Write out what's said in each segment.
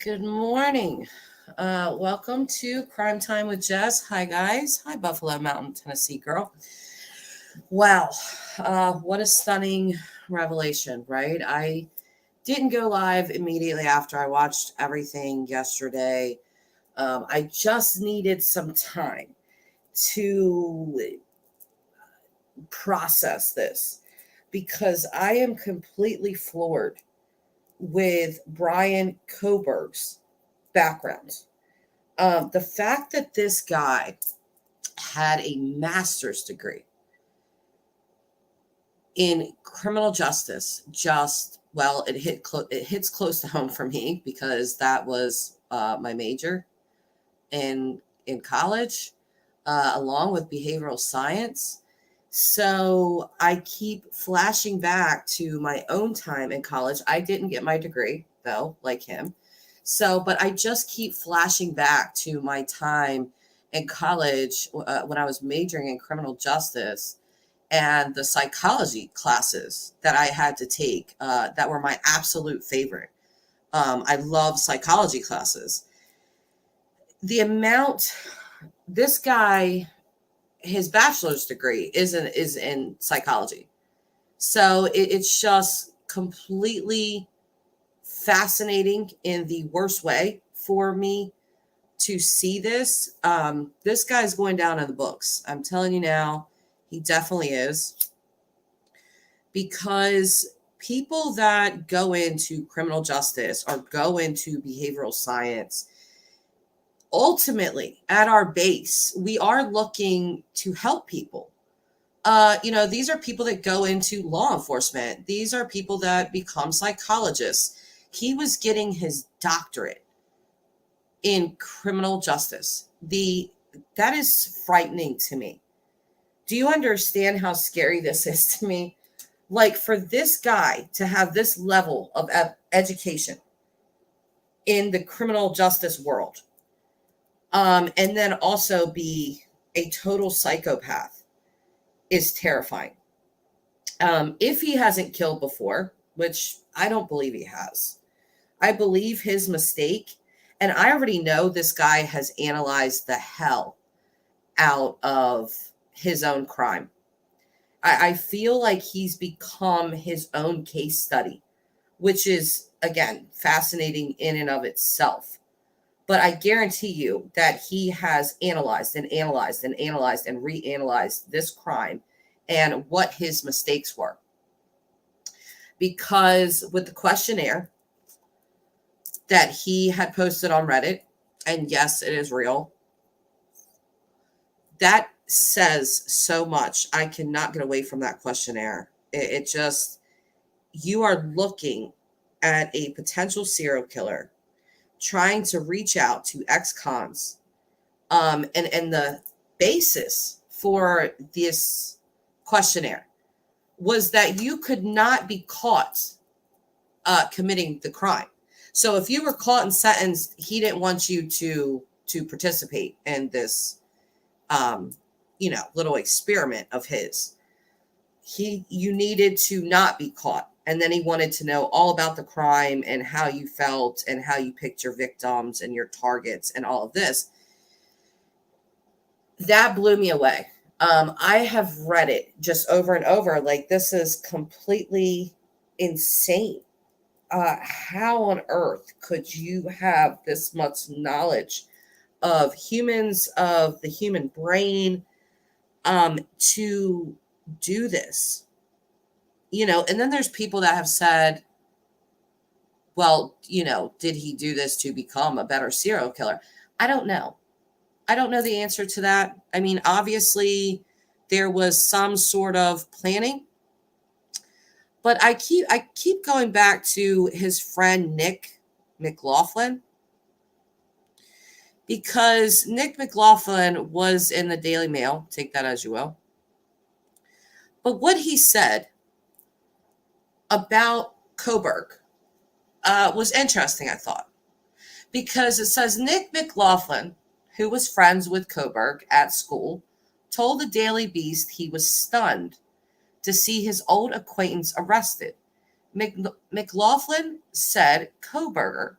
Good morning. Welcome to Crime Time with Jess. Hi, guys. Hi, Buffalo Mountain, Tennessee girl. Wow. What a stunning revelation, right? I didn't go live immediately after I watched everything yesterday. I just needed some time to process this because I am completely floored with Bryan Kohberger's background. The fact that this guy had a master's degree in criminal justice it hits close to home for me because that was my major in college, along with behavioral science. So I keep flashing back to my own time in college. I didn't get my degree though, like him. But I just keep flashing back to my time in college when I was majoring in criminal justice and the psychology classes that I had to take that were my absolute favorite. I love psychology classes. The amount this guy, his bachelor's degree is in psychology. So it's just completely fascinating in the worst way for me to see this. This guy's going down in the books. I'm telling you now, he definitely is. Because people that go into criminal justice or go into behavioral science, ultimately, at our base, we are looking to help people. These are people that go into law enforcement. These are people that become psychologists. He was getting his doctorate in criminal justice. That is frightening to me. Do you understand how scary this is to me? Like, for this guy to have this level of education in the criminal justice world, and then also be a total psychopath is terrifying. If he hasn't killed before, which I don't believe he has, I believe his mistake, and I already know this guy has analyzed the hell out of his own crime. I feel like he's become his own case study, which is, again, fascinating in and of itself. But I guarantee you that he has analyzed and analyzed and analyzed and reanalyzed this crime and what his mistakes were. Because with the questionnaire that he had posted on Reddit, and yes, it is real, that says so much. I cannot get away from that questionnaire. It just, you are looking at a potential serial killer trying to reach out to ex-cons. And the basis for this questionnaire was that you could not be caught committing the crime. So if you were caught and sentenced, he didn't want you to participate in this little experiment of his. You needed to not be caught. And then he wanted to know all about the crime and how you felt and how you picked your victims and your targets and all of this. That blew me away. I have read it just over and over. Like, this is completely insane. How on earth could you have this much knowledge of humans, of the human brain, to do this? And then there's people that have said, well, did he do this to become a better serial killer? I don't know. I don't know the answer to that. I mean, obviously there was some sort of planning, but I keep going back to his friend Nick McLaughlin, because Nick McLaughlin was in the Daily Mail, take that as you will. But what he said about Kohberger was interesting, I thought, because it says Nick McLaughlin, who was friends with Kohberger at school, told the Daily Beast he was stunned to see his old acquaintance arrested. McLaughlin said Kohberger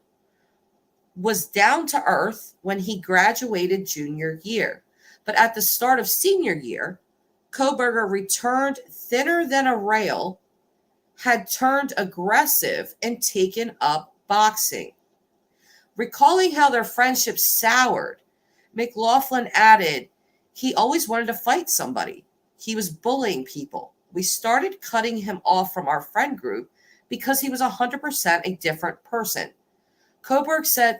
was down to earth when he graduated junior year. But at the start of senior year, Kohberger returned thinner than a rail, had turned aggressive, and taken up boxing. Recalling how their friendship soured, McLaughlin added, he always wanted to fight somebody. He was bullying people. We started cutting him off from our friend group because he was 100% a different person. Kohberger said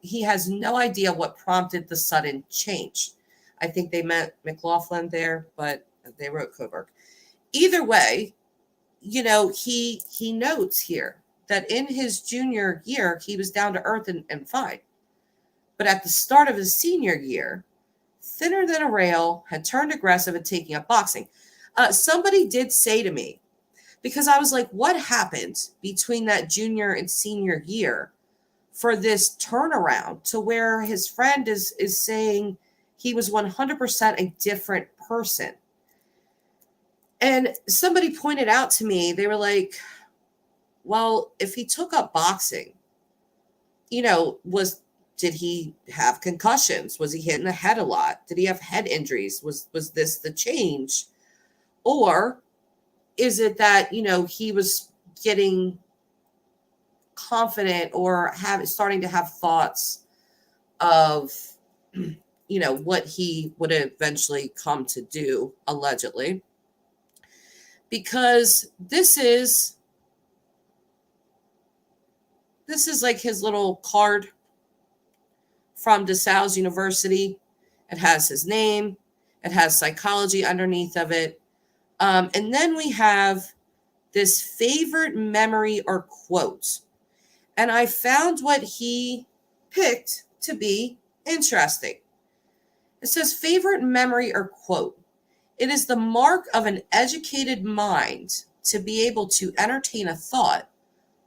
he has no idea what prompted the sudden change. I think they meant McLaughlin there, but they wrote Kohberger. Either way, he notes here that in his junior year, he was down to earth and fine. But at the start of his senior year, thinner than a rail, had turned aggressive and taking up boxing. Somebody did say to me, because I was like, what happened between that junior and senior year for this turnaround to where his friend is saying he was 100% a different person? And somebody pointed out to me, they were like, well, if he took up boxing, did he have concussions? Was he hit in the head a lot? Did he have head injuries? Was this the change? Or is it that, he was getting confident or starting to have thoughts of, what he would eventually come to do, allegedly? Because this is like his little card from DeSales University. It has his name. It has psychology underneath of it. And then we have this favorite memory or quote. And I found what he picked to be interesting. It says favorite memory or quote. It is the mark of an educated mind to be able to entertain a thought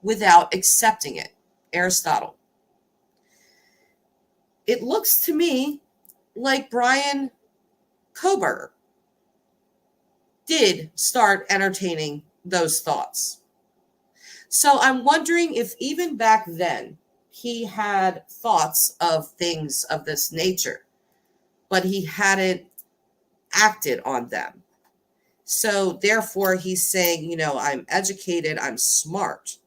without accepting it. Aristotle. It looks to me like Bryan Kohberger did start entertaining those thoughts. So I'm wondering if even back then he had thoughts of things of this nature, but he hadn't acted on them. So therefore he's saying, I'm educated, I'm smart,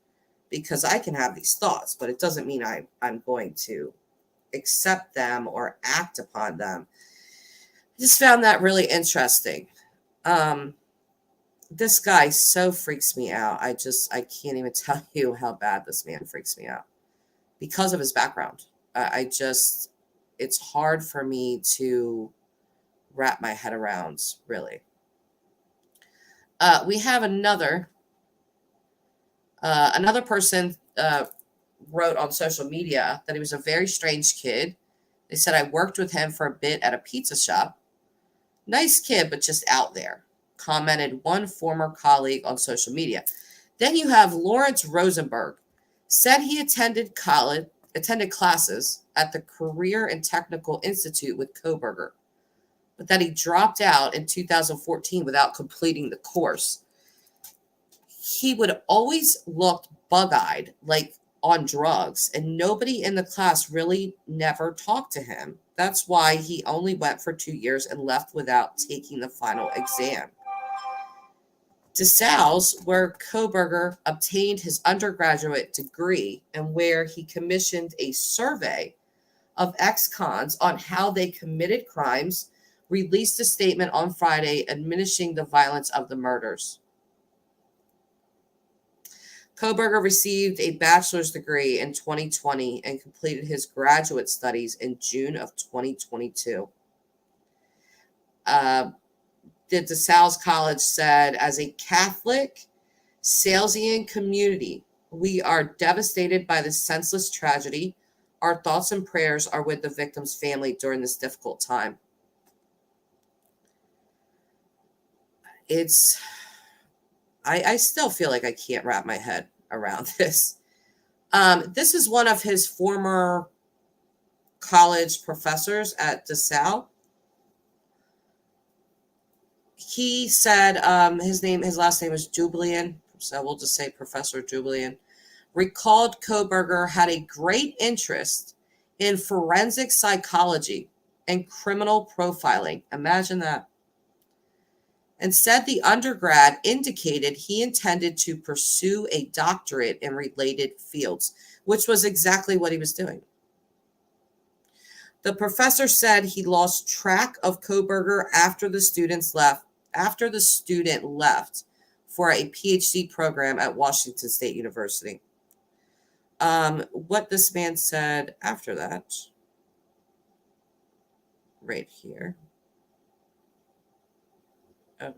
because I can have these thoughts, but it doesn't mean I'm going to accept them or act upon them. I just found that really interesting. This guy so freaks me out. I can't even tell you how bad this man freaks me out because of his background. It's hard for me to wrap my head around, really. We have another person wrote on social media that he was a very strange kid. They said, I worked with him for a bit at a pizza shop. Nice kid, but just out there, commented one former colleague on social media. Then you have Lawrence Rosenberg, said he attended classes at the Career and Technical Institute with Kohberger, but that he dropped out in 2014 without completing the course. He would always look bug-eyed, like on drugs, and nobody in the class really never talked to him. That's why he only went for 2 years and left without taking the final exam. DeSales, where Kohberger obtained his undergraduate degree and where he commissioned a survey of ex-cons on how they committed crimes, released a statement on Friday admonishing the violence of the murders. Kohberger received a bachelor's degree in 2020 and completed his graduate studies in June of 2022. The DeSales College said, as a Catholic Salesian community, we are devastated by this senseless tragedy. Our thoughts and prayers are with the victim's family during this difficult time. I still feel like I can't wrap my head around this. This is one of his former college professors at DeSales. He said his last name is Julian, so we'll just say Professor Julian, recalled Kohberger had a great interest in forensic psychology and criminal profiling. Imagine that. And said the undergrad indicated he intended to pursue a doctorate in related fields, which was exactly what he was doing. The professor said he lost track of Kohberger after the student left for a PhD program at Washington State University. What this man said after that, right here. Oh,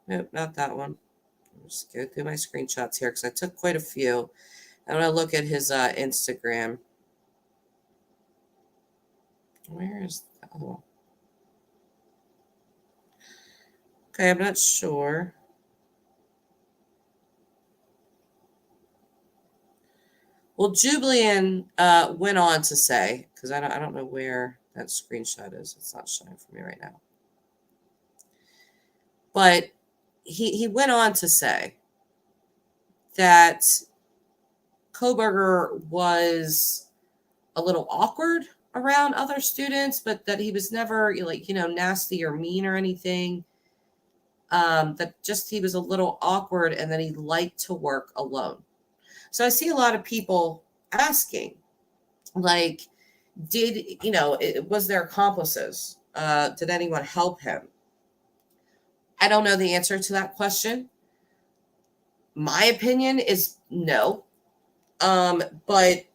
nope, not that one. I'll just go through my screenshots here because I took quite a few. I want to look at his Instagram. Where is that? Oh. Okay, I'm not sure. Well, Julian went on to say, because I don't know where that screenshot is. It's not showing for me right now. But he went on to say that Kohberger was a little awkward around other students, but that he was never nasty or mean or anything. That just he was a little awkward and that he liked to work alone. So I see a lot of people asking, like, was there accomplices? Did anyone help him? I don't know the answer to that question. My opinion is no. But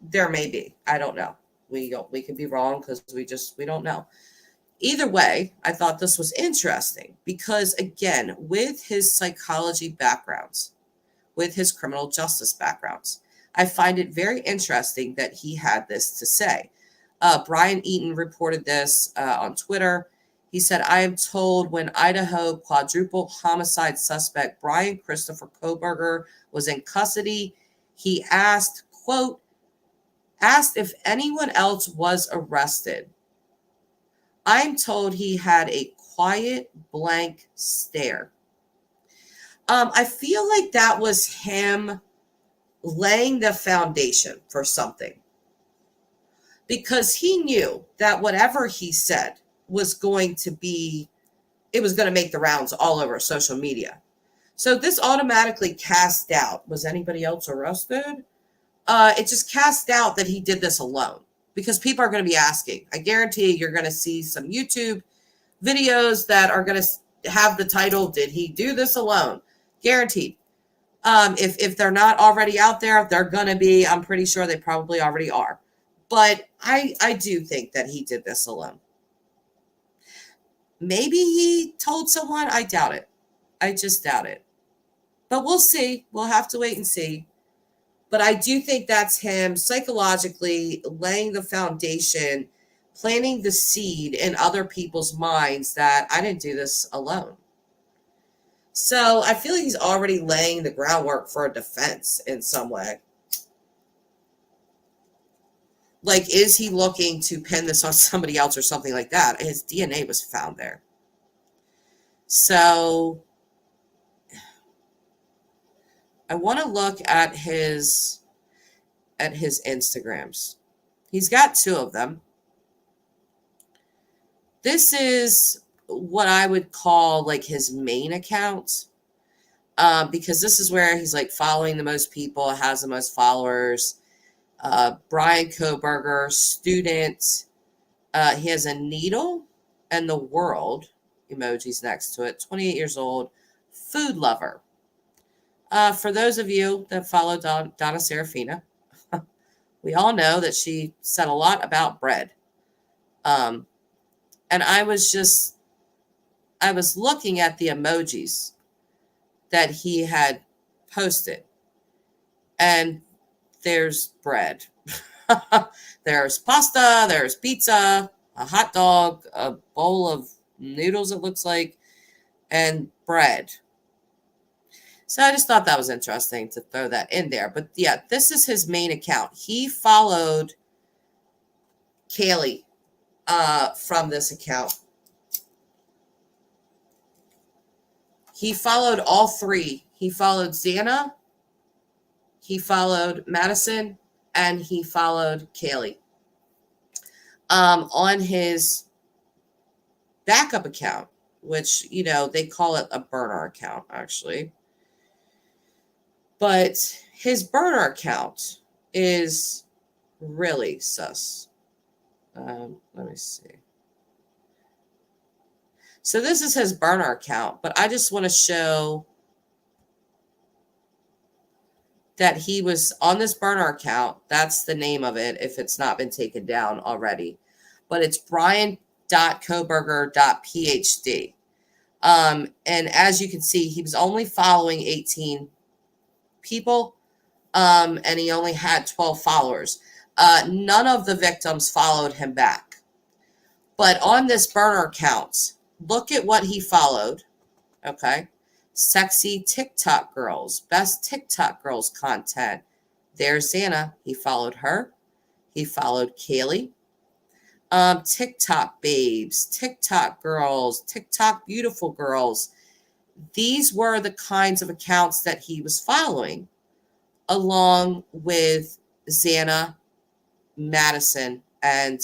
there may be. I don't know. We could be wrong because we don't know. Either way, I thought this was interesting because, again, with his psychology backgrounds, with his criminal justice backgrounds, I find it very interesting that he had this to say. Brian Eaton reported this on Twitter. He said, I am told when Idaho quadruple homicide suspect Bryan Christopher Kohberger was in custody, he asked if anyone else was arrested. I'm told he had a quiet, blank stare. I feel like that was him laying the foundation for something. Because he knew that whatever he said was going to make the rounds all over social media. So this automatically cast doubt. Was anybody else arrested? It just cast doubt that he did this alone. Because people are going to be asking. I guarantee you're going to see some YouTube videos that are going to have the title, Did He Do This Alone? Guaranteed. If they're not already out there, they're going to be. I'm pretty sure they probably already are. But I do think that he did this alone. Maybe he told someone. I doubt it. I just doubt it. But we'll see. We'll have to wait and see. But I do think that's him psychologically laying the foundation, planting the seed in other people's minds that I didn't do this alone. So I feel like he's already laying the groundwork for a defense in some way. Like, is he looking to pin this on somebody else or something like that? His DNA was found there. So I want to look at his Instagrams. He's got 2 of them. This is what I would call like his main account, because this is where he's like following the most people, has the most followers. Bryan Kohberger, student. He has a needle and the world emojis next to it. 28 years old, food lover. For those of you that follow Donna Serafina, we all know that she said a lot about bread. And I was looking at the emojis that he had posted. And there's bread. There's pasta, there's pizza, a hot dog, a bowl of noodles, it looks like, and bread. So I just thought that was interesting to throw that in there. But yeah, this is his main account. He followed Kaylee from this account. He followed all 3. He followed Xana. He followed Madison. and he followed Kaylee. On his backup account, which, they call it a burner account, actually. But his burner account is really sus. Let me see. So this is his burner account, but I just want to show that he was on this burner account. That's the name of it, if it's not been taken down already. But it's Bryan.Kohberger.phd. And as you can see, he was only following 18 people, and he only had 12 followers. None of the victims followed him back. But on this burner account, look at what he followed, okay? Sexy TikTok girls, best TikTok girls content. There's Xana. He followed her. He followed Kaylee. TikTok babes, TikTok girls, TikTok beautiful girls. These were the kinds of accounts that he was following, along with Xana, Madison, and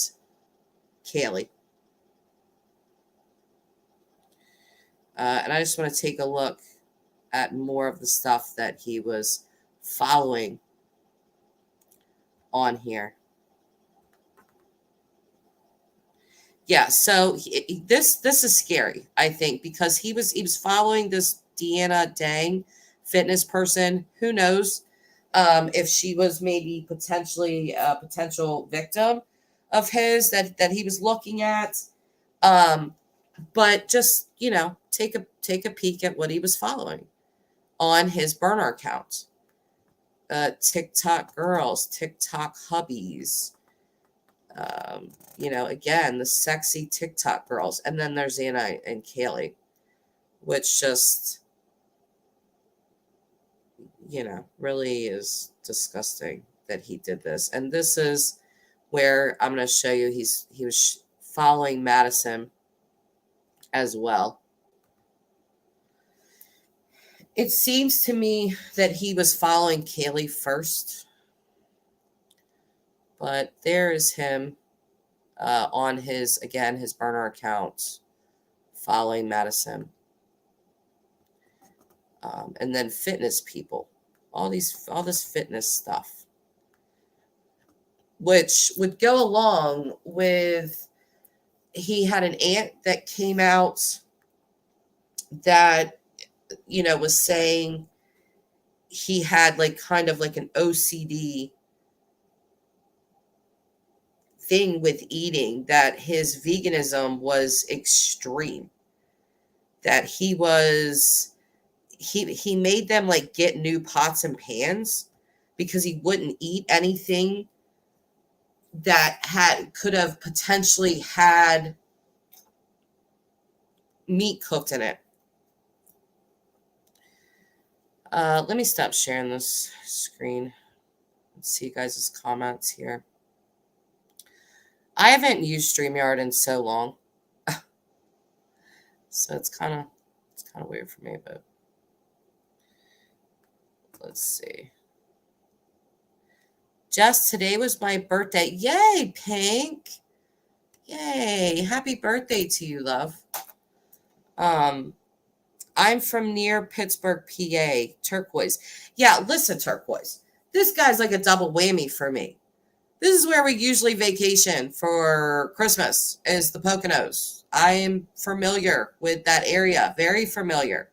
Kaylee. And I just want to take a look at more of the stuff that he was following on here. Yeah, so this is scary, I think, because he was following this Deanna Dang fitness person. Who knows if she was maybe potentially a potential victim of his that he was looking at. But just, take a peek at what he was following on his burner account. TikTok girls, TikTok hubbies. Again, the sexy TikTok girls. And then there's Xana and Kaylee, which just, really is disgusting that he did this. And this is where I'm going to show you he was following Madison as well. It seems to me that he was following Kaylee first. But there is him on his burner account following Madison. And then fitness people, all this fitness stuff, which would go along with, he had an aunt that came out that, was saying he had kind of an OCD thing with eating, that his veganism was extreme, that he made them get new pots and pans because he wouldn't eat anything that could have potentially had meat cooked in it. Let me stop sharing this screen. Let's see you guys' comments here. I haven't used StreamYard in so long. So it's kind of weird for me, but let's see. Jess, today was my birthday. Yay, Pink. Yay. Happy birthday to you, love. I'm from near Pittsburgh, PA. Turquoise. Yeah, listen, Turquoise. This guy's like a double whammy for me. This is where we usually vacation for Christmas, is the Poconos. I am familiar with that area. Very familiar.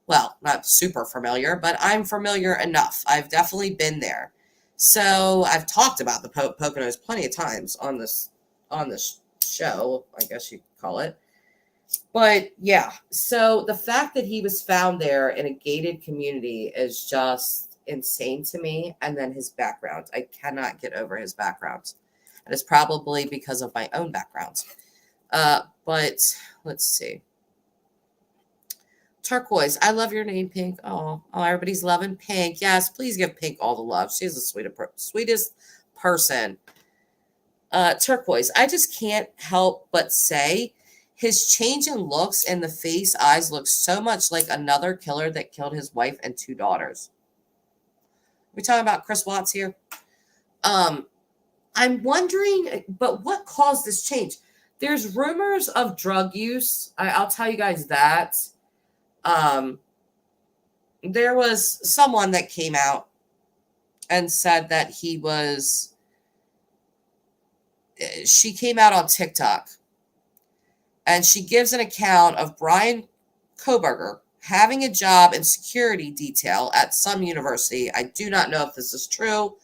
Well, not super familiar, but I'm familiar enough. I've definitely been there. So I've talked about the Poconos plenty of times on this show, I guess you could call it. But yeah, so the fact that he was found there in a gated community is just insane to me. And then his background, I cannot get over his background. And it's probably because of my own background. But let's see. Turquoise, I love your name, Pink. Oh, everybody's loving Pink. Yes, please give Pink all the love. She's the sweetest person. Turquoise, I just can't help but say his change in looks and the face, eyes look so much like another killer that killed his wife and 2 daughters. We talking about Chris Watts here? Um, I'm wondering, but what caused this change? There's rumors of drug use. I'll tell you guys that. Um, there was someone that came out and said that she came out on TikTok and she gives an account of Bryan Kohberger having a job in security detail at some university. I do not know if this is true,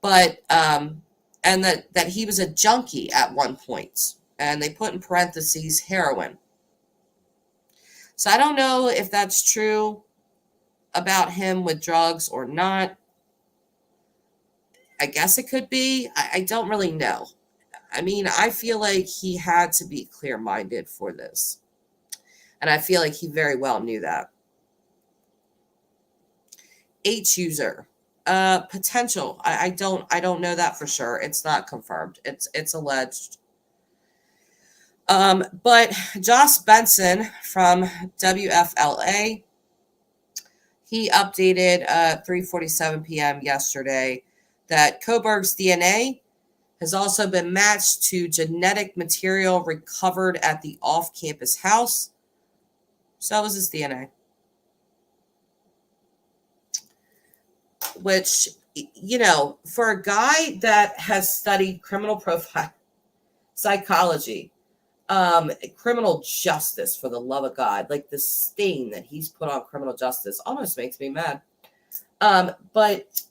but and that he was a junkie at one point, and they put in parentheses heroin. So I don't know if that's true about him with drugs or not. I guess it could be. I don't really know. I mean, I feel like he had to be clear-minded for this. And I feel like he very well knew that. H user. Potential. I don't know that for sure. It's not confirmed. It's alleged. But Josh Benson from WFLA, he updated 3:47 p.m. yesterday that Kohberger's DNA has also been matched to genetic material recovered at the off-campus house. So was his DNA. Which, you know, for a guy that has studied criminal profile psychology, criminal justice, for the love of God, like the stain that he's put on criminal justice almost makes me mad. But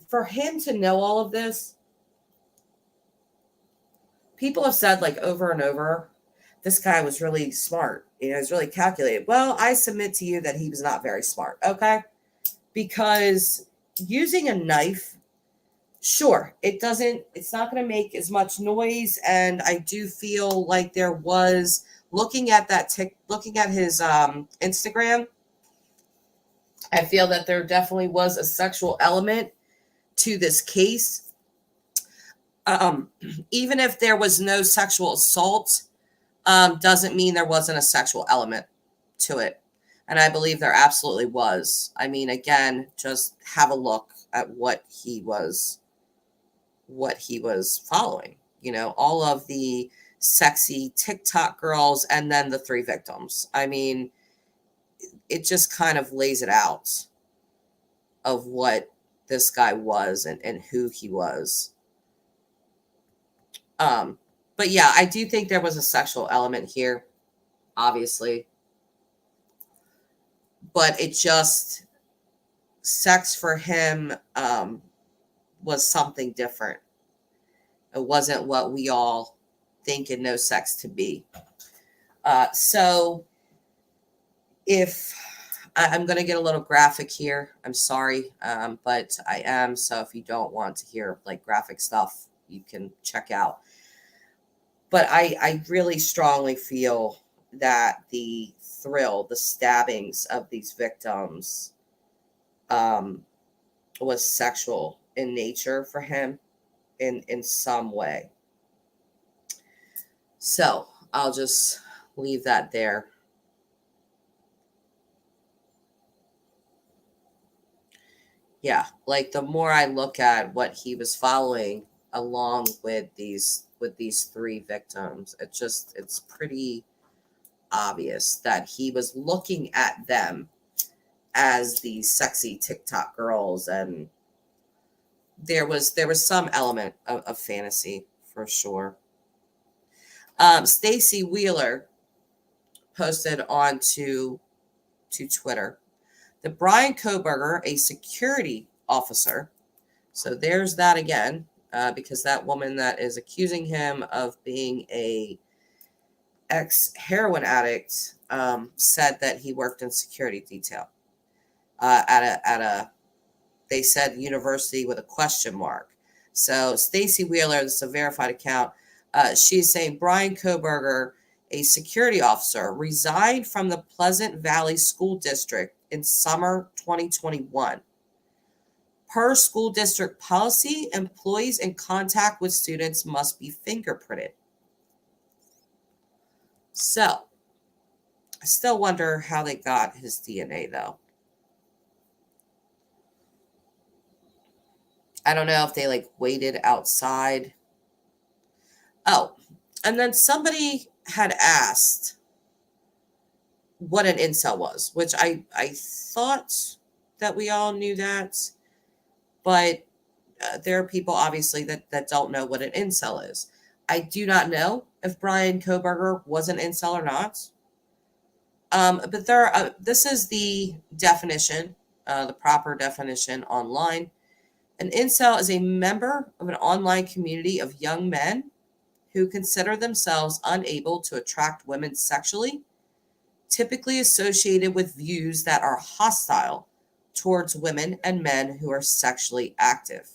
for him to know all of this, people have said like over and over, this guy was really smart. You know, he's really calculated. Well, I submit to you that he was not very smart. Okay. Because using a knife, sure, it's not going to make as much noise. And I do feel like there was, looking at his Instagram, I feel that there definitely was a sexual element to this case. Even if there was no sexual assault, doesn't mean there wasn't a sexual element to it. And I believe there absolutely was. I mean, again, just have a look at what he was following. You know, all of the sexy TikTok girls and then the 3 victims. I mean, it just kind of lays it out of what this guy was and who he was. But yeah, I do think there was a sexual element here, obviously. But it just, sex for him was something different. It wasn't what we all think and know sex to be. So if I'm going to get a little graphic here, I'm sorry, but I am. So if you don't want to hear like graphic stuff, you can check out. But I really strongly feel that the stabbings of these victims was sexual in nature for him in some way. So I'll just leave that there. Yeah, like the more I look at what he was following along with these 3 victims, it's pretty obvious that he was looking at them as these sexy TikTok girls, and there was some element of fantasy for sure. Stacy Wheeler posted onto Twitter that Bryan Kohberger, a security officer, so there's that again, because that woman that is accusing him of being a ex-heroin addict said that he worked in security detail at a they said university with a question mark. So Stacy Wheeler, this is a verified account, she's saying Bryan Kohberger, a security officer, resigned from the Pleasant Valley School District in summer 2021. Per school district policy, employees in contact with students must be fingerprinted. So, I still wonder how they got his DNA, though. I don't know if they like waited outside. Oh, and then somebody had asked what an incel was, which I thought that we all knew that, but there are people obviously that don't know what an incel is. I do not know if Bryan Kohberger was an incel or not. But this is the definition, the proper definition online. An incel is a member of an online community of young men who consider themselves unable to attract women sexually, typically associated with views that are hostile towards women and men who are sexually active.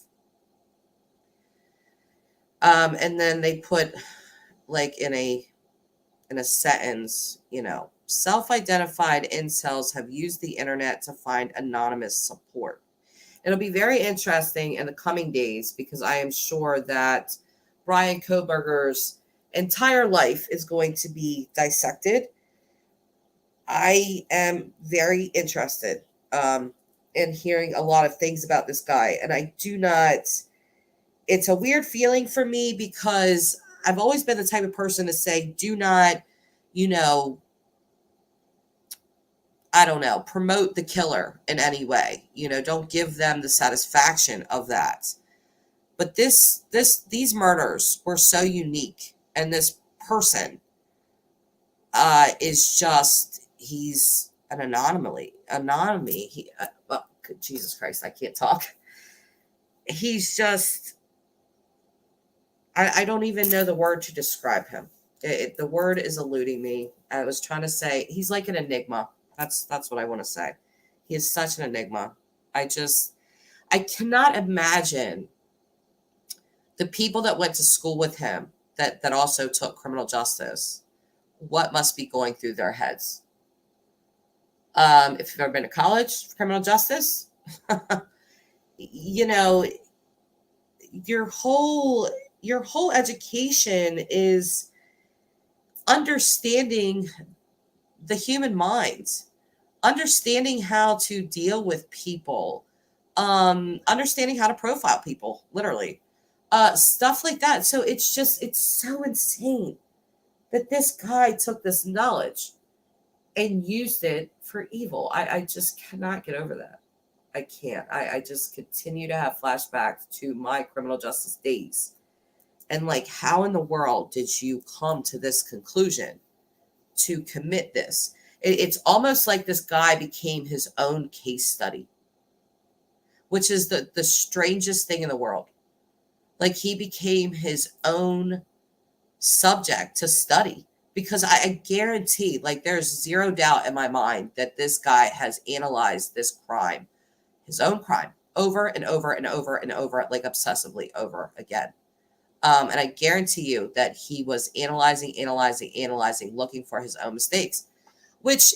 And then they put like in a sentence, self-identified incels have used the internet to find anonymous support. It'll be very interesting in the coming days because I am sure that Bryan Kohberger's entire life is going to be dissected. I am very interested in hearing a lot of things about this guy, and I do not. It's a weird feeling for me because I've always been the type of person to say, do not, I don't know, promote the killer in any way. Don't give them the satisfaction of that. But these murders were so unique, and this person is just, he's an anomaly. Jesus Christ, I can't talk. He's just, I don't even know the word to describe him. The word is eluding me. I was trying to say he's like an enigma. That's what I want to say. He is such an enigma. I cannot imagine the people that went to school with him that also took criminal justice, what must be going through their heads. If you've ever been to college for criminal justice, your whole education is understanding the human mind, understanding how to deal with people, understanding how to profile people, literally, stuff like that. So it's so insane that this guy took this knowledge and used it for evil. I just cannot get over that. I can't. I just continue to have flashbacks to my criminal justice days. And like, how in the world did you come to this conclusion to commit this? It's almost like this guy became his own case study, which is the strangest thing in the world. Like, he became his own subject to study, because I guarantee, like, there's zero doubt in my mind that this guy has analyzed this crime, his own crime, over and over and over and over, like obsessively over again. And I guarantee you that he was analyzing, looking for his own mistakes, which,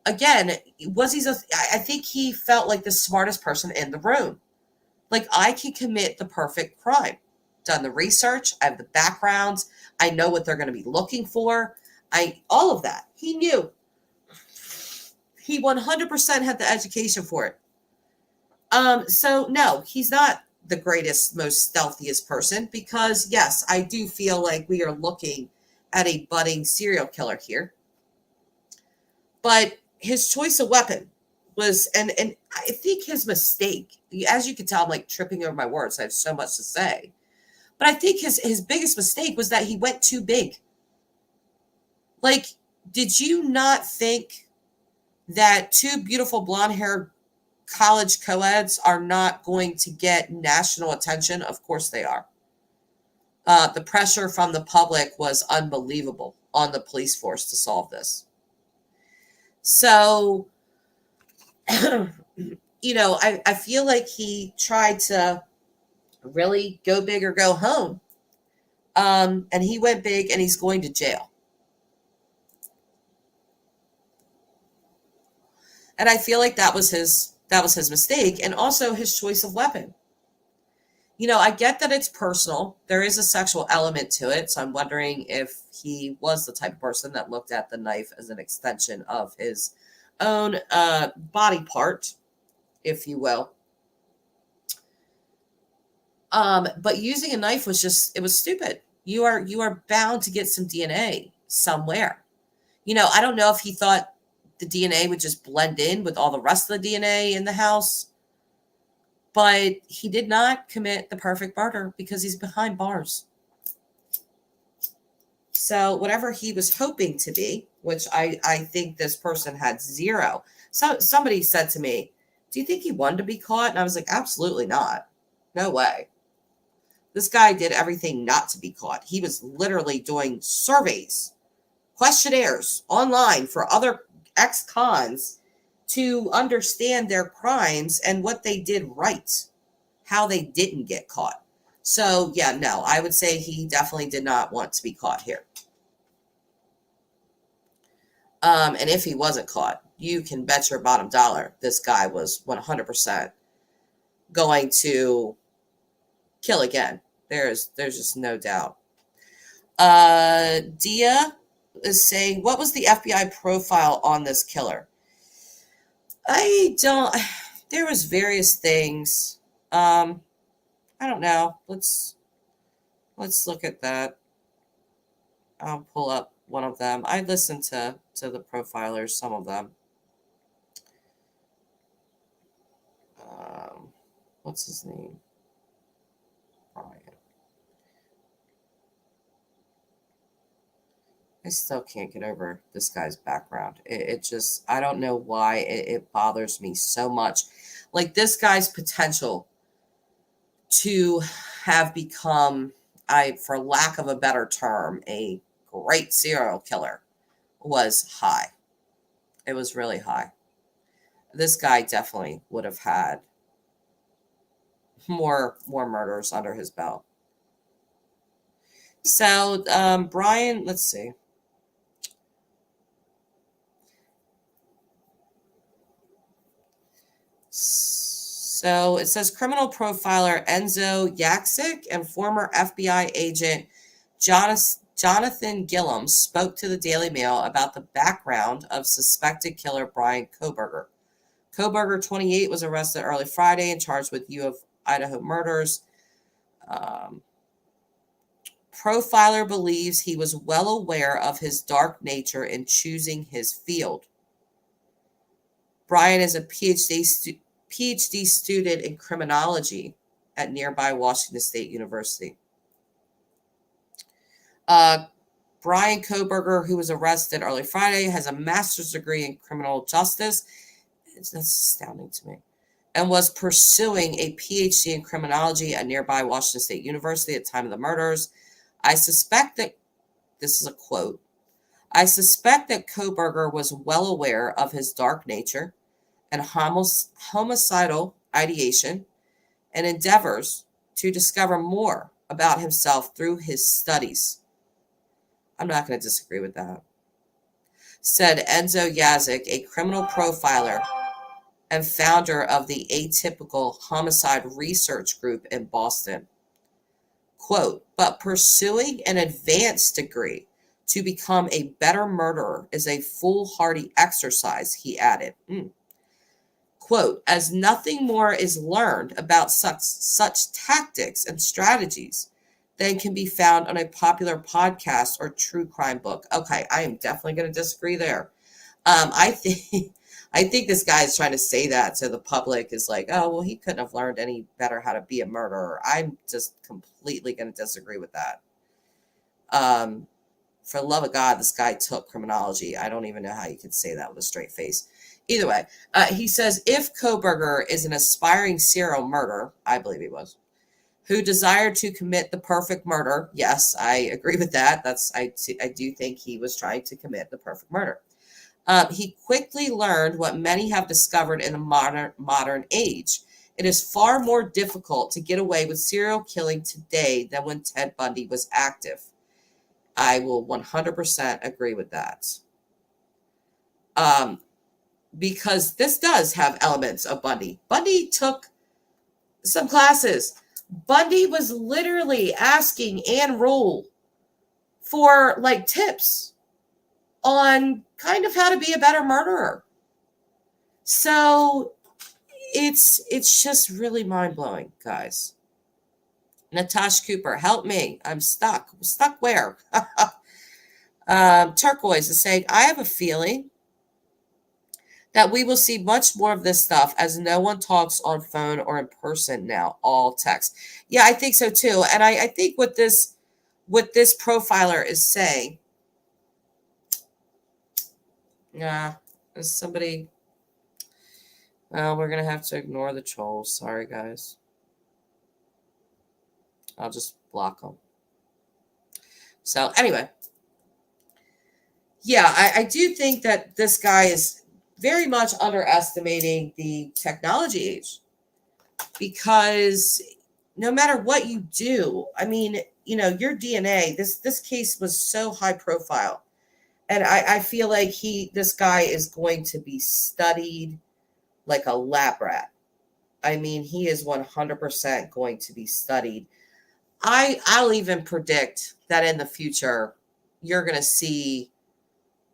again, I think he felt like the smartest person in the room. Like, I can commit the perfect crime. Done the research. I have the backgrounds. I know what they're going to be looking for. All of that. He knew. He 100% had the education for it. So no, he's not the greatest, most stealthiest person, because yes, I do feel like we are looking at a budding serial killer here. But his choice of weapon was, and I think his mistake, as you can tell, I'm like tripping over my words. I have so much to say. But I think his biggest mistake was that he went too big. Like, did you not think that two beautiful blonde-haired college co-eds are not going to get national attention? Of course they are. The pressure from the public was unbelievable on the police force to solve this. So, I feel like he tried to really go big or go home. And he went big, and he's going to jail. And I feel like that was his mistake, and also his choice of weapon. I get that it's personal. There is a sexual element to it, so I'm wondering if he was the type of person that looked at the knife as an extension of his own body part, if you will. But using a knife was just, it was stupid. You are bound to get some DNA somewhere. I don't know if he thought the DNA would just blend in with all the rest of the DNA in the house, but he did not commit the perfect murder because he's behind bars. So whatever he was hoping to be, which I think this person had zero. So somebody said to me, do you think he wanted to be caught? And I was like, absolutely not. No way. This guy did everything not to be caught. He was literally doing surveys, questionnaires online for other ex-cons to understand their crimes and what they did right, how they didn't get caught. So, yeah, no, I would say he definitely did not want to be caught here. And if he wasn't caught, you can bet your bottom dollar this guy was 100% going to kill again. There's just no doubt. Dia is saying, what was the FBI profile on this killer? There was various things. I don't know. Let's look at that. I'll pull up one of them. I listened to the profilers, some of them. What's his name? Bryan. I still can't get over this guy's background. It just, I don't know why it bothers me so much. Like, this guy's potential to have become, for lack of a better term, a great serial killer was high. It was really high. This guy definitely would have had more murders under his belt. So, Bryan, let's see. So it says criminal profiler Enzo Yaksik and former FBI agent Jonathan Gillum spoke to the Daily Mail about the background of suspected killer Bryan Kohberger. Kohberger, 28, was arrested early Friday and charged with U of Idaho murders. Profiler believes he was well aware of his dark nature in choosing his field. Bryan is a PhD student in criminology at nearby Washington State University. Bryan Kohberger, who was arrested early Friday, has a master's degree in criminal justice. That's astounding to me. And was pursuing a PhD in criminology at nearby Washington State University at the time of the murders. I suspect that, this is a quote, I suspect that Kohberger was well aware of his dark nature and homicidal ideation and endeavors to discover more about himself through his studies. I'm not going to disagree with that. Said Enzo Yaksik, a criminal profiler and founder of the Atypical Homicide Research Group in Boston. Quote, but pursuing an advanced degree to become a better murderer is a foolhardy exercise, he added. Quote, as nothing more is learned about such tactics and strategies than can be found on a popular podcast or true crime book. Okay, I am definitely going to disagree there. I think this guy is trying to say that to the public is like, oh, well, he couldn't have learned any better how to be a murderer. I'm just completely going to disagree with that. For the love of God, this guy took criminology. I don't even know how you could say that with a straight face. Either way, he says, if Kohberger is an aspiring serial murderer, I believe he was, who desired to commit the perfect murder, yes, I agree with that. I do think he was trying to commit the perfect murder. He quickly learned what many have discovered in the modern age. It is far more difficult to get away with serial killing today than when Ted Bundy was active. I will 100% agree with that. Because this does have elements of Bundy. Bundy took some classes. Bundy was literally asking Anne Rule for like tips on kind of how to be a better murderer. So it's just really mind-blowing, guys. Natasha Cooper, help me. I'm stuck. Stuck where? Turquoise is saying, I have a feeling that we will see much more of this stuff as no one talks on phone or in person now, all text. Yeah, I think so too. And I think what this profiler is saying, yeah, is somebody, well, we're gonna have to ignore the trolls. Sorry guys. I'll just block them. So anyway, yeah, I do think that this guy is very much underestimating the technology age, because no matter what you do, I mean, your DNA, this case was so high profile. And I feel like this guy is going to be studied like a lab rat. I mean, he is 100% going to be studied. I'll even predict that in the future, you're going to see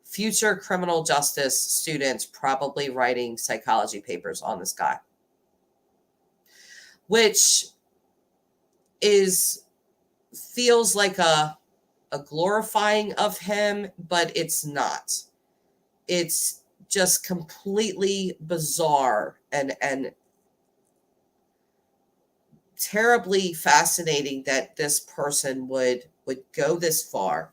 future criminal justice students probably writing psychology papers on this guy, which feels like a glorifying of him, but it's not. It's just completely bizarre and terribly fascinating that this person would go this far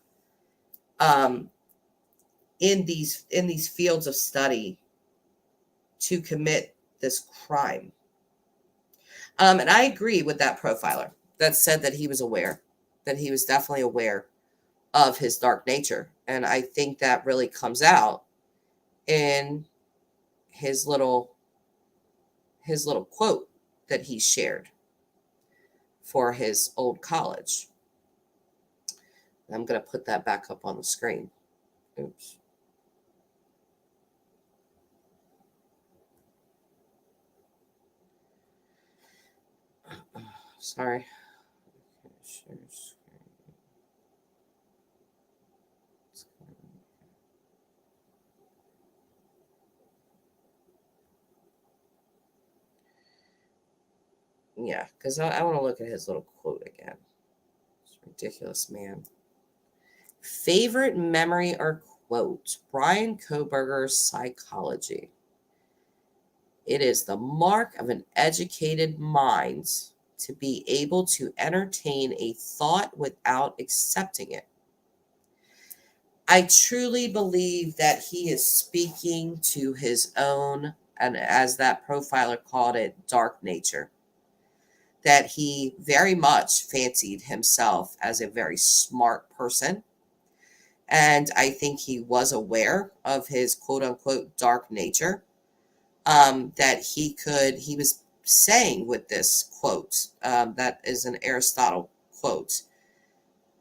in these fields of study to commit this crime. And I agree with that profiler that said that he was aware, that he was definitely aware of his dark nature. And I think that really comes out in his little quote that he shared for his old college. I'm going to put that back up on the screen. Oops. Sorry. Share screen. Yeah, because I want to look at his little quote again. It's ridiculous, man. Favorite memory or quote? Bryan Kohberger's Psychology. It is the mark of an educated mind to be able to entertain a thought without accepting it. I truly believe that he is speaking to his own, and as that profiler called it, dark nature. That he very much fancied himself as a very smart person. And I think he was aware of his quote unquote dark nature. That he was saying with this quote, that is an Aristotle quote,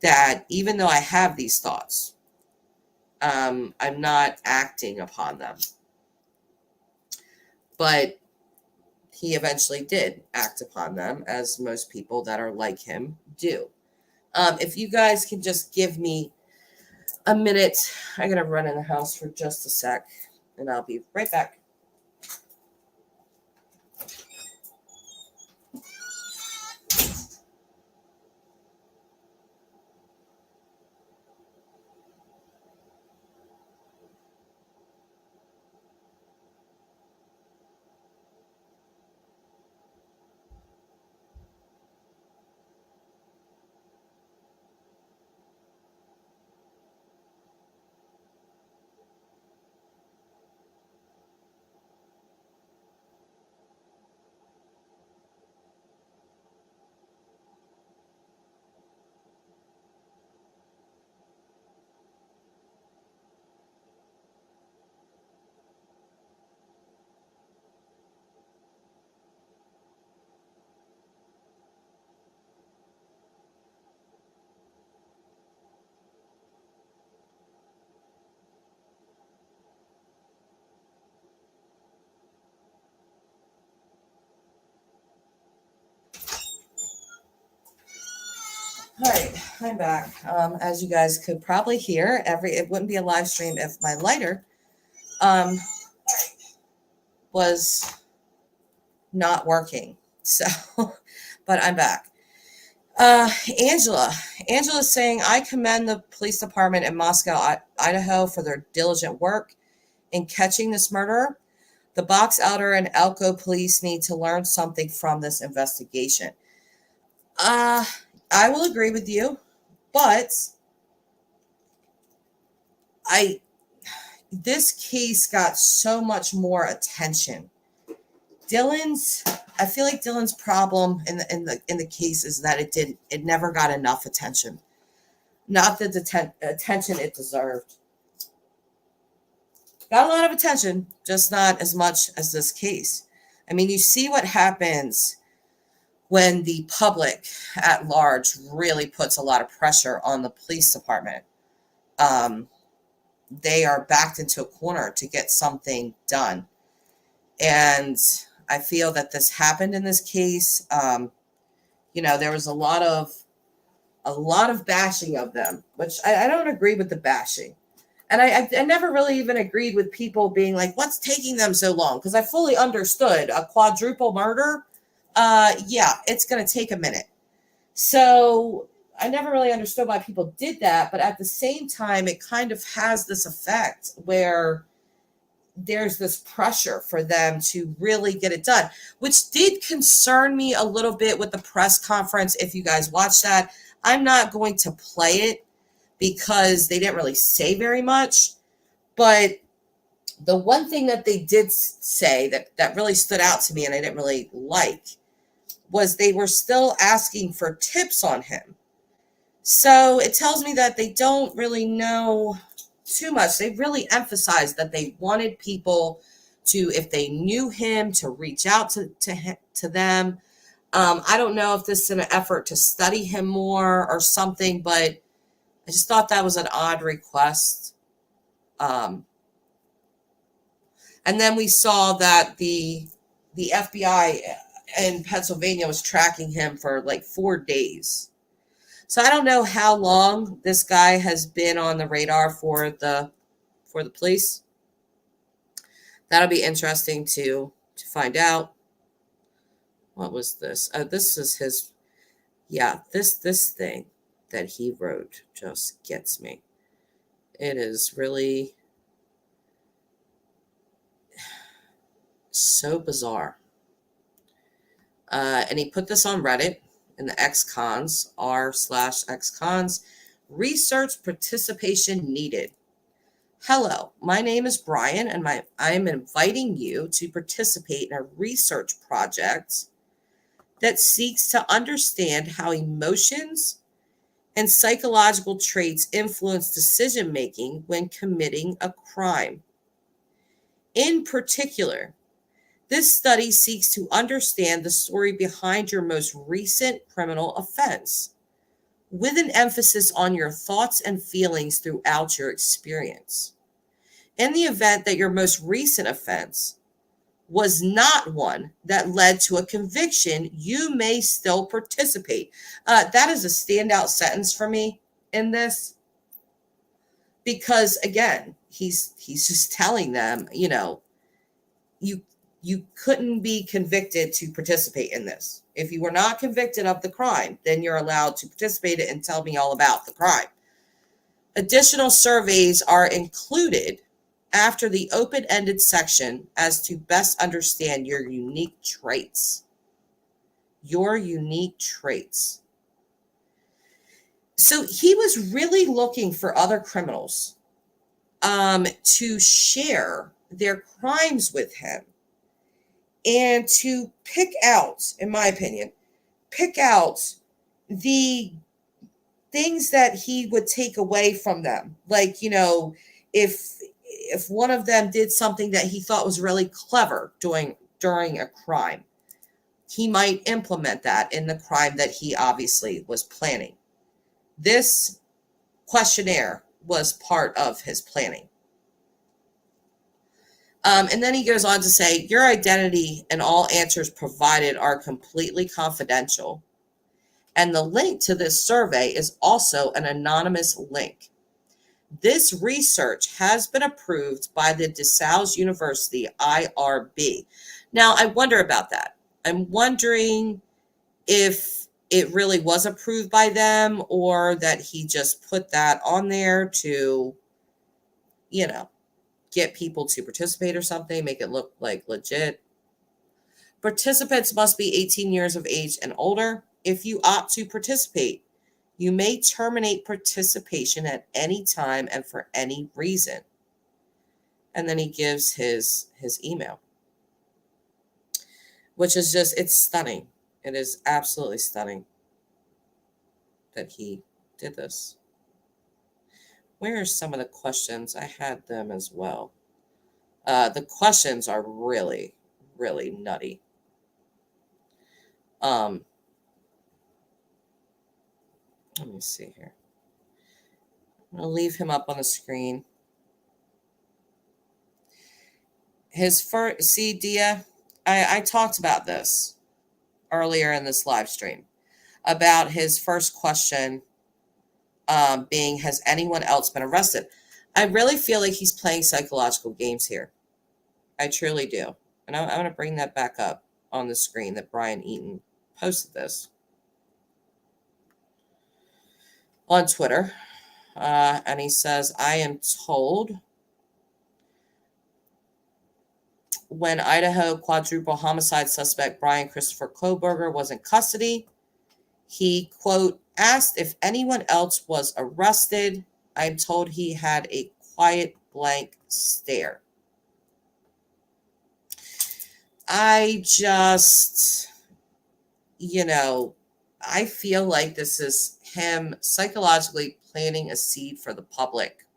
that even though I have these thoughts, I'm not acting upon them. But he eventually did act upon them, as most people that are like him do. If you guys can just give me a minute, I'm going to run in the house for just a sec, and I'll be right back. All right, I'm back. As you guys could probably hear, it wouldn't be a live stream if my lighter was not working. So, but I'm back. Uh, Angela. Angela's saying, I commend the police department in Moscow, Idaho for their diligent work in catching this murderer. The Box Elder and Elko police need to learn something from this investigation. Uh, I will agree with you, but I this case got so much more attention. Dylan's I feel like Dylan's problem in the case is that it never got enough attention. Not the attention it deserved. Got a lot of attention, just not as much as this case. I mean, you see what happens when the public at large really puts a lot of pressure on the police department. Um, they are backed into a corner to get something done. And I feel that this happened in this case. There was a lot of bashing of them, which I don't agree with the bashing. And I never really even agreed with people being like, what's taking them so long? Because I fully understood a quadruple murder. Yeah, it's going to take a minute. So I never really understood why people did that. But at the same time, it kind of has this effect where there's this pressure for them to really get it done, which did concern me a little bit with the press conference. If you guys watch that, I'm not going to play it because they didn't really say very much. But the one thing that they did say that really stood out to me and I didn't really like was they were still asking for tips on him. So it tells me that they don't really know too much. They really emphasized that they wanted people to, if they knew him, to reach out to them. I don't know if this is an effort to study him more or something, but I just thought that was an odd request. And then we saw that the FBI in Pennsylvania was tracking him for like 4 days. So I don't know how long this guy has been on the radar for the police. That'll be interesting to find out. What was this? This is his. Yeah, this thing that he wrote just gets me. It is really so bizarre. And he put this on Reddit in the X-Cons, r/X-Cons, research participation needed. Hello, my name is Bryan, and I am inviting you to participate in a research project that seeks to understand how emotions and psychological traits influence decision-making when committing a crime. In particular, this study seeks to understand the story behind your most recent criminal offense, with an emphasis on your thoughts and feelings throughout your experience. In the event that your most recent offense was not one that led to a conviction, you may still participate. That is a standout sentence for me in this, because again, he's just telling them, you couldn't be convicted to participate in this. If you were not convicted of the crime, then you're allowed to participate in it and tell me all about the crime. Additional surveys are included after the open-ended section as to best understand your unique traits. Your unique traits. So he was really looking for other criminals to share their crimes with him and to pick out, in my opinion, the things that he would take away from them. Like, if one of them did something that he thought was really clever during a crime, he might implement that in the crime that he obviously was planning. This questionnaire was part of his planning. And then he goes on to say, your identity and all answers provided are completely confidential. And the link to this survey is also an anonymous link. This research has been approved by the DeSales University IRB. Now, I wonder about that. I'm wondering if it really was approved by them, or that he just put that on there to, you know, get people to participate or something, make it look like legit. Participants must be 18 years of age and older. If you opt to participate, you may terminate participation at any time and for any reason. And then he gives his email, which is just, it's stunning. It is absolutely stunning that he did this. Where are some of the questions? I had them as well. The questions are really, really nutty. Let me see here. I'm going to leave him up on the screen. His first, see, Dia, I talked about this earlier in this live stream about his first question being, has anyone else been arrested? I really feel like he's playing psychological games here. I truly do. And I'm going to bring that back up on the screen that Brian Eaton posted this on Twitter. And he says, I am told when Idaho quadruple homicide suspect Bryan Christopher Kohberger was in custody, he, quote, asked if anyone else was arrested. I'm told he had a quiet blank stare. I just, I feel like this is him psychologically planting a seed for the public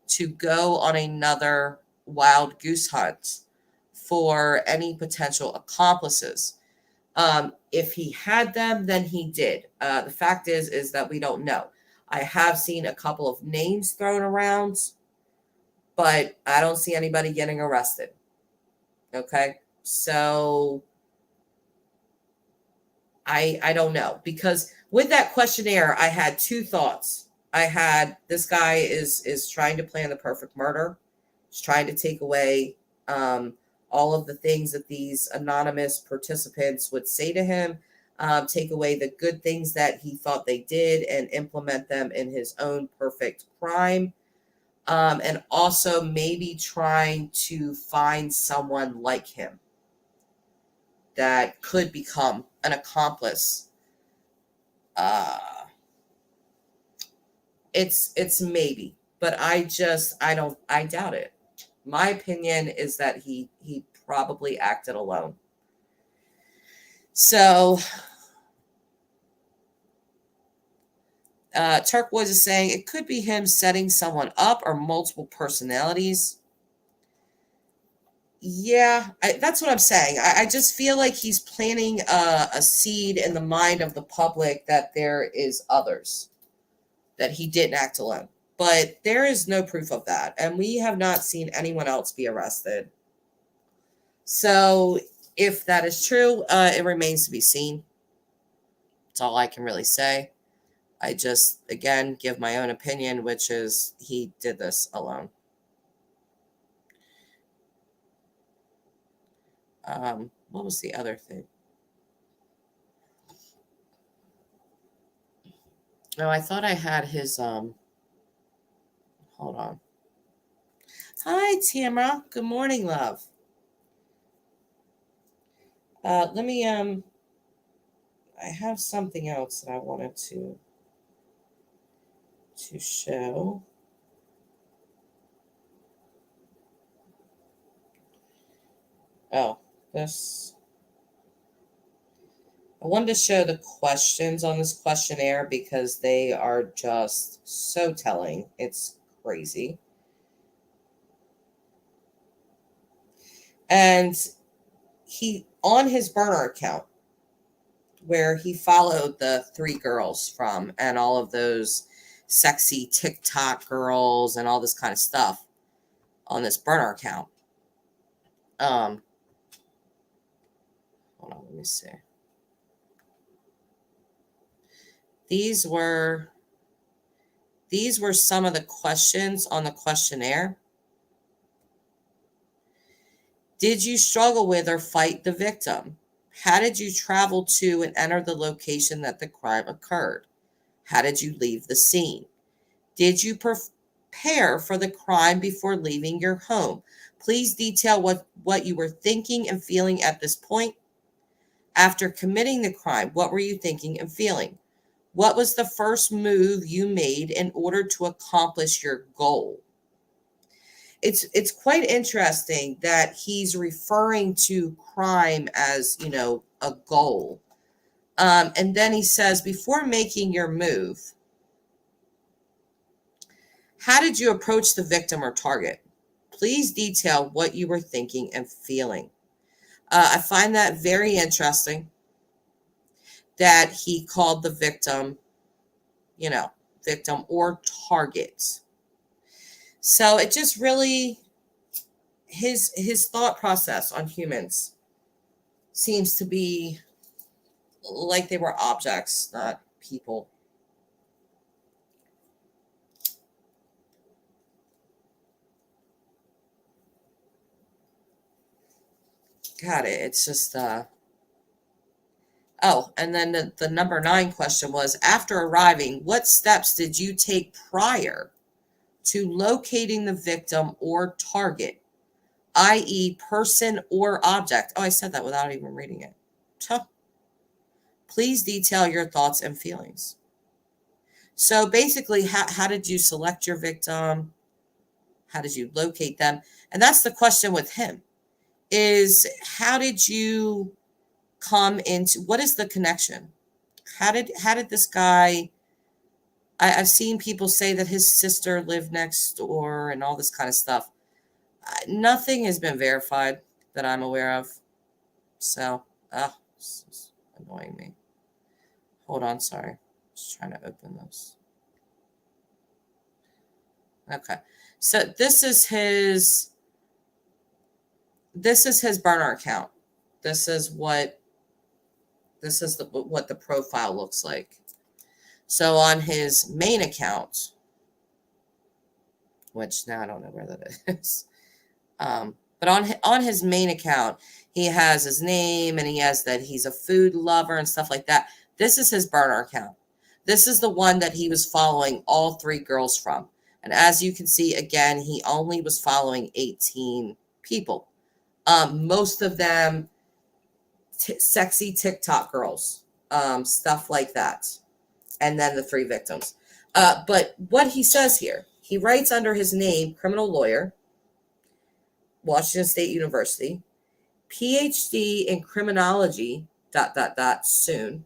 to go on another wild goose hunt for any potential accomplices. If he had them, then he did. The fact is that we don't know. I have seen a couple of names thrown around, but I don't see anybody getting arrested. Okay, so I don't know, because with that questionnaire, I had two thoughts. I had, this guy is trying to plan the perfect murder. He's trying to take away all of the things that these anonymous participants would say to him, take away the good things that he thought they did and implement them in his own perfect crime. And also maybe trying to find someone like him that could become an accomplice. It's maybe, but I doubt it. My opinion is that he probably acted alone. So Turquoise is saying it could be him setting someone up or multiple personalities. Yeah, that's what I'm saying. I just feel like he's planting a seed in the mind of the public that there is others, that he didn't act alone. But there is no proof of that, and we have not seen anyone else be arrested. So if that is true, it remains to be seen. That's all I can really say. I just, again, give my own opinion, which is he did this alone. What was the other thing? Oh, I thought I had his, hold on. Hi, Tamara. Good morning, love. Let me, I have something else that I wanted to show. Oh, this. I wanted to show the questions on this questionnaire because they are just so telling. It's crazy. And he, on his burner account, where he followed the 3 girls from and all of those sexy TikTok girls and all this kind of stuff on this burner account. Hold on, let me see. These were some of the questions on the questionnaire. Did you struggle with or fight the victim? How did you travel to and enter the location that the crime occurred? How did you leave the scene? Did you prepare for the crime before leaving your home? Please detail what you were thinking and feeling at this point. After committing the crime, what were you thinking and feeling? What was the first move you made in order to accomplish your goal? It's quite interesting that he's referring to crime as, a goal. And then he says, before making your move, how did you approach the victim or target? Please detail what you were thinking and feeling. I find that very interesting that he called the victim, victim or target. So it just really, his thought process on humans seems to be like they were objects, not people. Got it. It's just oh, and then the number 9 question was, after arriving, what steps did you take prior to locating the victim or target, i.e., person or object? Oh, I said that without even reading it. Huh. Please detail your thoughts and feelings. So basically, how did you select your victim? How did you locate them? And that's the question with him, is how did you come into, what is the connection? How did this guy, I've seen people say that his sister lived next door and all this kind of stuff. Nothing has been verified that I'm aware of. So, this is annoying me. Hold on, sorry. Just trying to open this. Okay. So this is his burner account. This is what the profile looks like. So on his main account, which now I don't know where that is, but on his main account, he has his name and he has that he's a food lover and stuff like that. This is his burner account. This is the one that he was following all 3 girls from. And as you can see, again, he only was following 18 people. Most of them sexy TikTok girls, stuff like that. And then the 3 victims. But what he says here, he writes under his name, criminal lawyer, Washington State University, PhD in criminology, ... soon.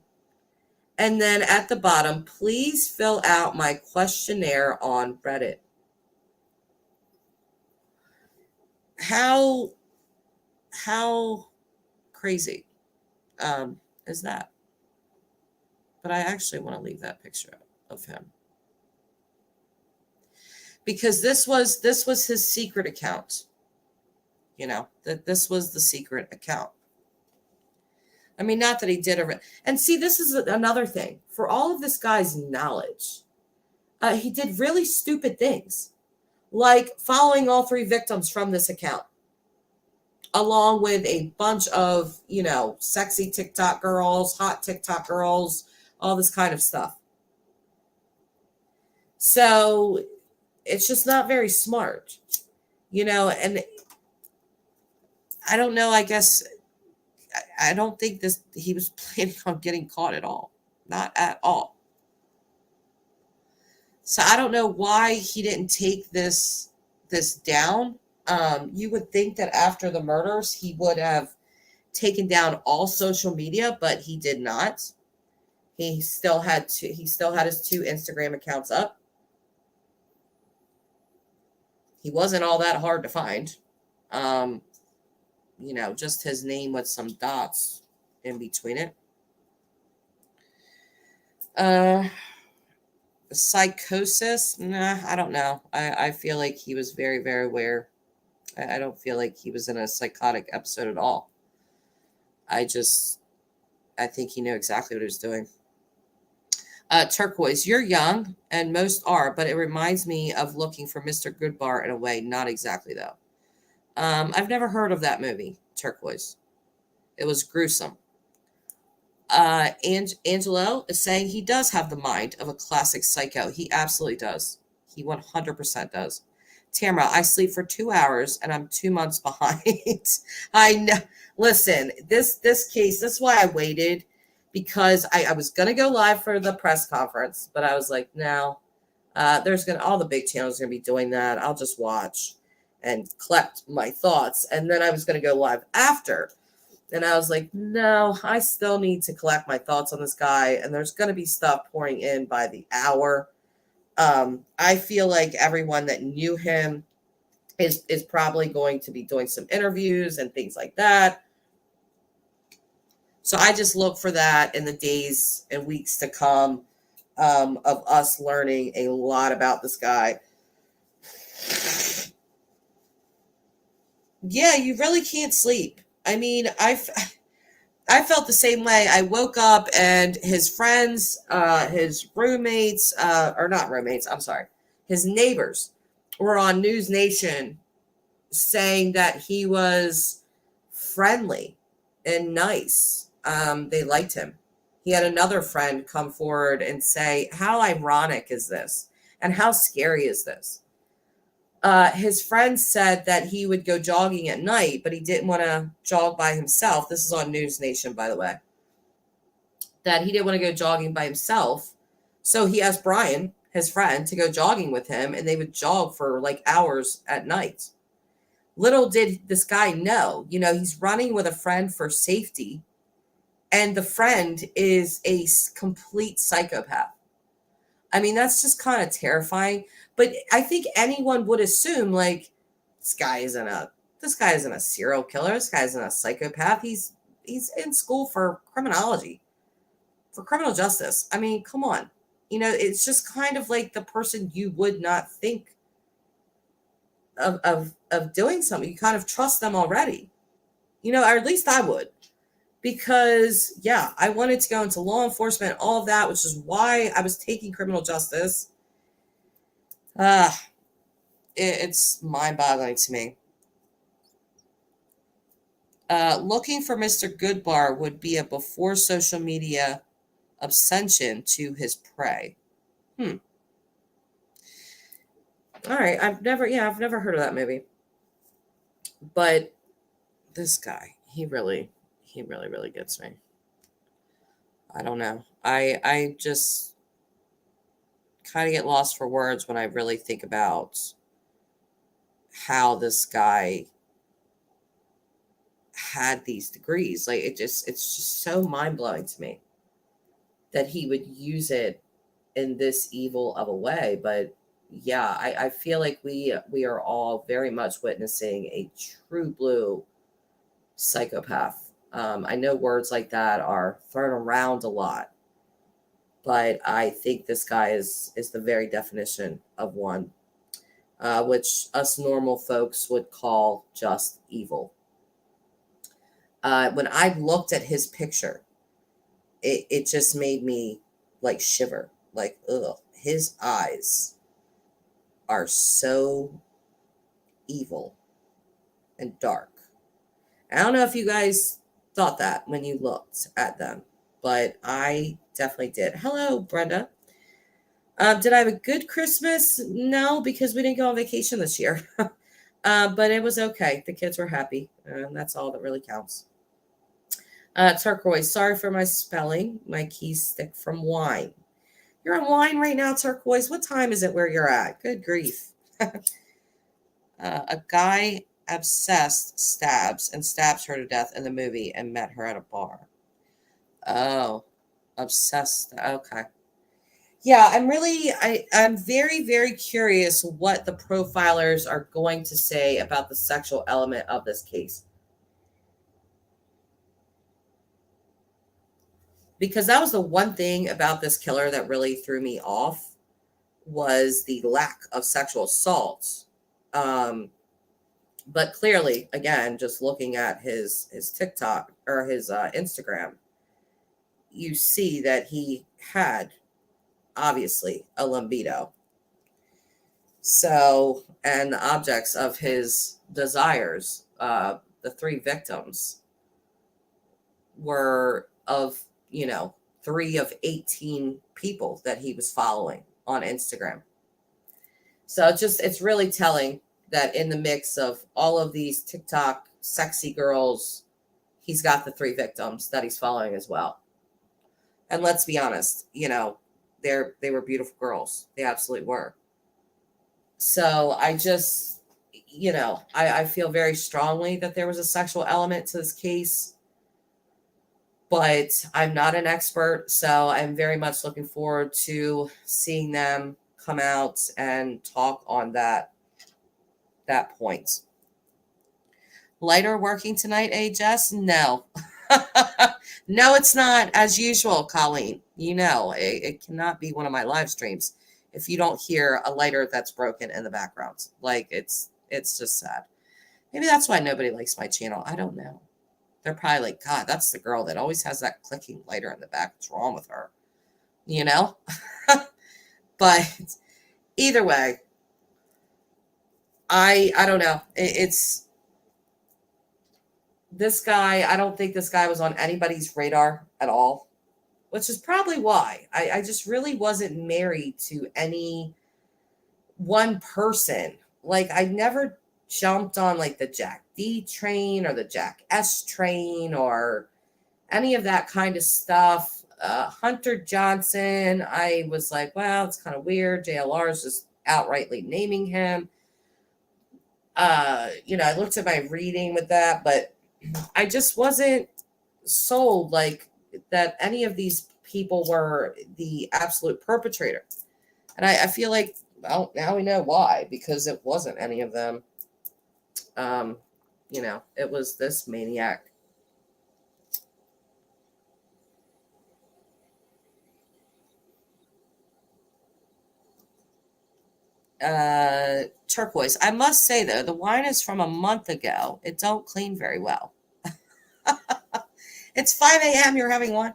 And then at the bottom, please fill out my questionnaire on Reddit. How crazy is that? But I actually want to leave that picture of him, because this was his secret account. That this was the secret account. I mean, not that he did it. And see, this is another thing. For all of this guy's knowledge, he did really stupid things, like following all 3 victims from this account, along with a bunch of, sexy TikTok girls, hot TikTok girls, all this kind of stuff. So it's just not very smart, and I don't know, I guess, I don't think he was planning on getting caught at all. Not at all. So I don't know why he didn't take this down. You would think that after the murders, he would have taken down all social media, but he did not. He still had his 2 Instagram accounts up. He wasn't all that hard to find. Just his name with some dots in between it. Psychosis? Nah, I don't know. I feel like he was very, very aware. I don't feel like he was in a psychotic episode at all. I think he knew exactly what he was doing. Turquoise, you're young, and most are, but it reminds me of Looking for Mr. Goodbar in a way. Not exactly, though. I've never heard of that movie, Turquoise. It was gruesome. Angelo is saying he does have the mind of a classic psycho. He absolutely does. He 100% does. Tamara, I sleep for 2 hours and I'm 2 months behind. I know. Listen, this case, this is why I waited, because I was gonna go live for the press conference, but I was like, no, there's gonna all the big channels are gonna be doing that. I'll just watch and collect my thoughts, and then I was gonna go live after. And I was like, no, I still need to collect my thoughts on this guy. And there's going to be stuff pouring in by the hour. I feel like everyone that knew him is probably going to be doing some interviews and things like that. So I just look for that in the days and weeks to come, of us learning a lot about this guy. Yeah, you really can't sleep. I mean, I felt the same way. I woke up and his friends, his roommates, or not roommates, I'm sorry, his neighbors were on News Nation saying that he was friendly and nice. They liked him. He had another friend come forward and say, how ironic is this? And how scary is this? His friend said that he would go jogging at night, but he didn't want to jog by himself. This is on News Nation, by the way. That he didn't want to go jogging by himself. So he asked Bryan, his friend, to go jogging with him, and they would jog for like hours at night. Little did this guy know, he's running with a friend for safety, and the friend is a complete psychopath. I mean, that's just kind of terrifying. But I think anyone would assume, like, this guy isn't a serial killer. This guy isn't a psychopath. He's in school for criminology, for criminal justice. I mean, come on. It's just kind of like the person you would not think of doing something. You kind of trust them already. Or at least I would. Because, yeah, I wanted to go into law enforcement, all of that, which is why I was taking criminal justice. It's mind-boggling to me. Looking for Mr. Goodbar would be a before social media ascension to his prey. All right, I've never heard of that movie. But this guy, he really gets me. I don't know. I just kind of get lost for words when I really think about how this guy had these degrees. Like, it's just so mind-blowing to me that he would use it in this evil of a way. But yeah, I feel like we are all very much witnessing a true blue psychopath. I know words like that are thrown around a lot, but I think this guy is the very definition of one, which us normal folks would call just evil. When I looked at his picture, it just made me like shiver. Like, ugh, his eyes are so evil and dark. I don't know if you guys thought that when you looked at them, but I definitely did. Hello, Brenda. Did I have a good Christmas? No, because we didn't go on vacation this year. But it was okay. The kids were happy, and that's all that really counts. Turquoise, sorry for my spelling. My keys stick from wine. You're on wine right now, Turquoise. What time is it where you're at? Good grief. A guy obsessed stabs her to death in the movie and met her at a bar. Oh, obsessed. Okay. Yeah, I'm very, very curious what the profilers are going to say about the sexual element of this case. Because that was the one thing about this killer that really threw me off, was the lack of sexual assault. But clearly, again, just looking at his TikTok or his Instagram, you see that he had obviously a libido. So, and the objects of his desires, the three victims, were of 3 of 18 people that he was following on Instagram. So it's really telling that in the mix of all of these TikTok sexy girls, he's got the 3 victims that he's following as well. And let's be honest, they were beautiful girls. They absolutely were. So I feel very strongly that there was a sexual element to this case, but I'm not an expert. So I'm very much looking forward to seeing them come out and talk on that point. Lighter working tonight, Jess? No. No, it's not. As usual, Colleen. It cannot be one of my live streams if you don't hear a lighter that's broken in the background. Like, it's just sad. Maybe that's why nobody likes my channel. I don't know. They're probably like, God, that's the girl that always has that clicking lighter in the back. What's wrong with her? But either way, I don't know. It's this guy. I don't think this guy was on anybody's radar at all, which is probably why I just really wasn't married to any one person. Like, I never jumped on like the Jack D train or the Jack S train or any of that kind of stuff. Hunter Johnson, I was like, well, it's kind of weird. JLR is just outrightly naming him. I looked at my reading with that, but I just wasn't sold like that any of these people were the absolute perpetrator. And I feel like, well, now we know why, because it wasn't any of them. It was this maniac. Turquoise. I must say, though, the wine is from a month ago. It don't clean very well. It's 5 a.m. You're having wine?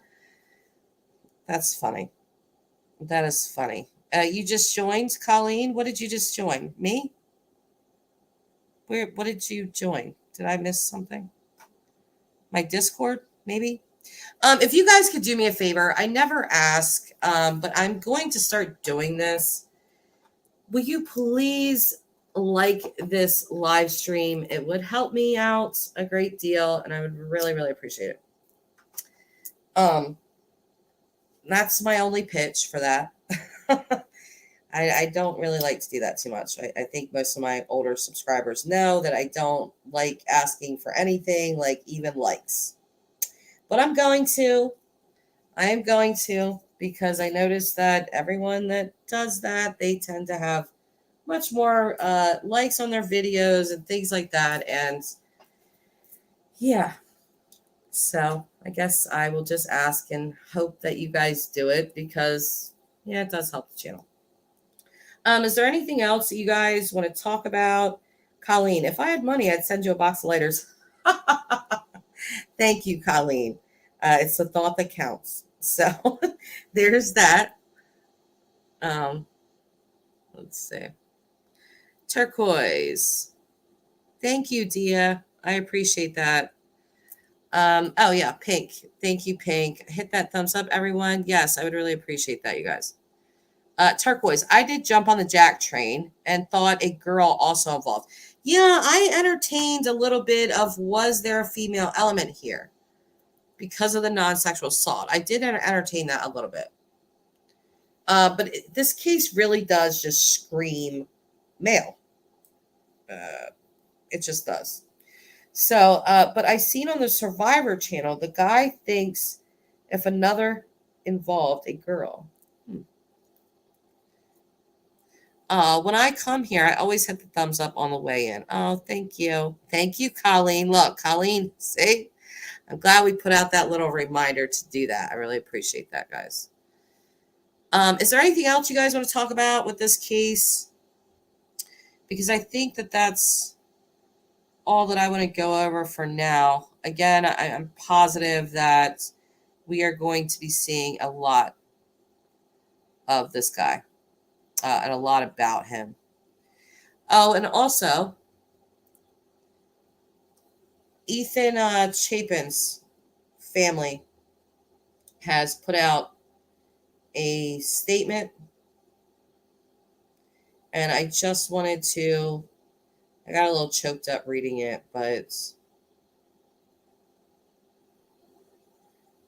That's funny. That is funny. You just joined, Colleen? What did you just join? Me? What did you join? Did I miss something? My Discord, maybe? If you guys could do me a favor, I never ask, but I'm going to start doing this. Will you please like this live stream? It would help me out a great deal, and I would really, really appreciate it. That's my only pitch for that. I don't really like to do that too much. I think most of my older subscribers know that I don't like asking for anything, like even likes. But I am going to, because I noticed that everyone that does that, they tend to have much more likes on their videos and things like that. And yeah, so I guess I will just ask and hope that you guys do it, because it does help the channel. Is there anything else that you guys want to talk about? Colleen, if I had money, I'd send you a box of lighters. Thank you, Colleen. It's the thought that counts. So there's that. Let's see. Turquoise. Thank you, Dia. I appreciate that. Oh yeah, Pink. Thank you, Pink. Hit that thumbs up, everyone. Yes, I would really appreciate that, you guys. Turquoise. I did jump on the Jack train and thought a girl also involved. Yeah, I entertained a little bit of, was there a female element here because of the non-sexual assault? I did entertain that a little bit. But this case really does just scream male. It just does. So, but I seen on the Survivor channel, the guy thinks if another involved a girl. When I come here, I always hit the thumbs up on the way in. Oh, thank you. Thank you, Colleen. Look, Colleen, see? I'm glad we put out that little reminder to do that. I really appreciate that, guys. Is there anything else you guys want to talk about with this case? Because I think that that's all that I want to go over for now. Again, I'm positive that we are going to be seeing a lot of this guy and a lot about him. Oh, and also, Ethan Chapin's family has put out a statement, and I just wanted to, I got a little choked up reading it, but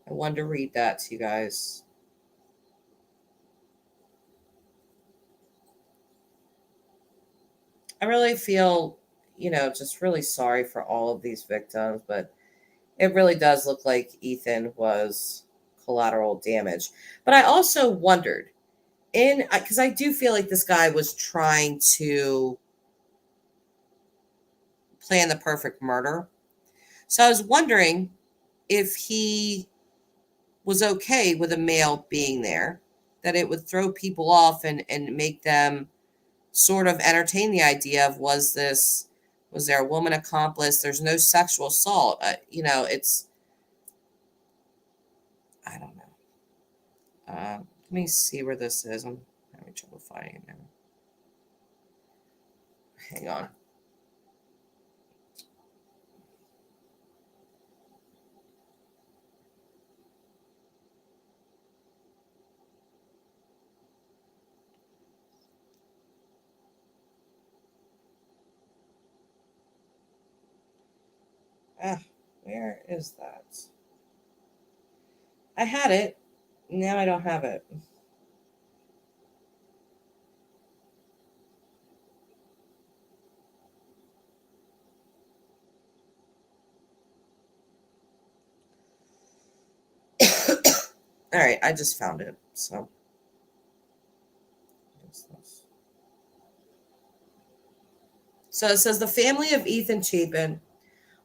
I wanted to read that to you guys. I really feel, just really sorry for all of these victims, but it really does look like Ethan was collateral damage. But I also wondered, because I do feel like this guy was trying to plan the perfect murder. So I was wondering if he was okay with a male being there, that it would throw people off and make them sort of entertain the idea of, was there a woman accomplice? There's no sexual assault. It's, I don't know. Let me see where this is. I'm having trouble finding it now. Hang on. Where is that? I had it. Now I don't have it. All right, I just found it. So, it says the family of Ethan Chapin,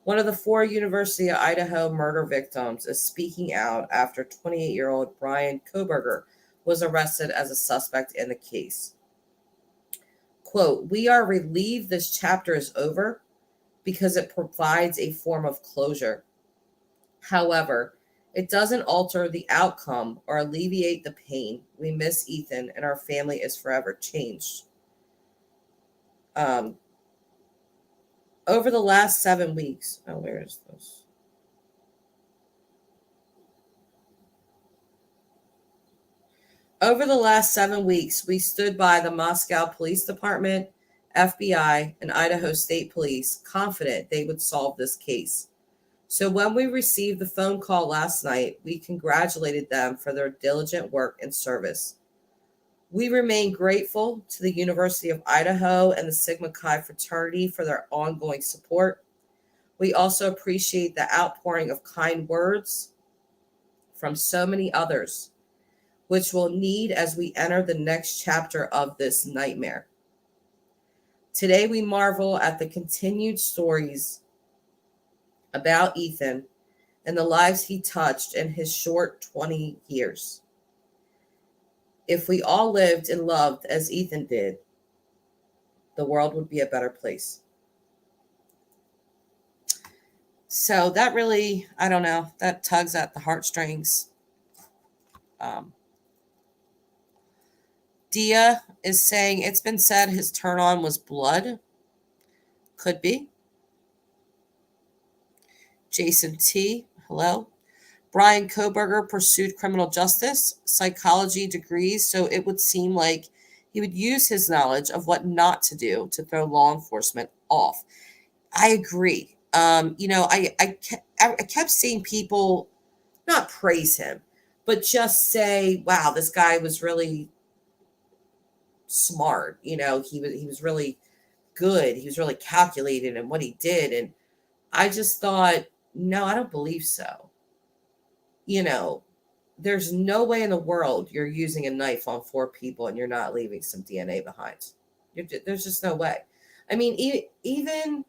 one of the 4 University of Idaho murder victims, is speaking out after 28-year-old Bryan Kohberger was arrested as a suspect in the case. Quote, "We are relieved this chapter is over because it provides a form of closure. However, it doesn't alter the outcome or alleviate the pain. We miss Ethan, and our family is forever changed." Um, over the last 7 weeks, where is this? Over the last 7 weeks, we stood by the Moscow Police Department, FBI, and Idaho State Police, confident they would solve this case. So when we received the phone call last night, we congratulated them for their diligent work and service. We remain grateful to the University of Idaho and the Sigma Chi fraternity for their ongoing support. We also appreciate the outpouring of kind words from so many others, which we'll need as we enter the next chapter of this nightmare. Today, we marvel at the continued stories about Ethan and the lives he touched in his short 20 years. If we all lived and loved as Ethan did, the world would be a better place. So that really, I don't know, that tugs at the heartstrings. Dia is saying it's been said his turn on was blood. Could be. Jason T, hello. Bryan Kohberger pursued criminal justice, psychology degrees, so it would seem like he would use his knowledge of what not to do to throw law enforcement off. I agree. I kept seeing people not praise him, but just say, "Wow, this guy was really smart. He was really good. He was really calculated in what he did." And I just thought, no, I don't believe so. There's no way in the world you're using a knife on 4 people and you're not leaving some DNA behind. There's just no way. I mean, even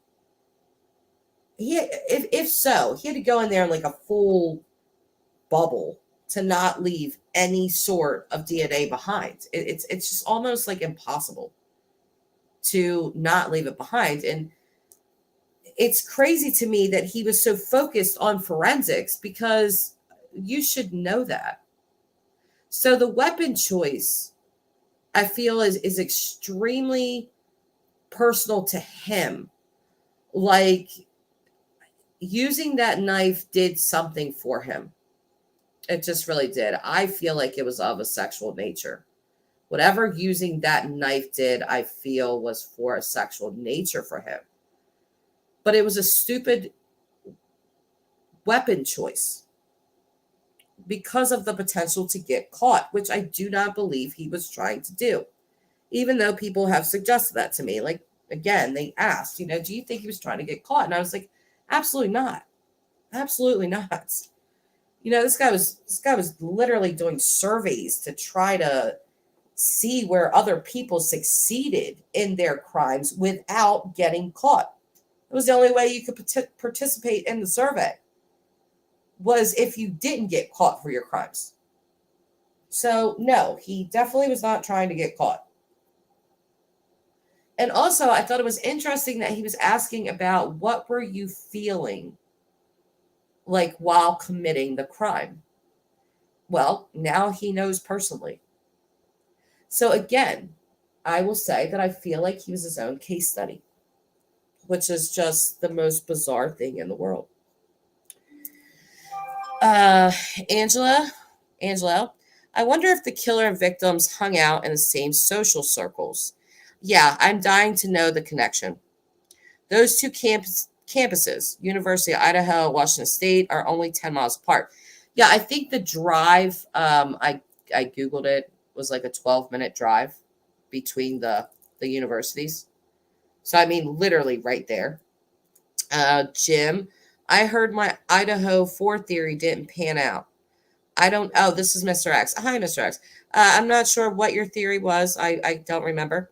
if so, he had to go in there in like a full bubble to not leave any sort of DNA behind. It's just almost like impossible to not leave it behind. And it's crazy to me that he was so focused on forensics, because you should know that. So the weapon choice, I feel, is extremely personal to him. Like, using that knife did something for him. It just really did. I feel like it was of a sexual nature. Whatever using that knife did, I feel was for a sexual nature for him. But it was a stupid weapon choice because of the potential to get caught, which I do not believe he was trying to do, even though people have suggested that to me. Like, again, they asked, do you think he was trying to get caught? And I was like, absolutely not. Absolutely not. This guy was literally doing surveys to try to see where other people succeeded in their crimes without getting caught. It was the only way you could participate in the survey, was if you didn't get caught for your crimes. So no, he definitely was not trying to get caught. And also, I thought it was interesting that he was asking about what were you feeling like while committing the crime. Well, now he knows personally. So again, I will say that I feel like he was his own case study, which is just the most bizarre thing in the world. Angelo, I wonder if the killer and victims hung out in the same social circles. Yeah, I'm dying to know the connection. Those two campuses, University of Idaho, Washington State, are only 10 miles apart. Yeah, I think the drive, I Googled it, was like a 12-minute drive between the universities. So, I mean, literally right there. Jim, I heard my Idaho 4 theory didn't pan out. This is Mr. X. Hi, Mr. X. I'm not sure what your theory was. I don't remember.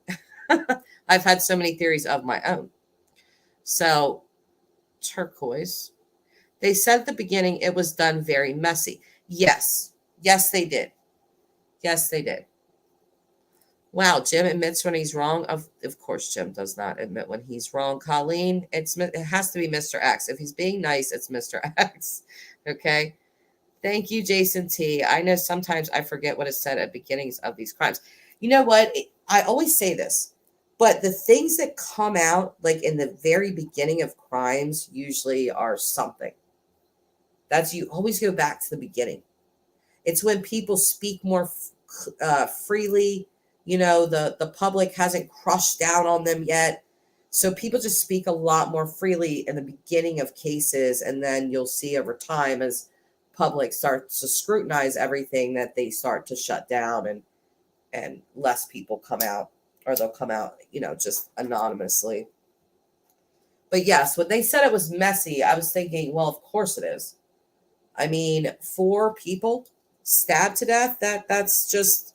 I've had so many theories of my own. So, turquoise. They said at the beginning it was done very messy. Yes. Yes, they did. Yes, they did. Wow, Jim admits when he's wrong. Of course, Jim does not admit when he's wrong. Colleen, it has to be Mr. X. If he's being nice, it's Mr. X. Okay? Thank you, Jason T. I know sometimes I forget what is said at beginnings of these crimes. You know what? I always say this, but the things that come out like in the very beginning of crimes usually are something. You always go back to the beginning. It's when people speak more freely. The public hasn't crushed down on them yet. So people just speak a lot more freely in the beginning of cases. And then you'll see over time as public starts to scrutinize everything that they start to shut down and less people come out, or they'll come out, just anonymously. But yes, when they said it was messy, I was thinking, well, of course it is. I mean, 4 people stabbed to death, that's just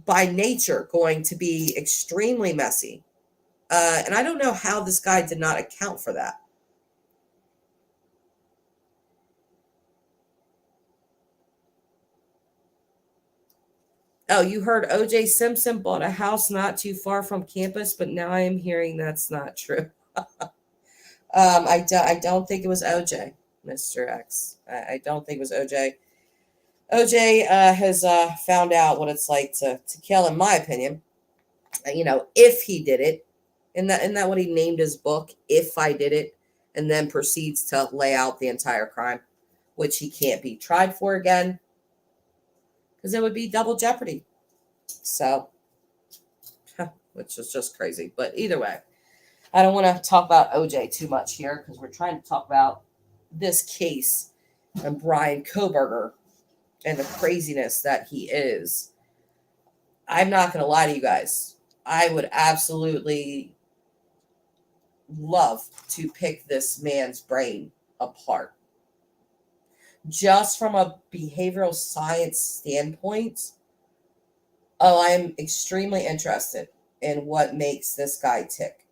by nature going to be extremely messy. And I don't know how this guy did not account for that. Oh, you heard O.J. Simpson bought a house not too far from campus, but now I am hearing that's not true. I don't think it was O.J., Mr. X. I don't think it was O.J. O.J. Has found out what it's like to kill, in my opinion. If he did it, isn't that what he named his book? If I Did It, and then proceeds to lay out the entire crime, which he can't be tried for again, because it would be double jeopardy. So, which is just crazy. But either way, I don't want to talk about OJ too much here, because we're trying to talk about this case and Bryan Kohberger and the craziness that he is. I'm not going to lie to you guys. I would absolutely love to pick this man's brain apart. Just from a behavioral science standpoint, I am extremely interested in what makes this guy tick.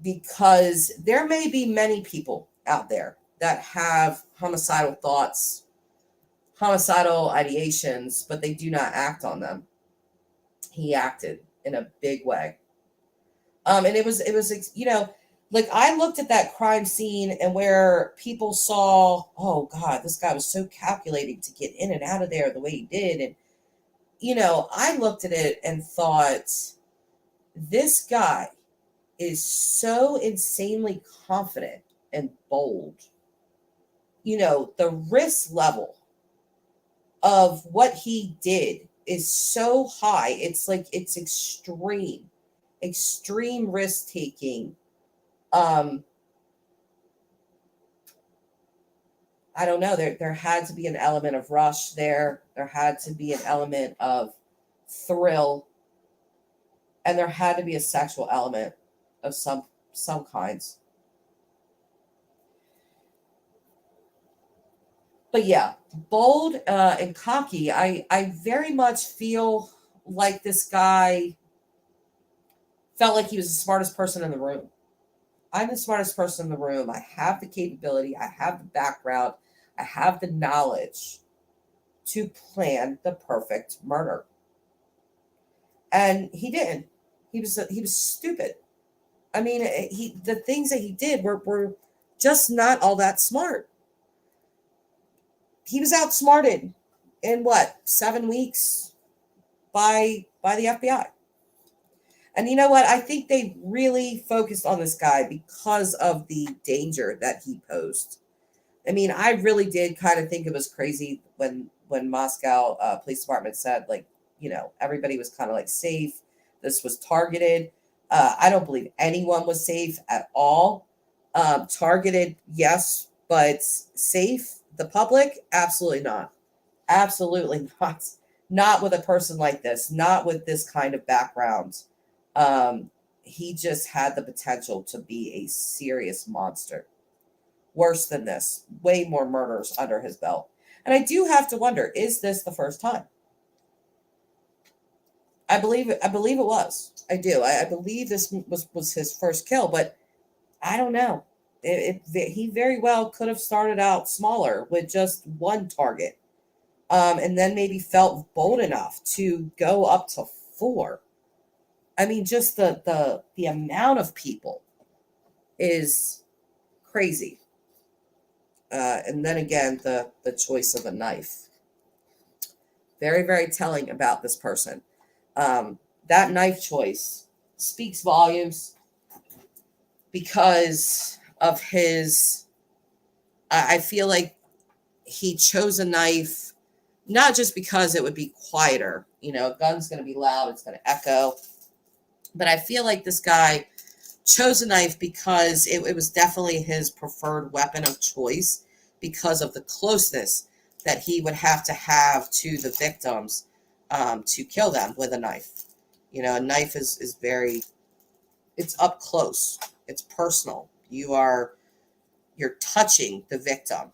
Because there may be many people out there that have homicidal thoughts, homicidal ideations, but they do not act on them. He acted in a big way. And it was, like I looked at that crime scene and where people saw, oh God, this guy was so calculating to get in and out of there the way he did. And, I looked at it and thought, this guy is so insanely confident and bold. the risk level of what he did is so high. It's like it's extreme risk taking. Um, I don't know. There had to be an element of rush there. There had to be an element of thrill, and there had to be a sexual element of some kinds. But yeah, bold and cocky. I very much feel like this guy felt like he was the smartest person in the room. I'm the smartest person in the room. I have the capability. I have the background. I have the knowledge to plan the perfect murder. And he didn't. He was stupid. I mean, the things that he did were just not all that smart. He was outsmarted in what, 7 weeks by the FBI. And you know what? I think they really focused on this guy because of the danger that he posed. I mean, I really did kind of think it was crazy when Moscow Police Department said, like, everybody was kind of like safe. This was targeted. I don't believe anyone was safe at all. Targeted, yes, but safe, the public, absolutely not. Absolutely not. Not with a person like this, not with this kind of background. He just had the potential to be a serious monster. Worse than this, way more murders under his belt. And I do have to wonder, is this the first time? I believe it was. I do. I believe this was his first kill, but I don't know. He very well could have started out smaller with just one target, and then maybe felt bold enough to go up to four. I mean, just the amount of people is crazy. And then again, the choice of a knife. Very, very telling about this person. That knife choice speaks volumes because of his. I feel like he chose a knife not just because it would be quieter. A gun's going to be loud, it's going to echo. But I feel like this guy chose a knife because it was definitely his preferred weapon of choice because of the closeness that he would have to the victims to kill them with a knife. A knife is very, it's up close. It's personal. You're touching the victim.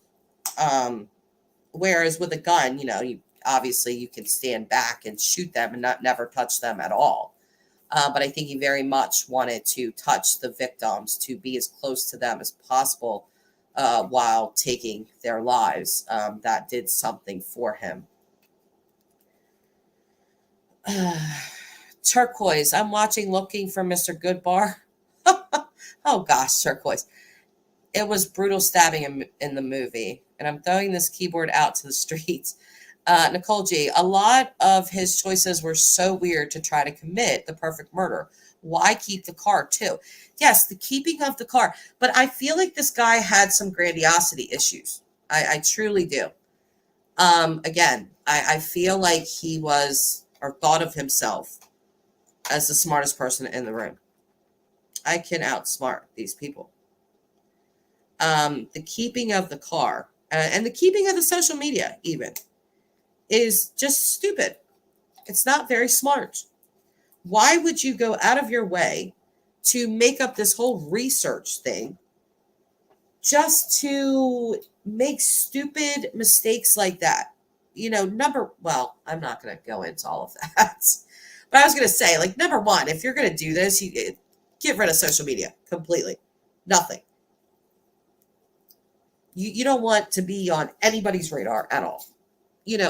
Whereas with a gun, you can stand back and shoot them and never touch them at all. But I think he very much wanted to touch the victims, to be as close to them as possible while taking their lives. That did something for him. Turquoise. I'm watching Looking for Mr. Goodbar. Oh gosh, Turquoise. It was brutal stabbing in the movie. And I'm throwing this keyboard out to the streets. Nicole G., a lot of his choices were so weird to try to commit the perfect murder. Why keep the car too? Yes, the keeping of the car. But I feel like this guy had some grandiosity issues. I truly do. Again, I feel like he was or thought of himself as the smartest person in the room. I can outsmart these people. The keeping of the car and the keeping of the social media even is just stupid. It's not very smart. Why would you go out of your way to make up this whole research thing just to make stupid mistakes like that? Well, I'm not going to go into all of that. But I was going to say, like, number one, if you're going to do this, you get rid of social media completely. Nothing. You don't want to be on anybody's radar at all.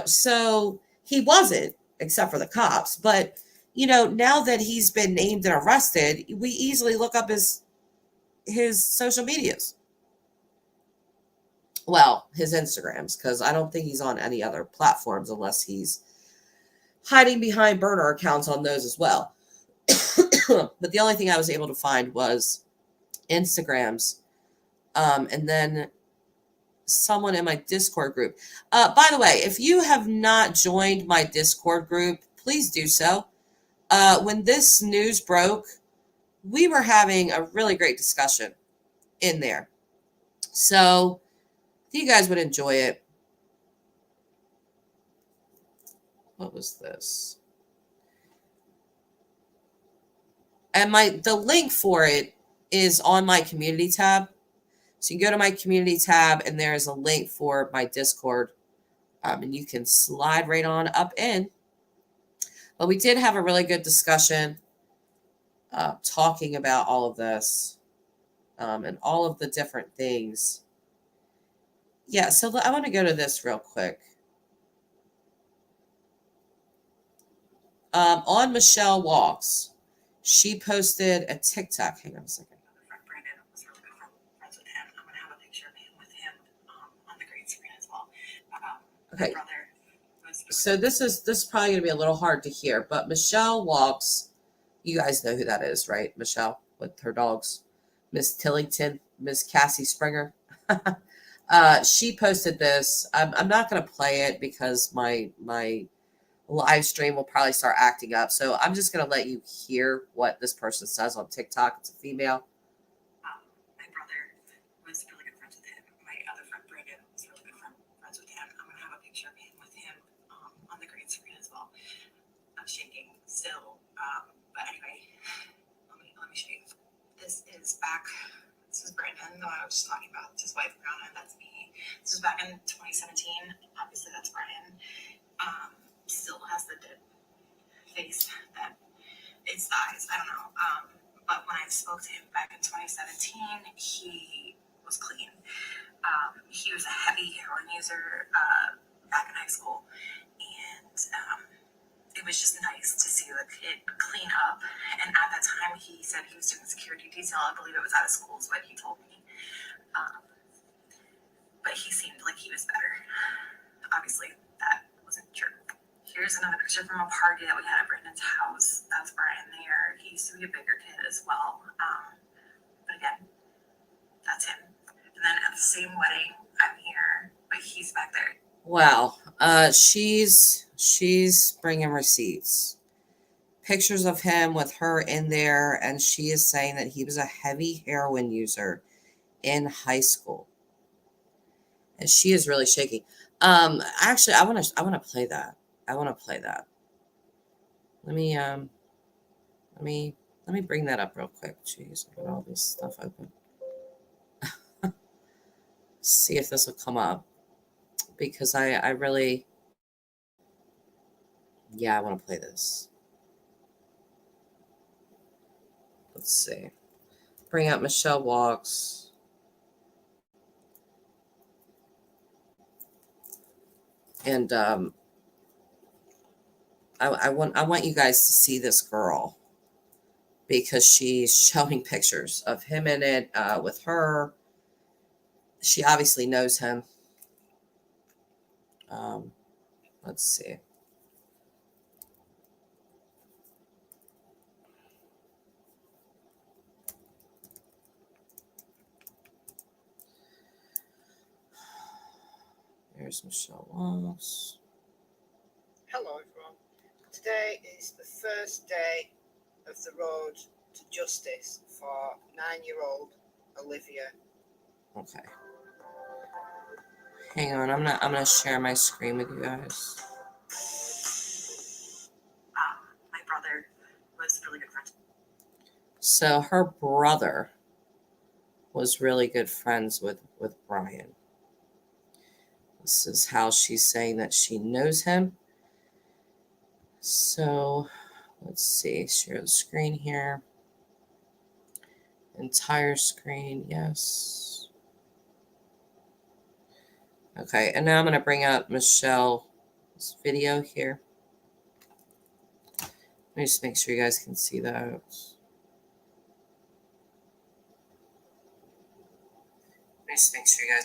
So he wasn't, except for the cops. But, now that he's been named and arrested, we easily look up his social medias. Well, his Instagrams, because I don't think he's on any other platforms unless he's hiding behind burner accounts on those as well. But the only thing I was able to find was Instagrams. And then someone in my Discord group. By the way, if you have not joined my Discord group, please do so. When this news broke, we were having a really great discussion in there. So you guys would enjoy it. What was this? And the link for it is on my community tab. So you can go to my community tab and there's a link for my Discord. And you can slide right on up in. But we did have a really good discussion talking about all of this and all of the different things. Yeah, so I want to go to this real quick. On Michelle Walks, she posted a TikTok. Hang on a second. Brandon was really good friends with him. I'm going to have a picture of him with him on the green screen as well. Okay. So this is probably going to be a little hard to hear, but Michelle Walks, you guys know who that is, right? Michelle with her dogs, Miss Tillington, Miss Cassie Springer. She posted this. I'm not going to play it because my live stream will probably start acting up. So I'm just going to let you hear what this person says on TikTok. It's a female. My brother was really good friends with him. My other friend, Brandon, was really good friends with him. I'm going to have a picture of him with him on the green screen as well. I'm shaking still. But anyway, let me show you. This is Brandon, the one I was just talking about. It's his wife, Brianna. That's me. This was back in 2017. Obviously, that's Brian. Still has the dead face that it's the eyes. I don't know. But when I spoke to him back in 2017, he was clean. He was a heavy heroin user back in high school, and it was just nice to see the kid clean up. And at that time, he said he was doing security detail. I believe it was out of school, is what he told me. But he seemed like he was better. Obviously, that wasn't true. Here's another picture from a party that we had at Brandon's house. That's Brian there. He used to be a bigger kid as well. But again, that's him. And then at the same wedding, I'm here, but he's back there. Wow. She's bringing receipts. Pictures of him with her in there, and she is saying that he was a heavy heroin user in high school. And she is really shaking. Actually, I want to play that. Let me bring that up real quick. Jeez, I got all this stuff open. See if this will come up, because I really, I want to play this. Let's see. Bring out Michelle Walks. And I want you guys to see this girl, because she's showing pictures of him in it with her. She obviously knows him. Let's see. There's Michelle Walks. Hello everyone. Today is the first day of the road to justice for 9-year-old Olivia. Okay. Hang on, I'm gonna share my screen with you guys. My brother was really good friends. So her brother was really good friends with Brian. This is how she's saying that she knows him. So let's see, share the screen here. Entire screen, yes. Okay, and now I'm going to bring up Michelle's video here. Let me just make sure you guys can see that.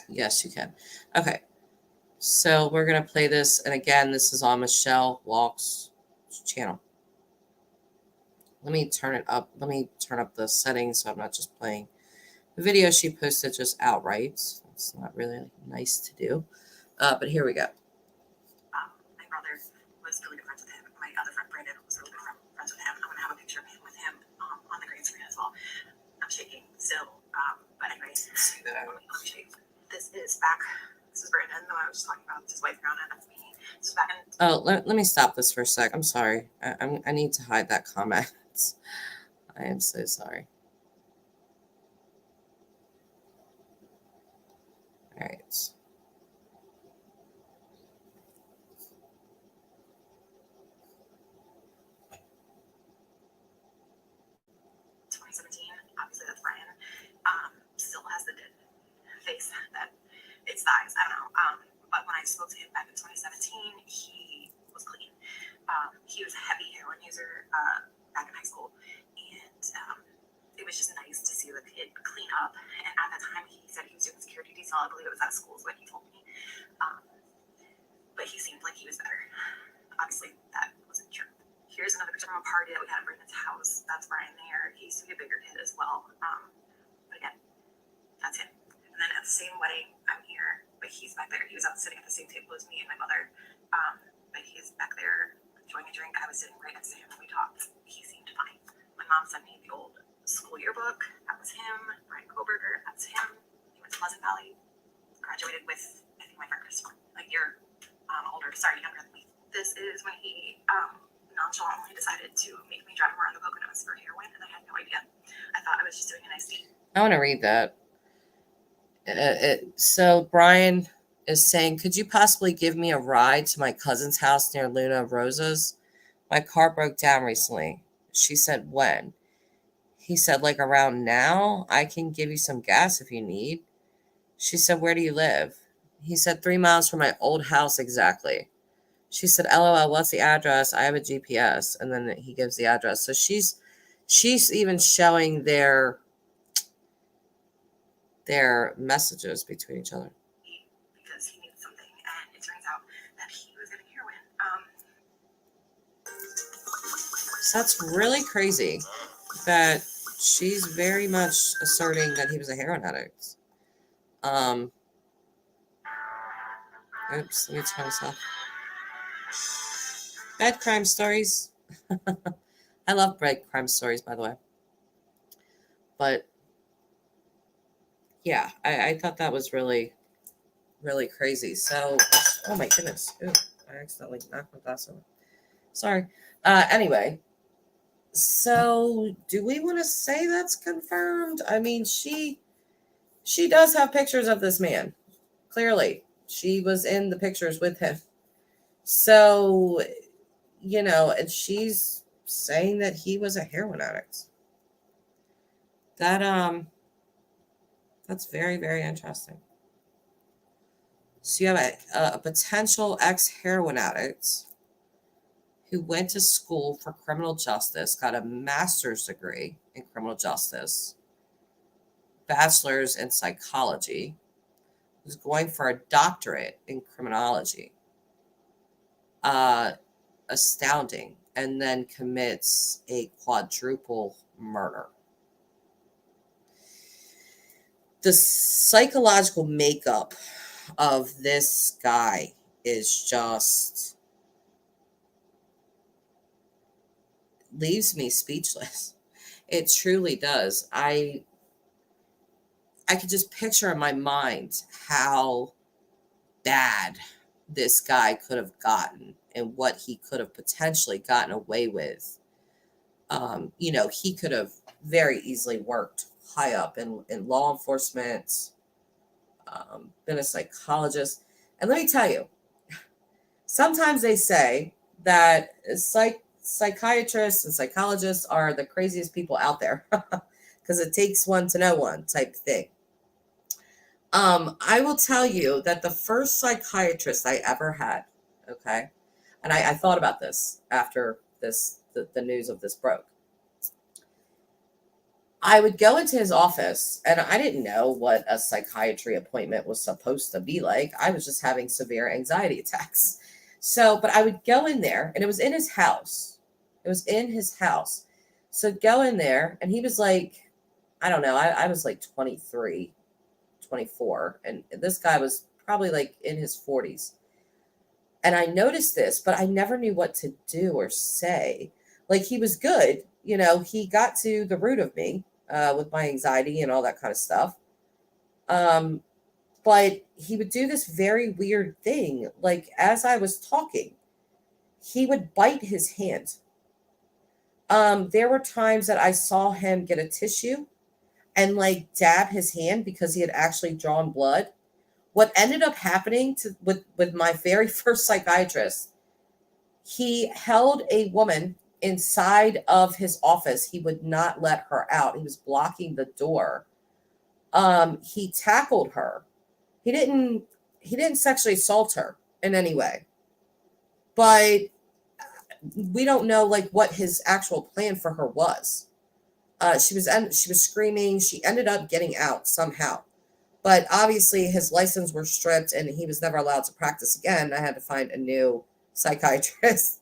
Yes, you can. Okay. So we're going to play this. And again, this is on Michelle Walks' channel. Let me turn it up. Let me turn up the settings so I'm not just playing the video she posted just outright. Let's It's not really nice to do. But here we go. My brother was really good friends with him. My other friend Brandon was really good friends with him. I'm gonna have a picture of him with him on the green screen as well. I'm shaking still, but anyway, See that? let me show you. This is back. This is Brandon, the one I was just talking about. This is wife around, and that's me. This is back in. Oh, let me stop this for a sec. I'm sorry. I need to hide that comment. I am so sorry. All right. 2017. Obviously, that's Bryan. Still has the dead face that it's thighs. I don't know. But when I spoke to him back in 2017, he was clean. He was a heavy heroin user back in high school, and it was just nice to see the kid clean up. And at that time, he said he was doing security detail. I believe it was at school, is what he told me. But he seemed like he was better. Obviously, that wasn't true. Here's another picture from a party that we had at Brandon's house. That's Bryan there. He used to be a bigger kid as well. But again, that's him. And then at the same wedding, I'm here, but he's back there. He was out sitting at the same table as me and my mother. But he's back there enjoying a drink. I was sitting right next to him when we talked. He seemed fine. My mom sent me the old school yearbook. That was him. Bryan Kohberger. That's him. He went to Pleasant Valley. Graduated with, I think, my friend Christopher, a year older. Sorry, younger than me. This is when he nonchalantly decided to make me drive him around the Poconos for heroin, and I had no idea. I thought I was just doing a nice deed. I want to read that. So Bryan is saying, could you possibly give me a ride to my cousin's house near Luna Rosa's? My car broke down recently. She said, when? He said, like around now? I can give you some gas if you need. She said, where do you live? He said, 3 miles from my old house exactly. She said, LOL, what's the address? I have a GPS. And then he gives the address. So she's even showing their messages between each other. Because he needed something, and it turns out that he was getting heroin. So that's really crazy that she's very much asserting that he was a heroin addict. Oops, let me turn this off. Bad crime stories. I love bad crime stories, by the way. But yeah, I thought that was really, really crazy. So, oh my goodness. Ooh, I accidentally knocked my glass over. Sorry. Anyway, so do we want to say that's confirmed? I mean, she does have pictures of this man. Clearly, she was in the pictures with him. So, and she's saying that he was a heroin addict. That's very, very interesting. So you have a potential ex-heroin addict who went to school for criminal justice, got a master's degree in criminal justice, bachelor's in psychology, who's going for a doctorate in criminology. Astounding. And then commits a quadruple murder. The psychological makeup of this guy is just leaves me speechless. It truly does. I could just picture in my mind how bad this guy could have gotten and what he could have potentially gotten away with. He could have very easily worked high up in law enforcement, been a psychologist. And let me tell you, sometimes they say that psychiatrists and psychologists are the craziest people out there because it takes one to know one type thing. I will tell you that the first psychiatrist I ever had, okay, and I thought about this after the news of this broke. I would go into his office, and I didn't know what a psychiatry appointment was supposed to be like. I was just having severe anxiety attacks. So, but I would go in there, and it was in his house. It was in his house. So go in there, and he was like, I don't know, I was like 23, 24, and this guy was probably like in his 40s. And I noticed this, but I never knew what to do or say. Like, he was good, he got to the root of me with my anxiety and all that kind of stuff. But he would do this very weird thing. Like, as I was talking, he would bite his hand. There were times that I saw him get a tissue and like dab his hand because he had actually drawn blood. What ended up happening with my very first psychiatrist, he held a woman inside of his office. He would not let her out. He was blocking the door. He tackled her. He didn't sexually assault her in any way, but we don't know like what his actual plan for her was. She was screaming. She ended up getting out somehow, but obviously his license were stripped and he was never allowed to practice again. I had to find a new psychiatrist.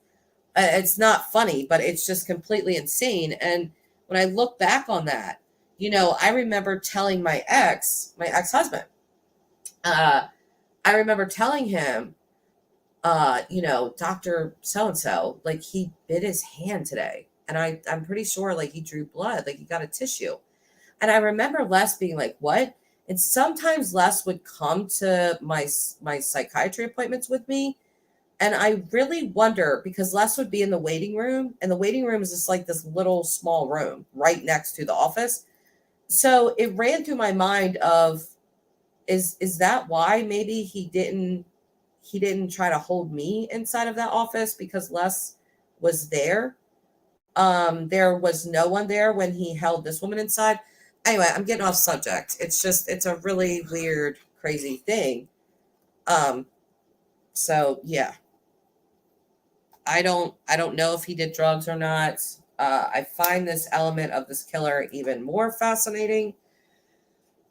It's not funny, but it's just completely insane. And when I look back on that, I remember telling my ex-husband, I remember telling him, Dr. So-and-so, like, he bit his hand today. And I'm pretty sure, like, he drew blood, like, he got a tissue. And I remember Les being like, what? And sometimes Les would come to my psychiatry appointments with me. And I really wonder, because Les would be in the waiting room, and the waiting room is just like this little small room right next to the office. So it ran through my mind of, is that why maybe he didn't try to hold me inside of that office because Les was there? There was no one there when he held this woman inside. Anyway, I'm getting off subject. It's a really weird, crazy thing. So yeah, I don't know if he did drugs or not. I find this element of this killer even more fascinating,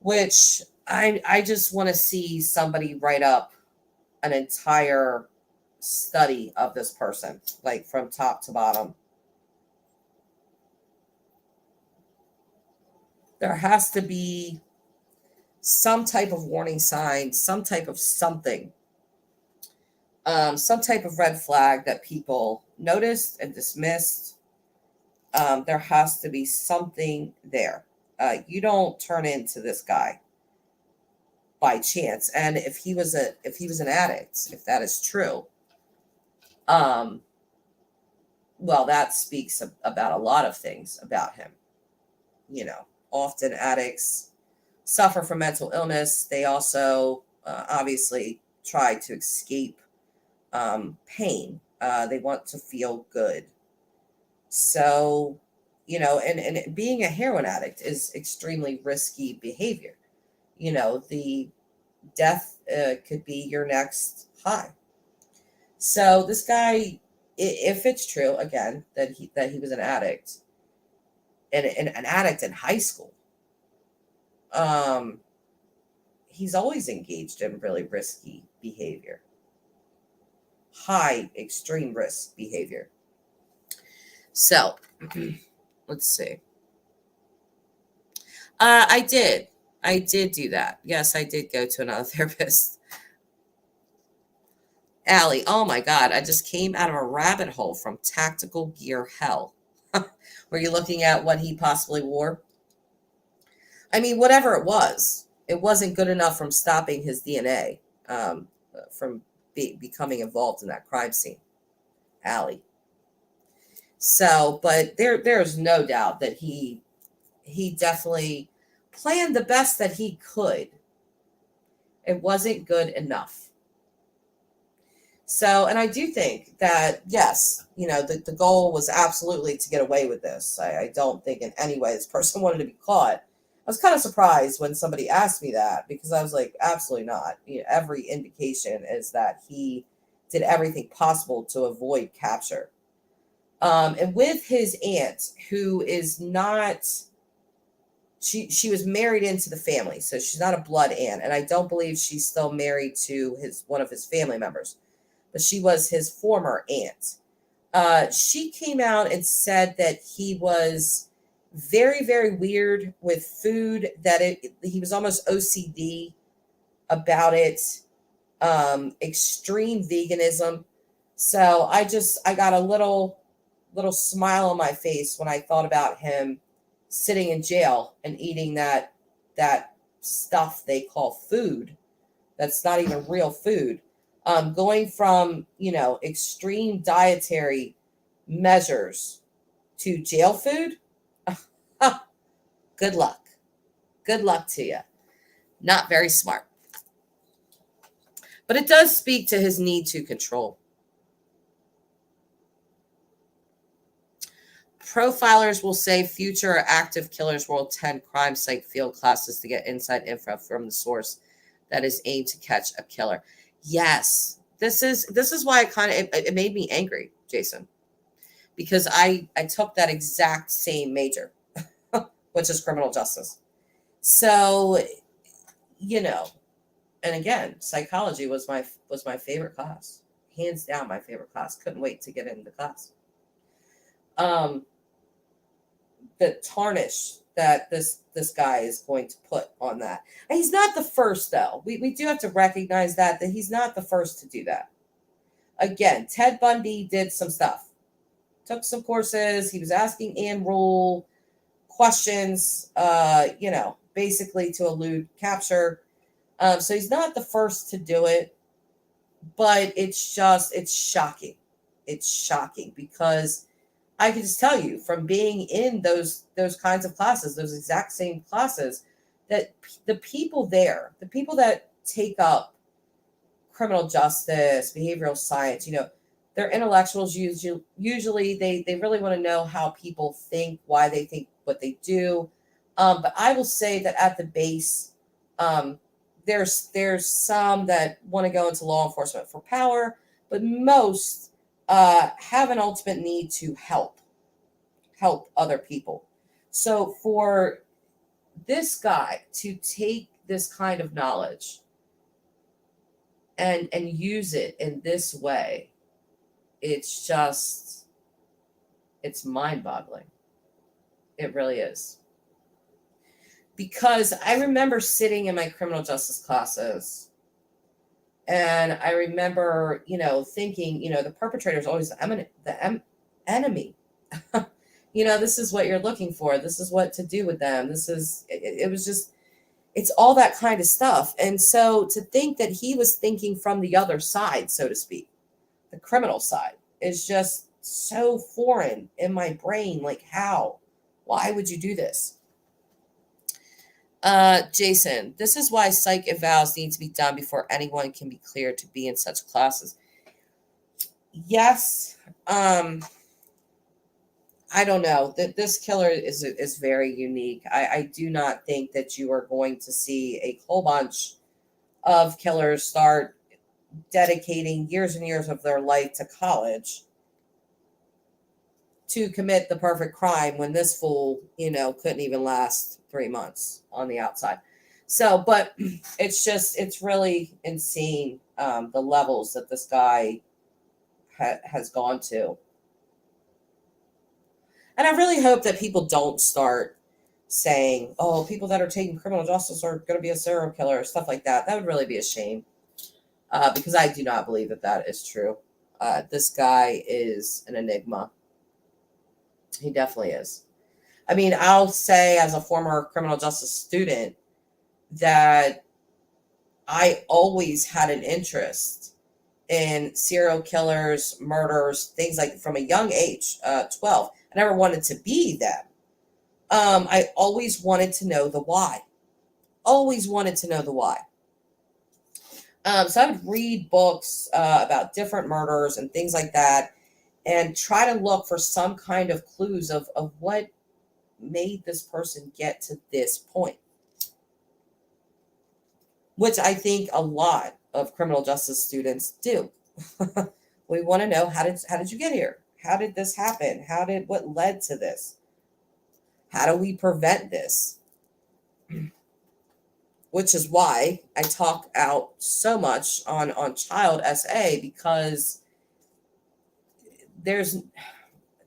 which I just want to see somebody write up an entire study of this person, like from top to bottom. There has to be some type of warning sign, some type of something, some type of red flag that people noticed and dismissed. There has to be something there. You don't turn into this guy by chance. And if he was an addict, if that is true, well, that speaks about a lot of things about him. Often addicts suffer from mental illness. They also obviously try to escape pain. They want to feel good. So, and being a heroin addict is extremely risky behavior. The death could be your next high. So this guy, if it's true again that he was an addict and an addict in high school, he's always engaged in really risky behavior, high extreme risk behavior. So let's see. I did do that. Yes, I did go to another therapist. Allie, oh my God, I just came out of a rabbit hole from Tactical Gear Hell. Were you looking at what he possibly wore? I mean, whatever it wasn't good enough from stopping his DNA from becoming involved in that crime scene. Allie. So, but there's no doubt that he definitely planned the best that he could. It wasn't good enough. So, and I do think that, yes, the goal was absolutely to get away with this. I don't think in any way this person wanted to be caught. I was kind of surprised when somebody asked me that because I was like, absolutely not. Every indication is that he did everything possible to avoid capture. And with his aunt, who is not, she was married into the family, so she's not a blood aunt, and I don't believe she's still married to one of his family members, but she was his former aunt. She came out and said that he was Very, very weird with food that he was almost OCD about it. Extreme veganism. So I got a little smile on my face when I thought about him sitting in jail and eating that stuff they call food. That's not even real food. Going from, extreme dietary measures to jail food. Good luck. Good luck to you. Not very smart. But it does speak to his need to control. Profilers will say future active killers will attend crime site field classes to get inside info from the source that is aimed to catch a killer. Yes, this is why it made me angry, Jason, because I took that exact same major, which is criminal justice. So, and again, psychology was my favorite class, hands down my favorite class. Couldn't wait to get into class. The tarnish that this guy is going to put on that. And he's not the first, though. We do have to recognize that he's not the first to do that. Again, Ted Bundy did some stuff. Took some courses. He was asking Ann Rule questions, basically to elude capture. So he's not the first to do it. But it's shocking. It's shocking because I can just tell you from being in those kinds of classes, those exact same classes, that the people there, the people that take up criminal justice, behavioral science, they're intellectuals. Usually they really want to know how people think, why they think what they do. But I will say that at the base, there's some that want to go into law enforcement for power, but most have an ultimate need to help other people. So for this guy to take this kind of knowledge and use it in this way, it's mind-boggling. It really is. Because I remember sitting in my criminal justice classes and I remember, thinking, the perpetrator is always the enemy. This is what you're looking for. This is what to do with them. It was just, it's all that kind of stuff. And so to think that he was thinking from the other side, so to speak, the criminal side, is just so foreign in my brain. Like, how? Why would you do this? Jason, this is why psych evals need to be done before anyone can be cleared to be in such classes. Yes. I don't know. This killer is very unique. I do not think that you are going to see a whole bunch of killers start dedicating years and years of their life to college to commit the perfect crime when this fool, couldn't even last 3 months on the outside. So, but it's really insane, the levels that this guy has gone to. And I really hope that people don't start saying, oh, people that are taking criminal justice are going to be a serial killer or stuff like that. That would really be a shame, because I do not believe that is true. This guy is an enigma. He definitely is. I mean, I'll say as a former criminal justice student that I always had an interest in serial killers, murders, things like from a young age, 12. I never wanted to be them. I always wanted to know the why. Always wanted to know the why. So I would read books about different murders and things like that and try to look for some kind of clues of what made this person get to this point. Which I think a lot of criminal justice students do. We want to know, how did you get here? How did this happen? What led to this? How do we prevent this? Which is why I talk out so much on child SA, because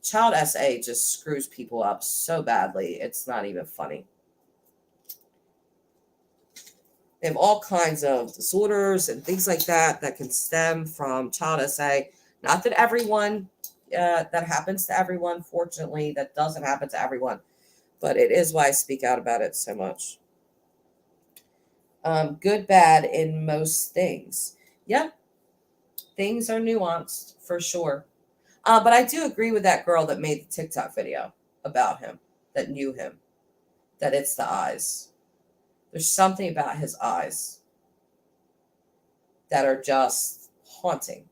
Child SA just screws people up so badly. It's not even funny. They have all kinds of disorders and things like that that can stem from child SA. Not that everyone, that happens to everyone. Fortunately, that doesn't happen to everyone. But it is why I speak out about it so much. Good, bad in most things. Yep, things are nuanced for sure. But I do agree with that girl that made the TikTok video about him, that knew him, that it's the eyes. There's something about his eyes that are just haunting.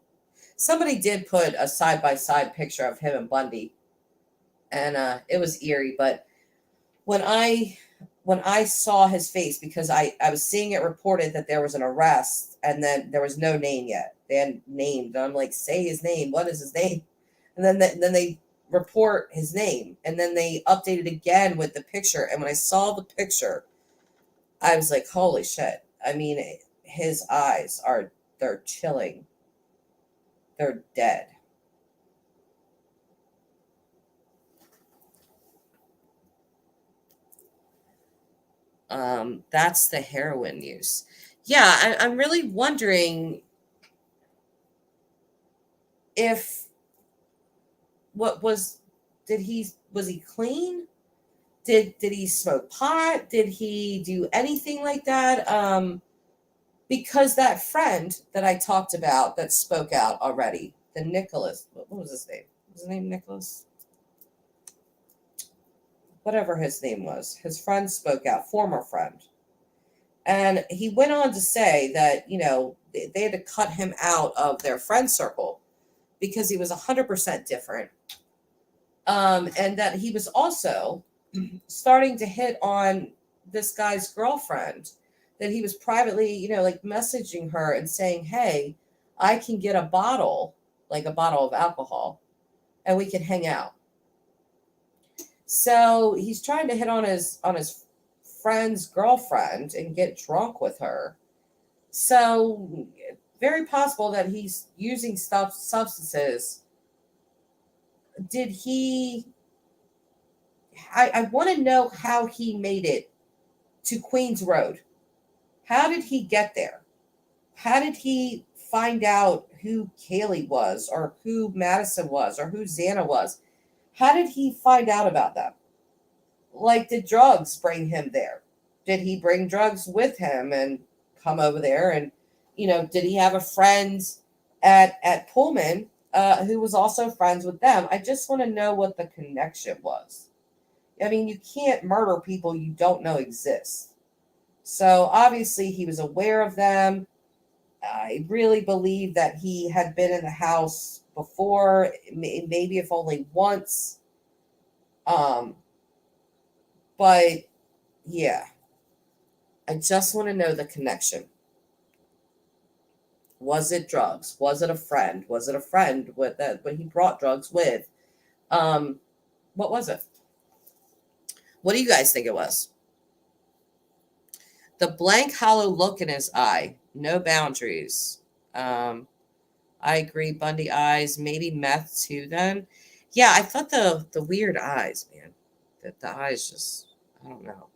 Somebody did put a side-by-side picture of him and Bundy, and it was eerie. But when I saw his face, because I was seeing it reported that there was an arrest, and then there was no name yet. They hadn't named. And I'm like, say his name. What is his name? And then they report his name, and then they updated again with the picture. And when I saw the picture, I was like, holy shit. I mean, his eyes they're chilling. They're dead. That's the heroin use. Yeah, I'm really wondering if was he clean? Did he smoke pot? Did he do anything like that? Because that friend that I talked about that spoke out already, the Nicholas, what was his name? Was his name Nicholas? Whatever his name was, his friend spoke out, former friend. And he went on to say that, they had to cut him out of their friend circle because he was 100% different. And that he was also starting to hit on this guy's girlfriend, that he was privately, like messaging her and saying, hey, I can get a bottle, like a bottle of alcohol, and we can hang out. So he's trying to hit on his friend's girlfriend and get drunk with her. So very possible that he's using substances. Did he? I want to know how he made it to Queens Road. How did he get there? How did he find out who Kaylee was, or who Madison was, or who Xana was? How did he find out about them? Like, did drugs bring him there? Did he bring drugs with him and come over there? And, did he have a friend at Pullman who was also friends with them? I just want to know what the connection was. I mean, you can't murder people you don't know exist. So obviously he was aware of them. I really believe that he had been in the house before, maybe if only once. But yeah, I just want to know the connection. Was it drugs? Was it a friend? Was it a friend with that when he brought drugs with? What was it? What do you guys think it was? The blank, hollow look in his eye. No boundaries. I agree. Bundy eyes. Maybe meth too then. Yeah, I thought the weird eyes, man. That the eyes just, I don't know.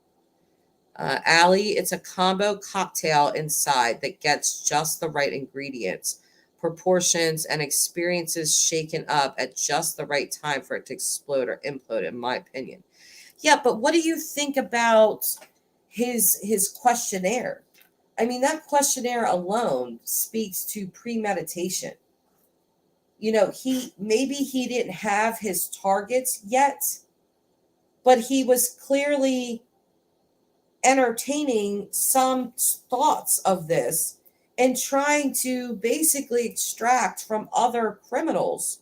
Allie, it's a combo cocktail inside that gets just the right ingredients, proportions, and experiences shaken up at just the right time for it to explode or implode, in my opinion. Yeah, but what do you think about his questionnaire? I mean, that questionnaire alone speaks to premeditation. Maybe he didn't have his targets yet, but he was clearly entertaining some thoughts of this and trying to basically extract from other criminals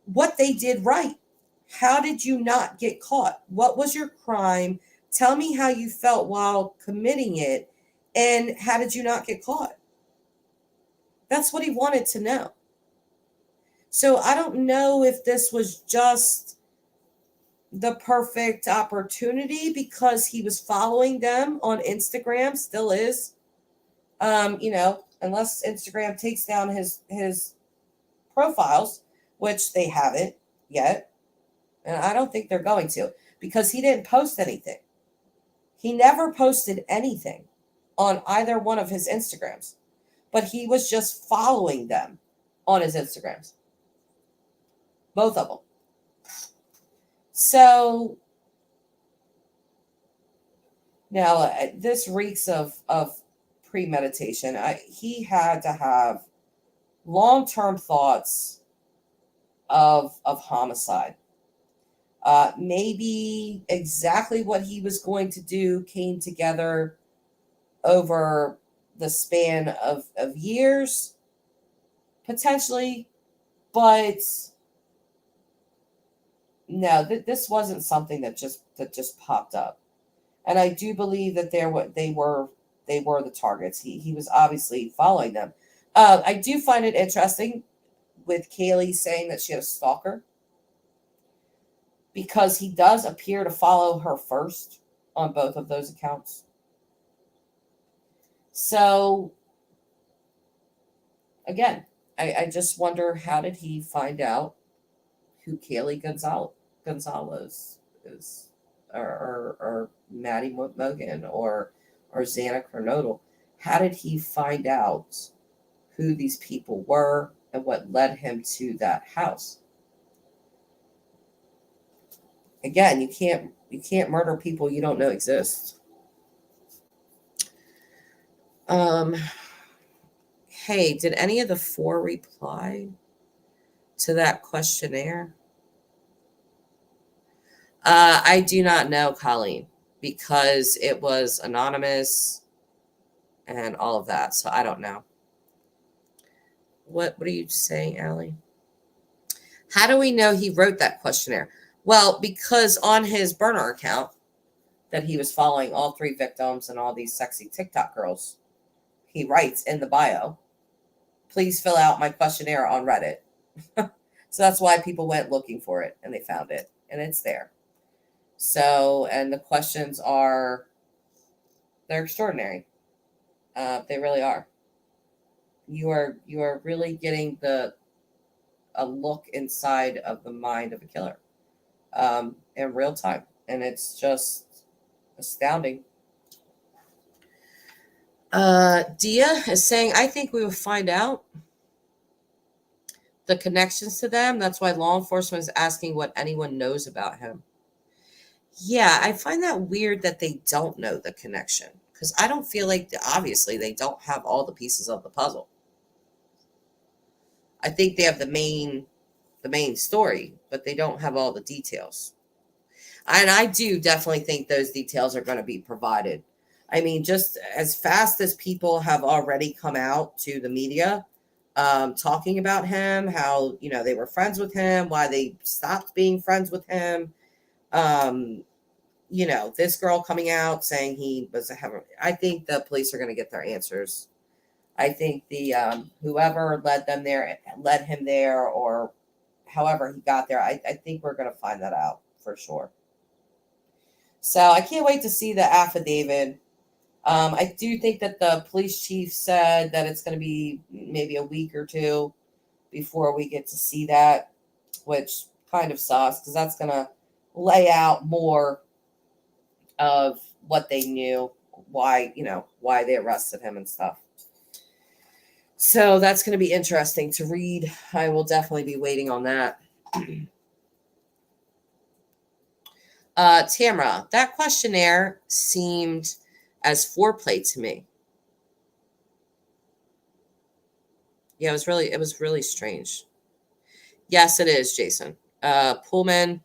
what they did right. How did you not get caught? What was your crime? Tell me how you felt while committing it, and how did you not get caught? That's what he wanted to know. So I don't know if this was just the perfect opportunity because he was following them on Instagram, still is. Unless Instagram takes down his profiles, which they haven't yet. And I don't think they're going to, because he didn't post anything. He never posted anything on either one of his Instagrams, but he was just following them on his Instagrams. Both of them. So now this reeks of premeditation. He had to have long-term thoughts of homicide. Maybe exactly what he was going to do came together over the span of years, potentially, but no, this wasn't something that just popped up. And I do believe that they were the targets. He was obviously following them. I do find it interesting with Kaylee saying that she had a stalker, because he does appear to follow her first on both of those accounts. So again, I just wonder, how did he find out who Kaylee Gonzalez is, or Maddie Mogan, or Xana Kernodle? How did he find out who these people were and what led him to that house? Again, you can't murder people you don't know exist. Hey, did any of the 4 reply to that questionnaire? I do not know, Colleen, because it was anonymous and all of that, so I don't know. What are you saying, Allie? How do we know he wrote that questionnaire? Well, because on his burner account that he was following all 3 victims and all these sexy TikTok girls, he writes in the bio, please fill out my questionnaire on Reddit. So that's why people went looking for it, and they found it, and it's there. So, and the questions they're extraordinary. They really are. You are really getting a look inside of the mind of a killer, in real time. And it's just astounding. Dia is saying, I think we will find out the connections to them. That's why law enforcement is asking what anyone knows about him. Yeah, I find that weird that they don't know the connection, because I don't feel like, obviously, they don't have all the pieces of the puzzle. I think they have the main story, but they don't have all the details. And I do definitely think those details are going to be provided. I mean, just as fast as people have already come out to the media, talking about him, how, they were friends with him, why they stopped being friends with him. This girl coming out saying he was I think the police are going to get their answers. I think the whoever led him there, or however he got there, I think we're going to find that out for sure. So I can't wait to see the affidavit. I do think that the police chief said that it's going to be maybe a week or 2 before we get to see that, which kind of sucks, because that's going to lay out more of what they knew, why they arrested him and stuff. So that's going to be interesting to read. I will definitely be waiting on that. Tamara, that questionnaire seemed as foreplay to me. Yeah, it was really strange. Yes, it is, Jason. Pullman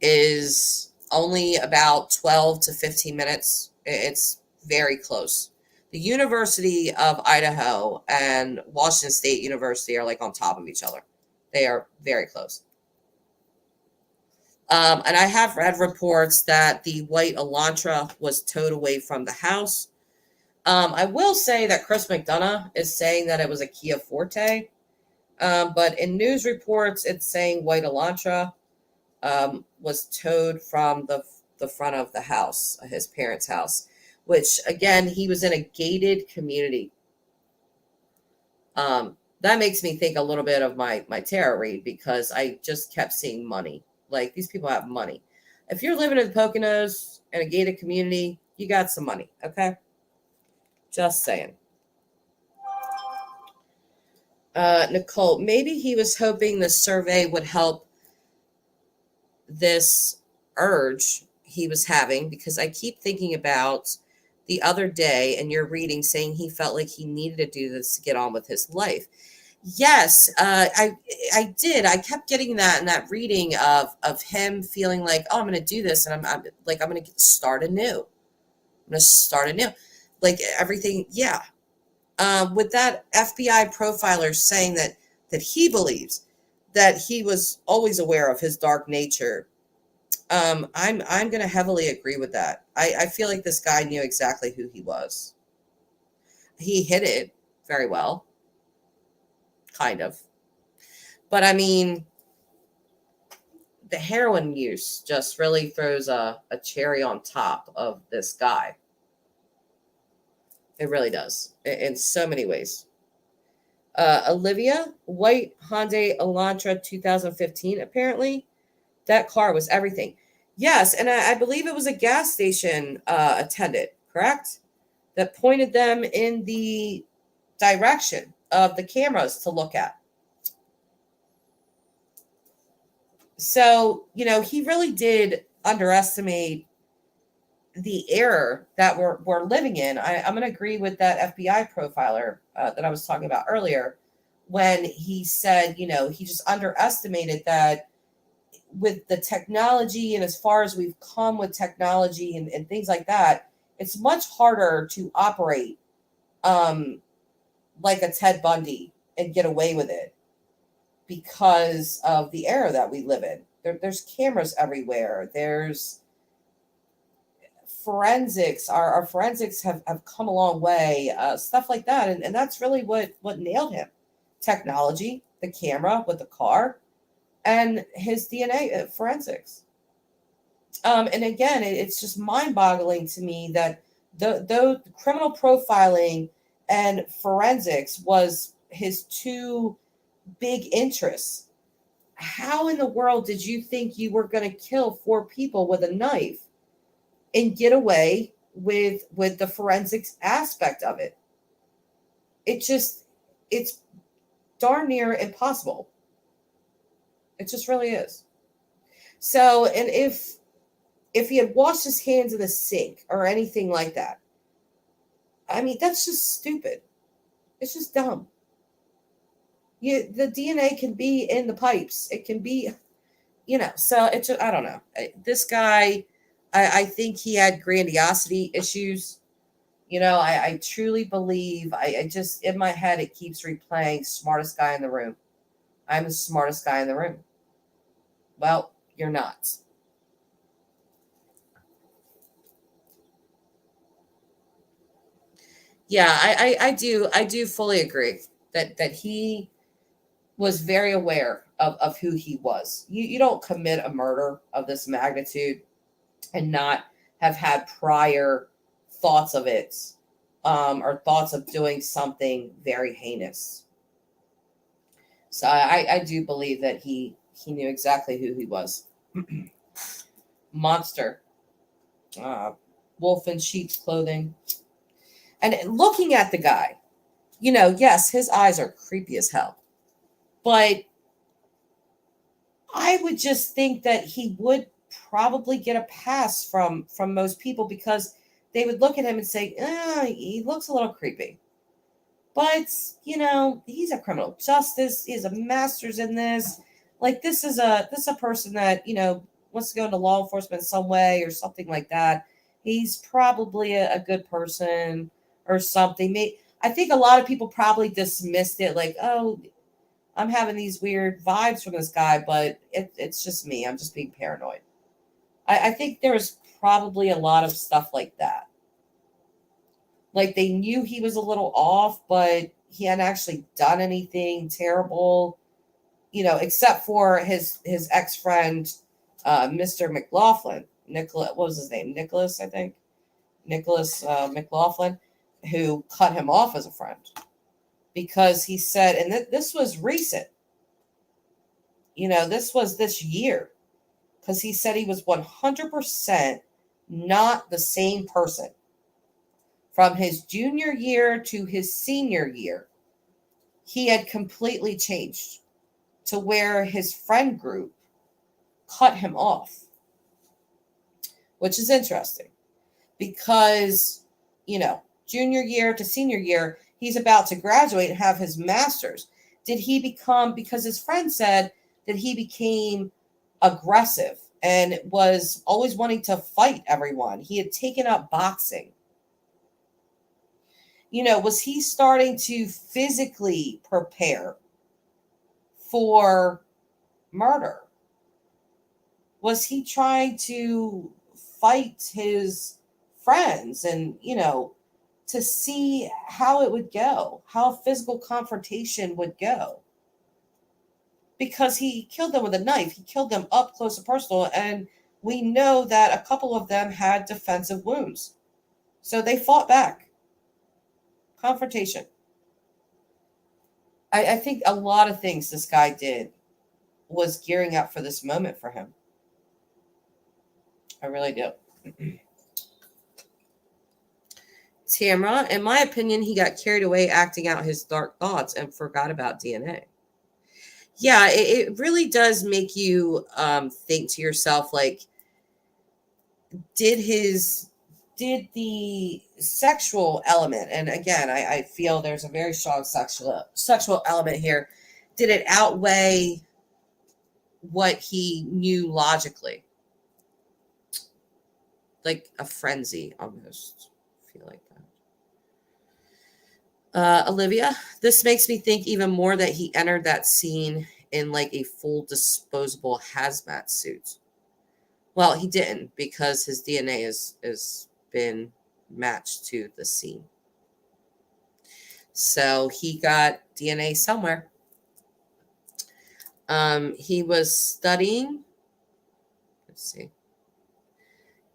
is only about 12 to 15 minutes. It's very close. The University of Idaho and Washington State University are like on top of each other. They are very close. And I have read reports that the white Elantra was towed away from the house. I will say that Chris McDonough is saying that it was a Kia Forte. But in news reports, it's saying white Elantra was towed from the front of the house, his parents' house, which, again, he was in a gated community. That makes me think a little bit of my tarot read, because I just kept seeing money Like, these people have money. If you're living in the Poconos in a gated community, you got some money, okay? Just saying. Nicole, maybe he was hoping the survey would help this urge he was having, because I keep thinking about the other day and your reading saying he felt like he needed to do this to get on with his life. Yes, I did. I kept getting that in that reading of him feeling like, oh, I'm going to do this, and I'm going to start anew. I'm going to start anew, like everything. Yeah. With that FBI profiler saying that he believes that he was always aware of his dark nature. I'm going to heavily agree with that. I feel like this guy knew exactly who he was. He hid it very well, kind of. But I mean, the heroin use just really throws a cherry on top of this guy. It really does, in so many ways. Olivia, white Hyundai Elantra 2015, apparently. That car was everything. Yes, and I believe it was a gas station attendant, correct? That pointed them in the direction of the cameras to look at. So, he really did underestimate the error that we're living in. I'm going to agree with that FBI profiler that I was talking about earlier, when he said, he just underestimated that with the technology, and as far as we've come with technology and things like that, it's much harder to operate like a Ted Bundy and get away with it because of the era that we live in. There's cameras everywhere. There's forensics. Our forensics have come a long way, stuff like that. And that's really what nailed him. Technology, the camera with the car, and his DNA forensics. And again, it's just mind-boggling to me that the criminal profiling and forensics was his two big interests. How in the world did you think you were going to kill 4 people with a knife and get away with the forensics aspect of it? It's darn near impossible. It just really is. So, and if he had washed his hands in the sink or anything like that, I mean, that's just stupid. It's just dumb. The DNA can be in the pipes. It can be, so it's just, I don't know. This guy, I think he had grandiosity issues. I truly believe, I just, in my head, it keeps replaying smartest guy in the room. I'm the smartest guy in the room. Well, you're not. Yeah, I do fully agree that he was very aware of who he was. You don't commit a murder of this magnitude and not have had prior thoughts of it, or thoughts of doing something very heinous. So I do believe that he knew exactly who he was. Monster. Wolf in sheep's clothing. And looking at the guy, yes, his eyes are creepy as hell. But I would just think that he would probably get a pass from most people, because they would look at him and say, he looks a little creepy. But, he's a criminal justice. He's a master's in this. Like, this is a person that, wants to go into law enforcement in some way or something like that. He's probably a good person or something. I think a lot of people probably dismissed it, like, oh, I'm having these weird vibes from this guy, but it's just me. I'm just being paranoid. I think there was probably a lot of stuff like that. Like, they knew he was a little off, but he hadn't actually done anything terrible, except for his ex-friend, Mr. McLaughlin. What was his name? Nicholas, I think. Nicholas McLaughlin, who cut him off as a friend. Because he said, and this was recent, this was this year. because he said he was 100% not the same person from his junior year to his senior year. He had completely changed to where his friend group cut him off, which is interesting because, junior year to senior year, he's about to graduate and have his master's. Did he become, because his friend said that he became aggressive and was always wanting to fight everyone? He had taken up boxing. Was he starting to physically prepare for murder? Was he trying to fight his friends and, to see how it would go, how physical confrontation would go? Because he killed them with a knife. He killed them up close and personal. And we know that a couple of them had defensive wounds. So they fought back. Confrontation. I think a lot of things this guy did was gearing up for this moment for him. I really do. Tamara, in my opinion, he got carried away acting out his dark thoughts and forgot about DNA. Yeah, it really does make you think to yourself, like, did the sexual element, and again, I feel there's a very strong sexual element here, did it outweigh what he knew logically? Like a frenzy, almost. I feel like that. Olivia, this makes me think even more that he entered that scene in like a full disposable hazmat suit. Well, he didn't, because his DNA is been matched to the scene. So he got DNA somewhere. He was studying,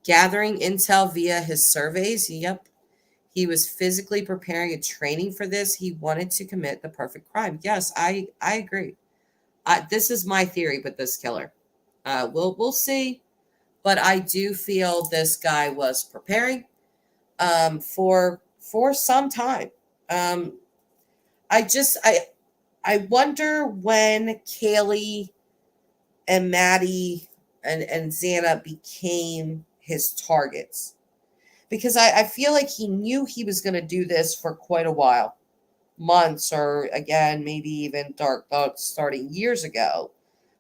gathering intel via his surveys. Yep. He was physically preparing and training for this. He wanted to commit the perfect crime. Yes, I agree. This is my theory with this killer. We'll see, but I do feel this guy was preparing for some time. I wonder when Kaylee and Maddie and Xana became his targets. Because I feel like he knew he was going to do this for quite a while. Months, or again, maybe even dark thoughts starting years ago,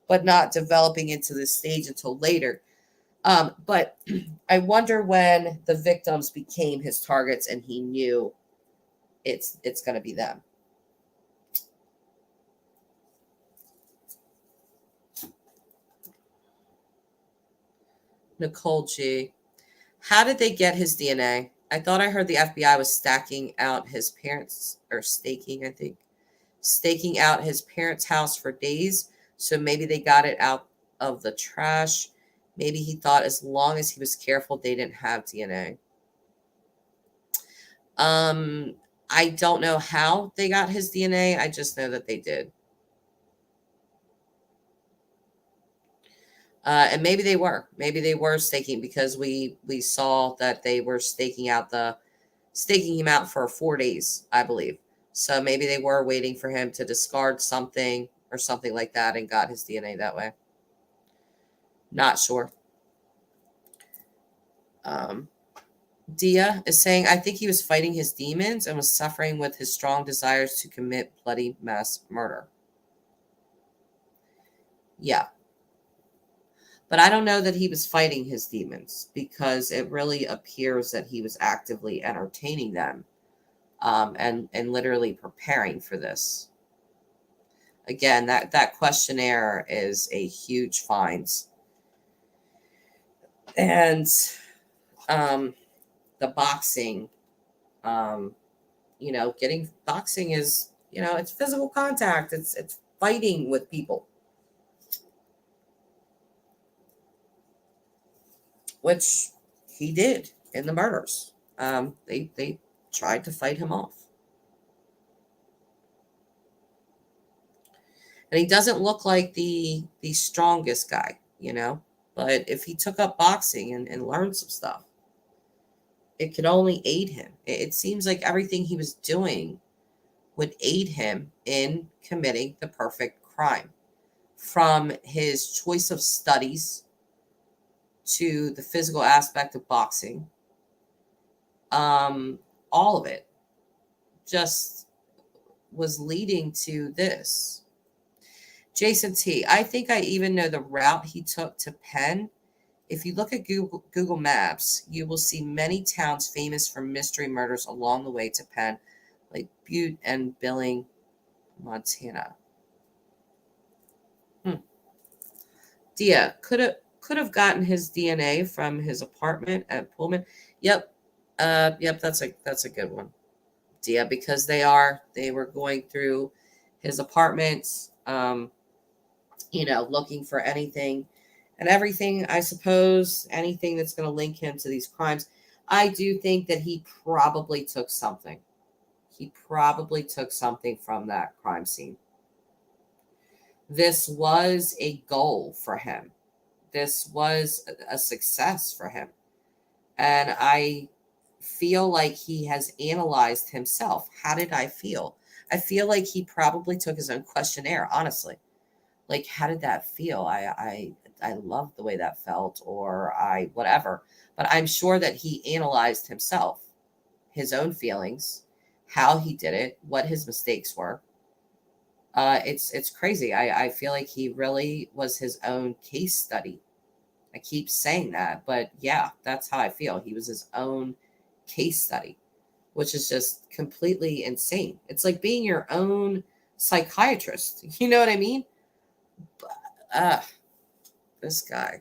but not developing into this stage until later. But I wonder when the victims became his targets and he knew it's going to be them. Nicole G. How did they get his DNA? I thought I heard the FBI was staking out his parents' house for days. So maybe they got it out of the trash. Maybe he thought as long as he was careful, they didn't have DNA. I don't know how they got his DNA. I just know that they did. And maybe they were staking, because we saw that they were staking him out for 4 days, I believe. So maybe they were waiting for him to discard something or something like that and got his DNA that way. Not sure. Dia is saying, I think he was fighting his demons and was suffering with his strong desires to commit bloody mass murder. Yeah. But I don't know that he was fighting his demons, because it really appears that he was actively entertaining them and literally preparing for this. Again, that questionnaire is a huge find. And the boxing, getting boxing is, it's physical contact. It's fighting with people. Which he did in the murders. They tried to fight him off. And he doesn't look like the strongest guy, But if he took up boxing and learned some stuff, it could only aid him. It seems like everything he was doing would aid him in committing the perfect crime. From his choice of studies to the physical aspect of boxing, all of it just was leading to this. Jason T, I think I even know the route he took to Penn. If you look at Google Maps, you will see many towns famous for mystery murders along the way to Penn, like Butte and Billing, Montana. Dia could have gotten his DNA from his apartment at Pullman. Yep, yep, that's a good one. Dia, because they were going through his apartment, looking for anything and everything. I suppose anything that's going to link him to these crimes. I do think that he probably took something. He probably took something from that crime scene. This was a goal for him. This was a success for him. And I feel like he has analyzed himself. How did I feel? I feel like he probably took his own questionnaire, honestly. Like, how did that feel? I loved the way that felt, or I whatever. But I'm sure that he analyzed himself, his own feelings, how he did it, what his mistakes were. It's crazy. I feel like he really was his own case study. I keep saying that, but yeah, that's how I feel. He was his own case study, which is just completely insane. It's like being your own psychiatrist. You know what I mean? This guy.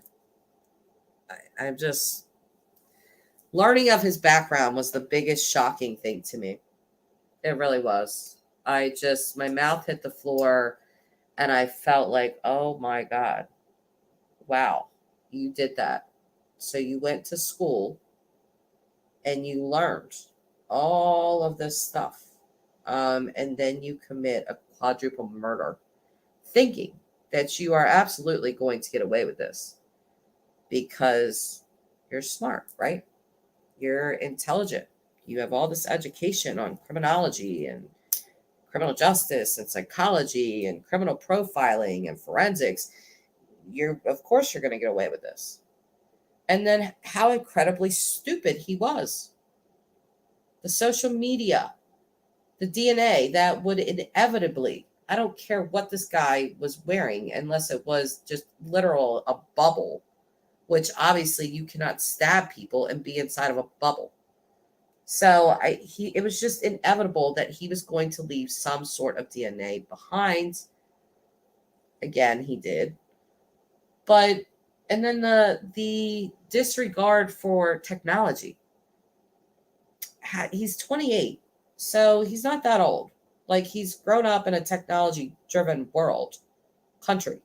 I'm just learning of his background was the biggest shocking thing to me. It really was. My mouth hit the floor and I felt like, oh my God, wow, you did that. So you went to school and you learned all of this stuff. And then you commit a quadruple murder thinking that you are absolutely going to get away with this because you're smart, right? You're intelligent. You have all this education on criminology and criminal justice and psychology and criminal profiling and forensics. Of course you're going to get away with this. And then how incredibly stupid he was. The social media, the DNA that would inevitably, I don't care what this guy was wearing, unless it was just literal a bubble, which obviously you cannot stab people and be inside of a bubble. So it was just inevitable that he was going to leave some sort of DNA behind. Again, he did. And then the disregard for technology. He's 28, so he's not that old. Like, he's grown up in a technology-driven country.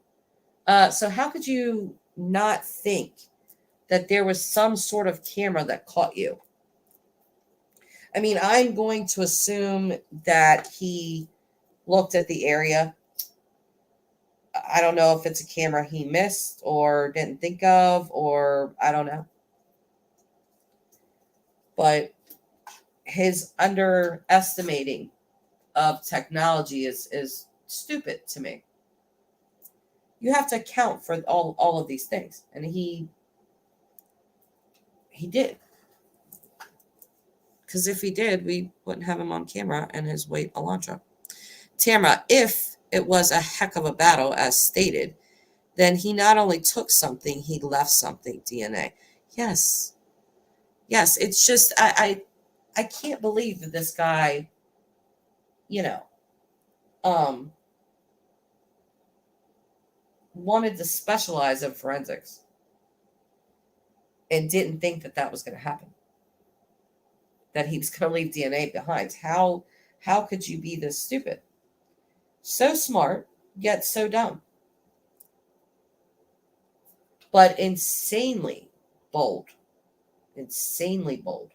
So how could you not think that there was some sort of camera that caught you? I mean, I'm going to assume that he looked at the area. I don't know if it's a camera he missed or didn't think of, or I don't know. But his underestimating of technology is stupid to me. You have to account for all of these things. And he did. Because if he did, we wouldn't have him on camera and his weight Elantra. Tamara, if it was a heck of a battle, as stated, then he not only took something, he left something, DNA. Yes. Yes, it's just, I can't believe that this guy, wanted to specialize in forensics and didn't think that that was going to happen. That he was going to leave DNA behind. How could you be this stupid? So smart, yet so dumb. But insanely bold. Insanely bold.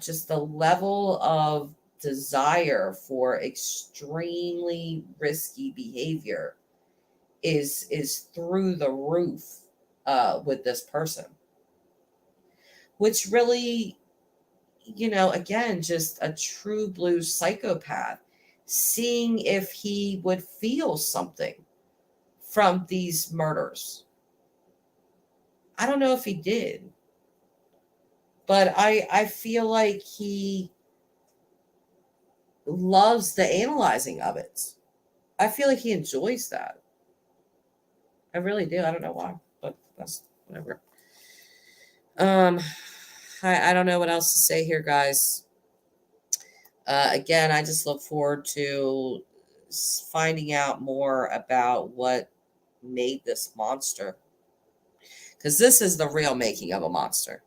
Just the level of desire for extremely risky behavior is through the roof with this person, which really, again, just a true blue psychopath, seeing if he would feel something from these murders. I don't know if he did, but I feel like he loves the analyzing of it. I feel like he enjoys that. I really do. I don't know why, but that's whatever. Um, I don't know what else to say here, guys. Again, I just look forward to finding out more about what made this monster, because this is the real making of a monster.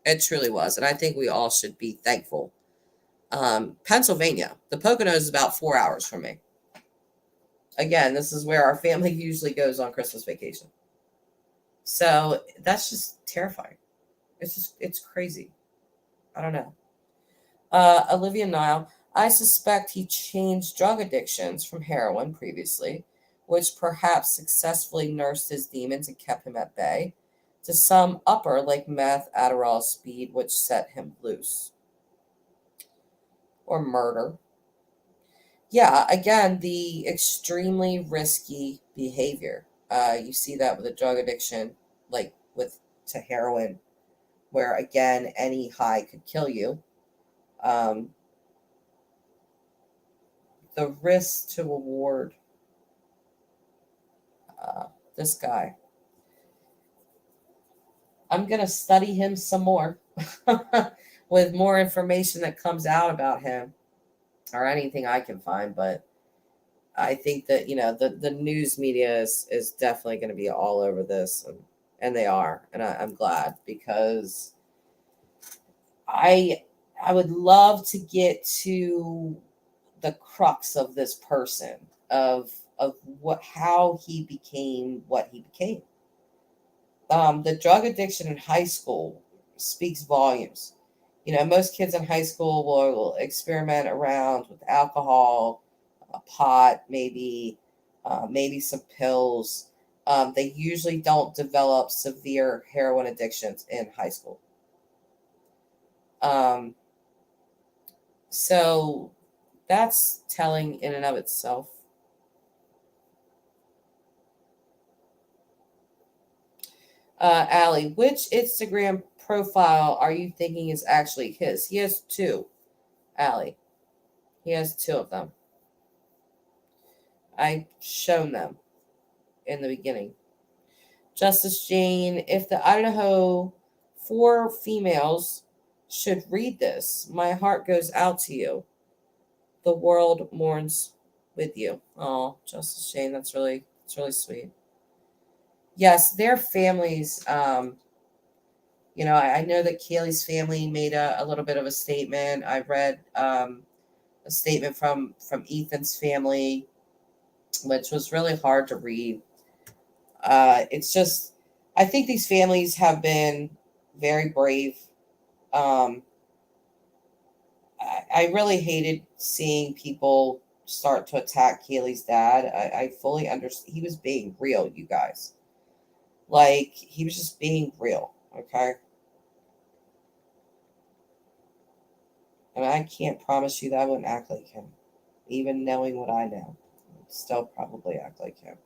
It truly was, and I think we all should be thankful. Pennsylvania, the Poconos is about 4 hours from me. Again, this is where our family usually goes on Christmas vacation. So that's just terrifying. It's crazy. I don't know. Olivia Nile, I suspect he changed drug addictions from heroin previously, which perhaps successfully nursed his demons and kept him at bay, to some upper like meth, Adderall, speed, which set him loose. Or murder. Yeah, again, the extremely risky behavior. You see that with a drug addiction, like with to heroin, where again, any high could kill you. Um, the risk to reward this guy. I'm going to study him some more with more information that comes out about him or anything I can find. But I think that, the news media is definitely going to be all over this. And they are. And I'm glad, because I would love to get to the crux of this person, of how he became what he became. The drug addiction in high school speaks volumes. Most kids in high school will experiment around with alcohol, pot, maybe some pills. They usually don't develop severe heroin addictions in high school. So that's telling in and of itself. Allie, which Instagram profile are you thinking is actually his? He has two, Allie. He has two of them. I've shown them in the beginning. Justice Jane, if the Idaho 4 females should read this, my heart goes out to you. The world mourns with you. Oh, Justice Jane, that's really sweet. Yes, their families. I know that Kaylee's family made a little bit of a statement. I read a statement from Ethan's family, which was really hard to read. It's just, I think these families have been very brave. I really hated seeing people start to attack Kaylee's dad. I fully understand. He was being real, you guys. Like, he was just being real, okay? And I can't promise you that I wouldn't act like him. Even knowing what I know, I'd still probably act like him.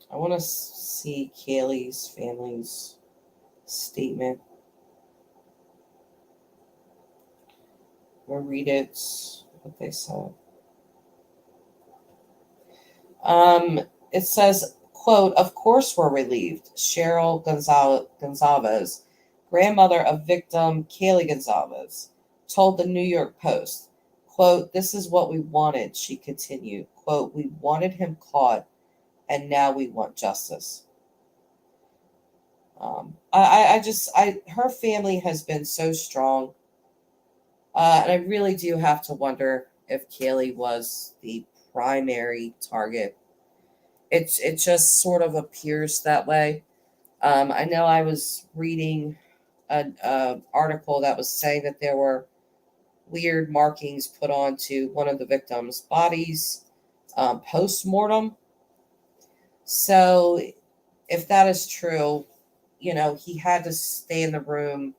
I want to see Kaylee's family's statement. We'll read it, what they said. It says, quote, "Of course we're relieved." Cheryl Gonzalez, grandmother of victim Kaylee Gonzalez, told the New York Post, quote, "This is what we wanted," she continued. Quote, "We wanted him caught, and now we want justice." Her family has been so strong. And I really do have to wonder if Kaylee was the primary target. It just sort of appears that way. I know I was reading an article that was saying that there were weird markings put onto one of the victims' bodies post-mortem. So if that is true, he had to stay in the room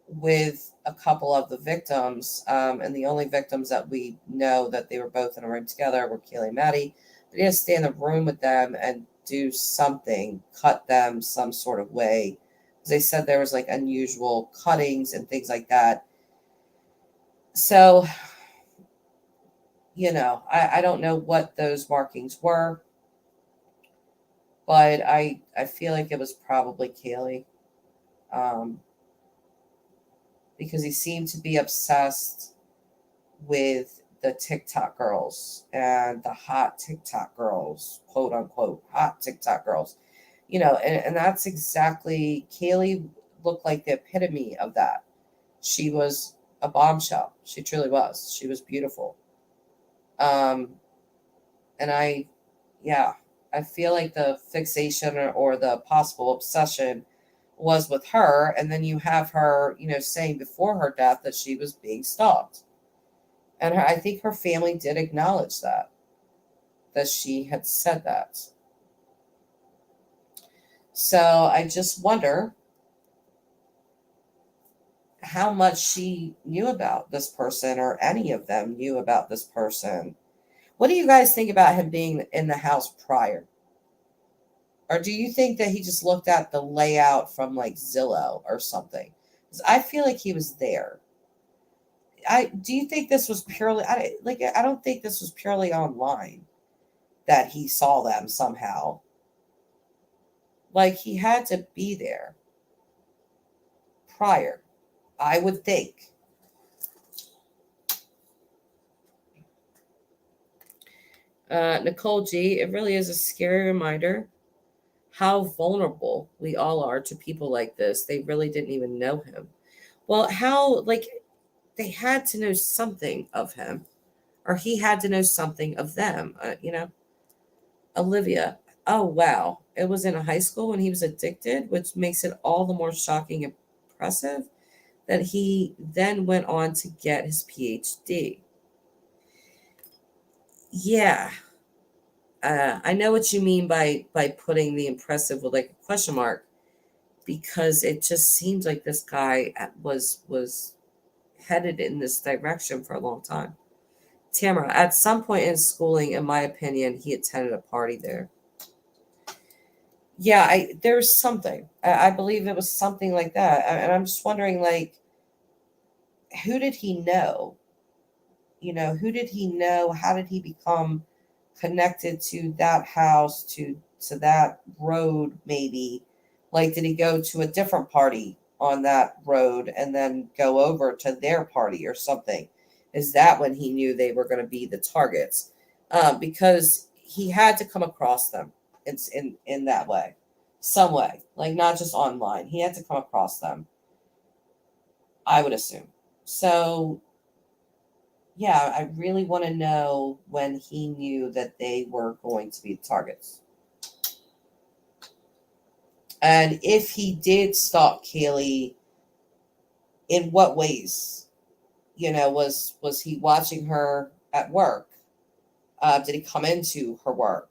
with a couple of the victims, and the only victims that we know that they were both in a room together were Kaylee and Maddie. But he had to stay in the room with them and do something, cut them some sort of way. Because they said there was like unusual cuttings and things like that. So, I don't know what those markings were, but I feel like it was probably Kaylee. Because he seemed to be obsessed with the TikTok girls and the hot TikTok girls, quote unquote, hot TikTok girls. And that's exactly, Kaylee looked like the epitome of that. She was a bombshell. She truly was. She was beautiful. And I feel like the fixation or the possible obsession was with her. And then you have her, saying before her death that she was being stalked. And I think her family did acknowledge that she had said that. So I just wonder how much she knew about this person, or any of them knew about this person. What do you guys think about him being in the house prior? Or do you think that he just looked at the layout from like Zillow or something? Because I feel like he was there. Do you think this was purely, I don't think this was purely online that he saw them somehow. Like, he had to be there prior, I would think. Nicole G, it really is a scary reminder how vulnerable we all are to people like this. They really didn't even know him. Well, how, they had to know something of him, or he had to know something of them. Olivia, oh wow, it was in high school when he was addicted, which makes it all the more shocking and impressive that he then went on to get his PhD. Yeah, I know what you mean by putting the impressive with like a question mark, because it just seems like this guy was headed in this direction for a long time. Tamara, at some point in schooling, in my opinion, he attended a party there. Yeah, there was something. I believe it was something like that. And I'm just wondering, like, who did he know? Who did he know? How did he become connected to that house, to that road, maybe? Like, did he go to a different party on that road and then go over to their party or something? Is that when he knew they were going to be the targets? Because he had to come across them in that way, some way, like not just online. He had to come across them, I would assume. So, yeah, I really want to know when he knew that they were going to be the targets. And if he did stalk Kaylee, in what ways? Was he watching her at work? Did he come into her work?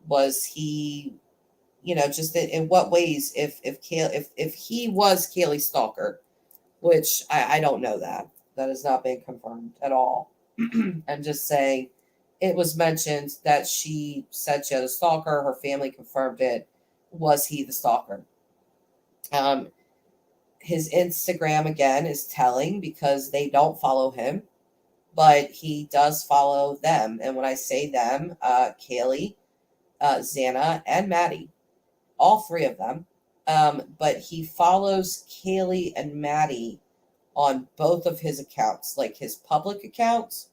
Was he, just in what ways? If he was Kaylee's stalker, which I don't know, that has not been confirmed at all. I'm just saying, it was mentioned that she said she had a stalker. Her family confirmed it. Was he the stalker? His Instagram, again, is telling, because they don't follow him, but he does follow them. And when I say them, Kaylee, Xana, and Maddie, all three of them. But he follows Kaylee and Maddie on both of his accounts, like his public accounts,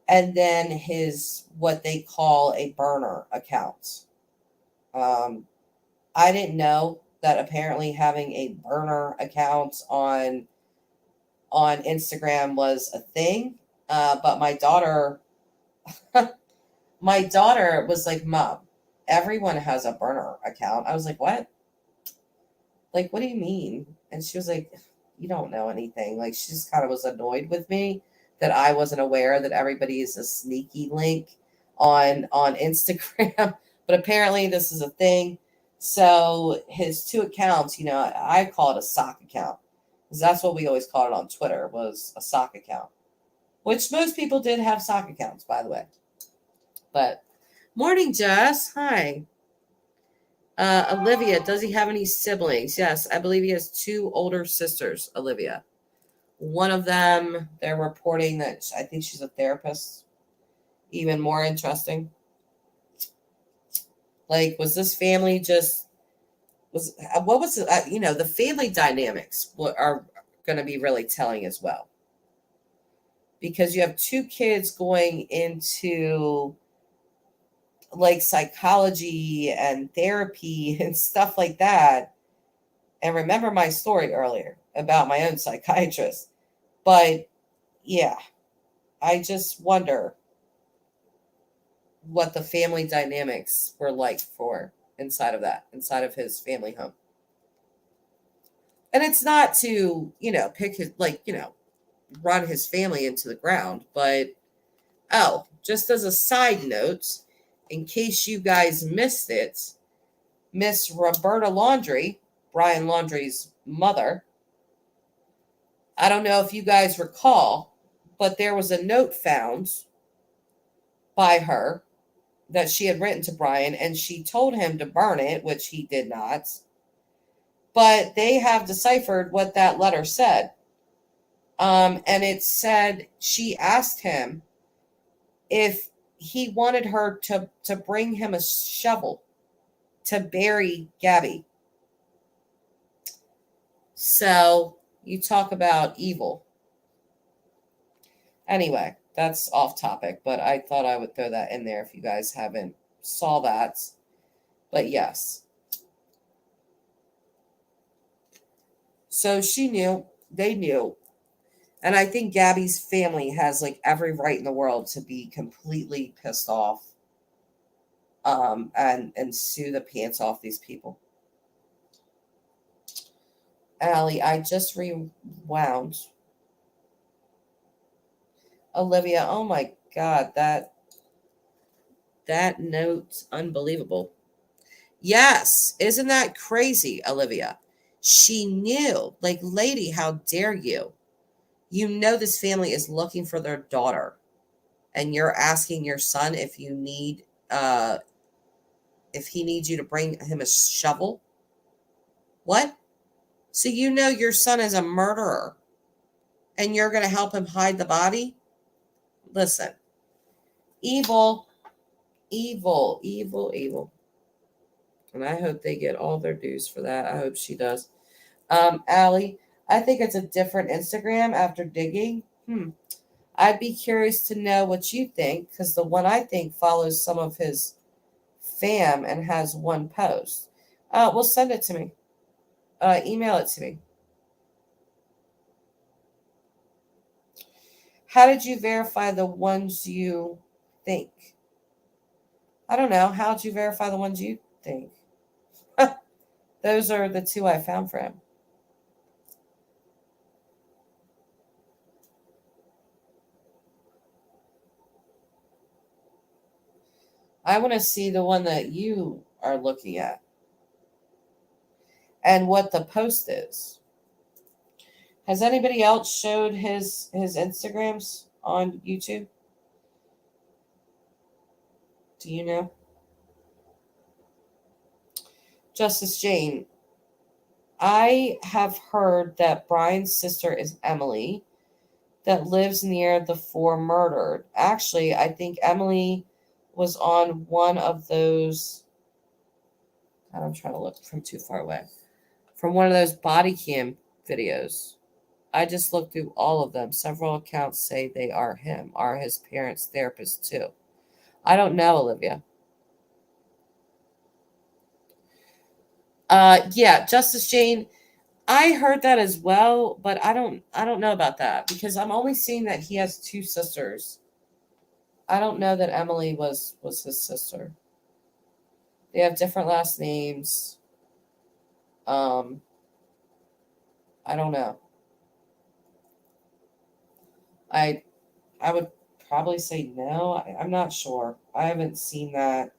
and then his, what they call a burner account. I didn't know that apparently having a burner account on Instagram was a thing. But my daughter was like, Mom, everyone has a burner account. I was like, what? Like, what do you mean? And she was like, you don't know anything. Like, she just kind of was annoyed with me that I wasn't aware that everybody is a sneaky link on Instagram. But apparently this is a thing. So his two accounts, I call it a sock account. Because that's what we always called it on Twitter, was a sock account. Which most people did have sock accounts, by the way. But morning, Jess. Hi. Olivia, does he have any siblings? Yes, I believe he has two older sisters, Olivia. One of them, they're reporting that I think she's a therapist. Even more interesting. Like, was this family just, what was it? The family dynamics are going to be really telling as well. Because you have two kids going into like psychology and therapy and stuff like that. And remember my story earlier about my own psychiatrist. But yeah, I just wonder what the family dynamics were like for inside of his family home. And it's not to, pick his, run his family into the ground. But, just as a side note, in case you guys missed it, Miss Roberta Laundrie, Brian Laundrie's mother, I don't know if you guys recall, but there was a note found by her that she had written to Brian, and she told him to burn it, which he did not. But they have deciphered what that letter said. And it said she asked him if he wanted her to bring him a shovel to bury Gabby. So you talk about evil. Anyway, that's off topic, but I thought I would throw that in there if you guys haven't saw that. But yes. So she knew, they knew. And I think Gabby's family has like every right in the world to be completely pissed off and sue the pants off these people. Allie, I just rewound. Olivia, oh my God, that note's unbelievable. Yes, isn't that crazy, Olivia? She knew, like, lady, how dare you? You know this family is looking for their daughter, and you're asking your son if he needs you to bring him a shovel. What? So you know your son is a murderer, and you're going to help him hide the body? Listen, evil, evil, evil, evil. And I hope they get all their dues for that. I hope she does. Allie, I think it's a different Instagram after digging. I'd be curious to know what you think, because the one I think follows some of his fam and has one post. Well, send it to me. Email it to me. How did you verify the ones you think? I don't know. How did you verify the ones you think? Those are the two I found for him. I want to see the one that you are looking at and what the post is. Has anybody else showed his Instagrams on YouTube? Do you know? Justice Jane, I have heard that Brian's sister is Emily, that lives near the four murdered. Actually, I think Emily was on one of those. I'm trying to look from too far away. From one of those body cam videos. I just looked through all of them. Several accounts say they are his parents' therapists too. I don't know, Olivia. Yeah, Justice Jane, I heard that as well, but I don't know about that, because I'm only seeing that he has two sisters. I don't know that Emily was his sister. They have different last names. I don't know. I would probably say no. I'm not sure. I haven't seen that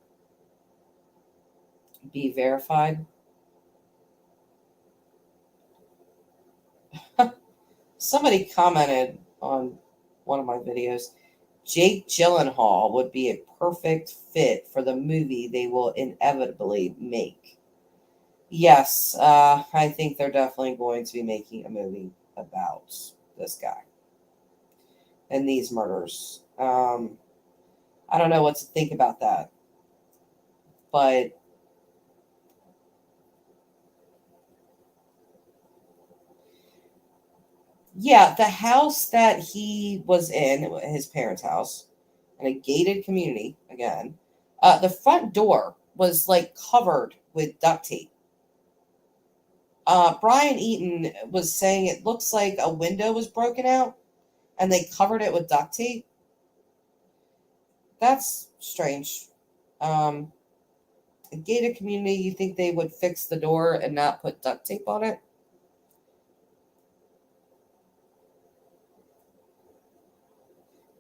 be verified. Somebody commented on one of my videos, Jake Gyllenhaal would be a perfect fit for the movie they will inevitably make. Yes, I think they're definitely going to be making a movie about this guy and these murders. I don't know what to think about that, but yeah, the house that he was in, his parents' house, in a gated community, again, the front door was like covered with duct tape. Brian Eaton was saying it looks like a window was broken out and they covered it with duct tape. That's strange. Um, a gated community, you think they would fix the door and not put duct tape on it?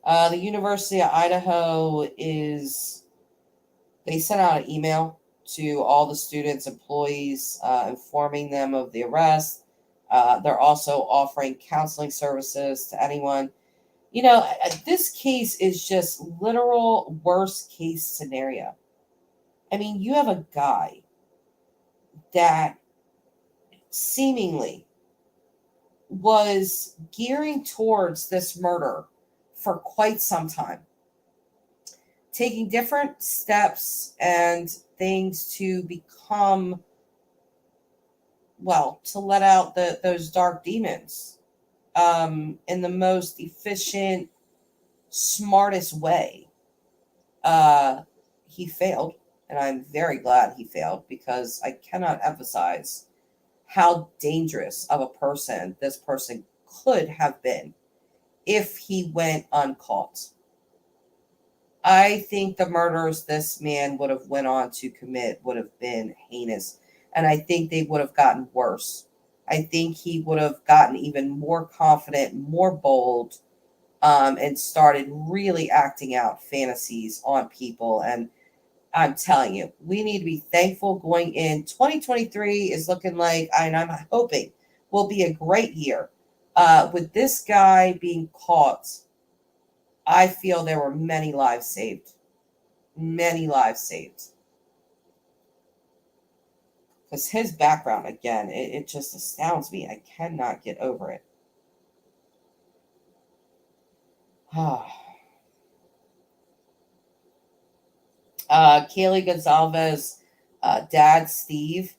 The University of Idaho they sent out an email to all the students, employees, informing them of the arrest. They're also offering counseling services to anyone. This case is just literal worst case scenario. I mean, you have a guy that seemingly was gearing towards this murder for quite some time, taking different steps and things to become, well, to let out those dark demons in the most efficient, smartest way. He failed, and I'm very glad he failed because I cannot emphasize how dangerous of a person this person could have been if he went uncaught. I think the murders this man would have went on to commit would have been heinous, and I think they would have gotten worse. I think he would have gotten even more confident, more bold, and started really acting out fantasies on people. And I'm telling you, we need to be thankful going in. 2023 is looking like, and I'm hoping, will be a great year. With this guy being caught, I feel there were many lives saved. Many lives saved. Because his background, again, it just astounds me. I cannot get over it. Kaylee Gonzalez, dad Steve,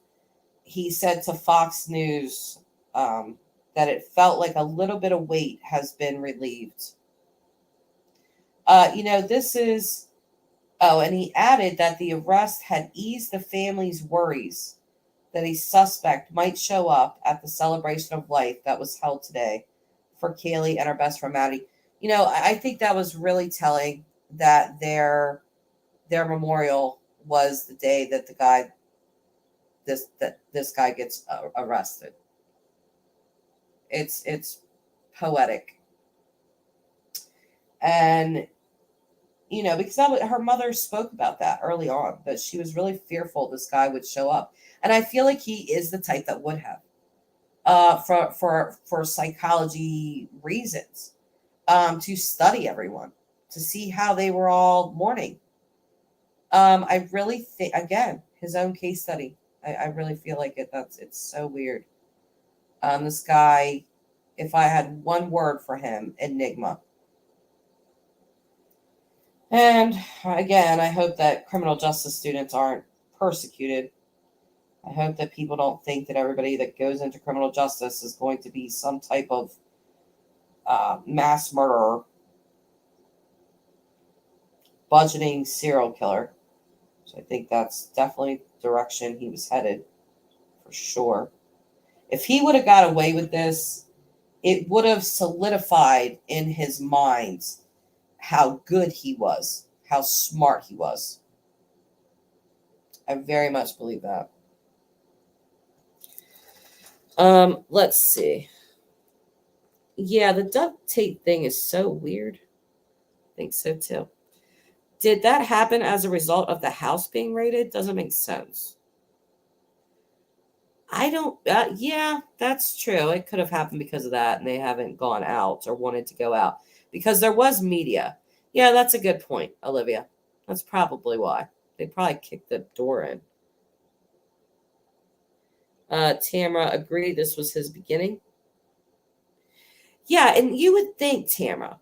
he said to Fox News that it felt like a little bit of weight has been relieved. This is, and he added that the arrest had eased the family's worries that a suspect might show up at the celebration of life that was held today for Kaylee and her best friend Maddie. I think that was really telling that their memorial was the day that this guy gets arrested. It's poetic, and because her mother spoke about that early on, that she was really fearful this guy would show up, and I feel like he is the type that would have, for psychology reasons, to study everyone, to see how they were all mourning. I really think, again, his own case study. I really feel like it's so weird. This guy, if I had one word for him, enigma. And again, I hope that criminal justice students aren't persecuted. I hope that people don't think that everybody that goes into criminal justice is going to be some type of mass murderer, budgeting serial killer. So I think that's definitely the direction he was headed, for sure. If he would have got away with this, it would have solidified in his mind how good he was, how smart he was. I very much believe that. Let's see. Yeah, the duct tape thing is so weird. I think so too. Did that happen as a result of the house being raided? Doesn't make sense. I don't, yeah, that's true. It could have happened because of that, and they haven't gone out or wanted to go out because there was media. Yeah, that's a good point, Olivia. That's probably why. They probably kicked the door in. Tamara agreed this was his beginning. Yeah, and you would think, Tamara,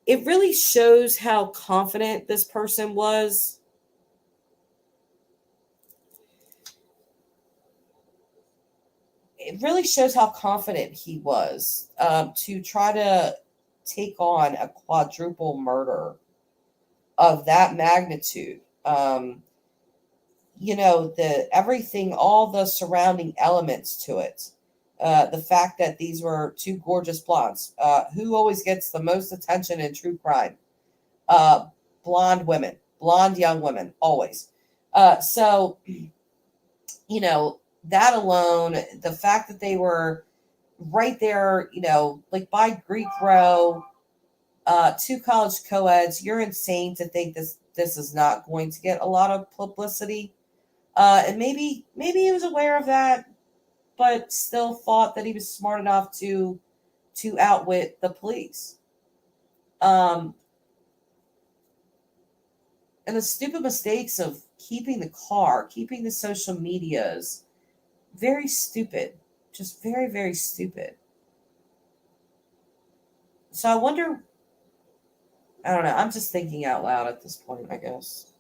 it really shows how confident this person was. It really shows how confident he was to try to take on a quadruple murder of that magnitude. The everything, all the surrounding elements to it. The fact that these were two gorgeous blondes. Who always gets the most attention in true crime? Uh, Blonde women, blonde young women, always. So, that alone, the fact that they were right there, like by Greek Row, two college co-eds, you're insane to think this is not going to get a lot of publicity. And maybe he was aware of that, but still thought that he was smart enough to outwit the police. Um, and the stupid mistakes of keeping the car, keeping the social medias, very stupid, just very, very stupid. So I wonder, I don't know, I'm just thinking out loud at this point, I guess.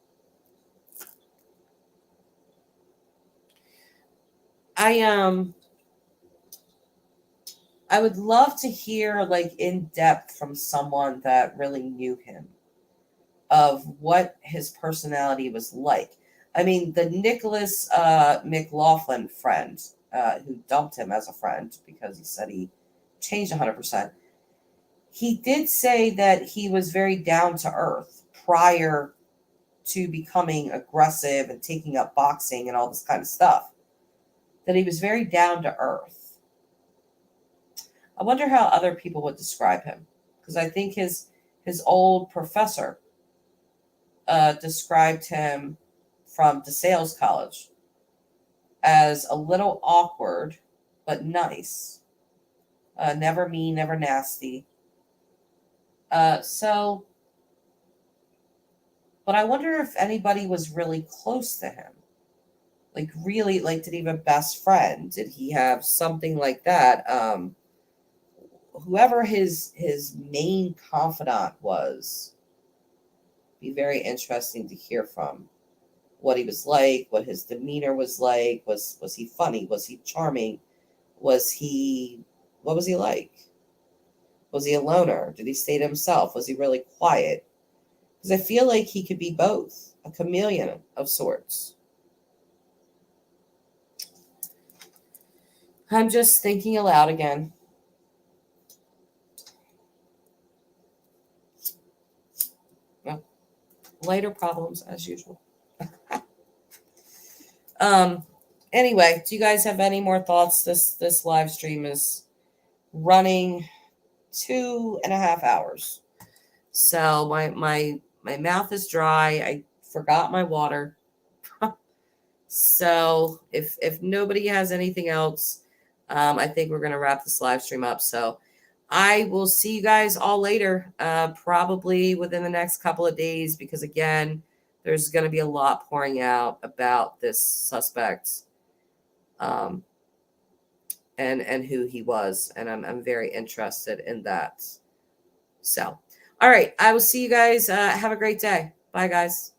I I would love to hear like in depth from someone that really knew him of what his personality was like. I mean, the Nicholas McLaughlin friend who dumped him as a friend because he said he changed 100%. He did say that he was very down to earth prior to becoming aggressive and taking up boxing and all this kind of stuff. That he was very down to earth. I wonder how other people would describe him, because I think his old professor described him from DeSales College as a little awkward but nice, never mean, never nasty. So, but I wonder if anybody was really close to him. Like really, like did he have a best friend? Did he have something like that? Whoever his main confidant was, be very interesting to hear from what he was like, what his demeanor was like. Was he funny? Was he charming? Was he what was he like? Was he a loner? Did he stay to himself? Was he really quiet? Because I feel like he could be both, a chameleon of sorts. I'm just thinking aloud again. Well, later problems as usual. Anyway, do you guys have any more thoughts? This live stream is running 2.5 hours. So my mouth is dry. I forgot my water. So if nobody has anything else, I think we're gonna wrap this live stream up. So I will see you guys all later, probably within the next couple of days, because again, there's going to be a lot pouring out about this suspect, and who he was, and I'm very interested in that. So, all right, I will see you guys. Have a great day. Bye, guys.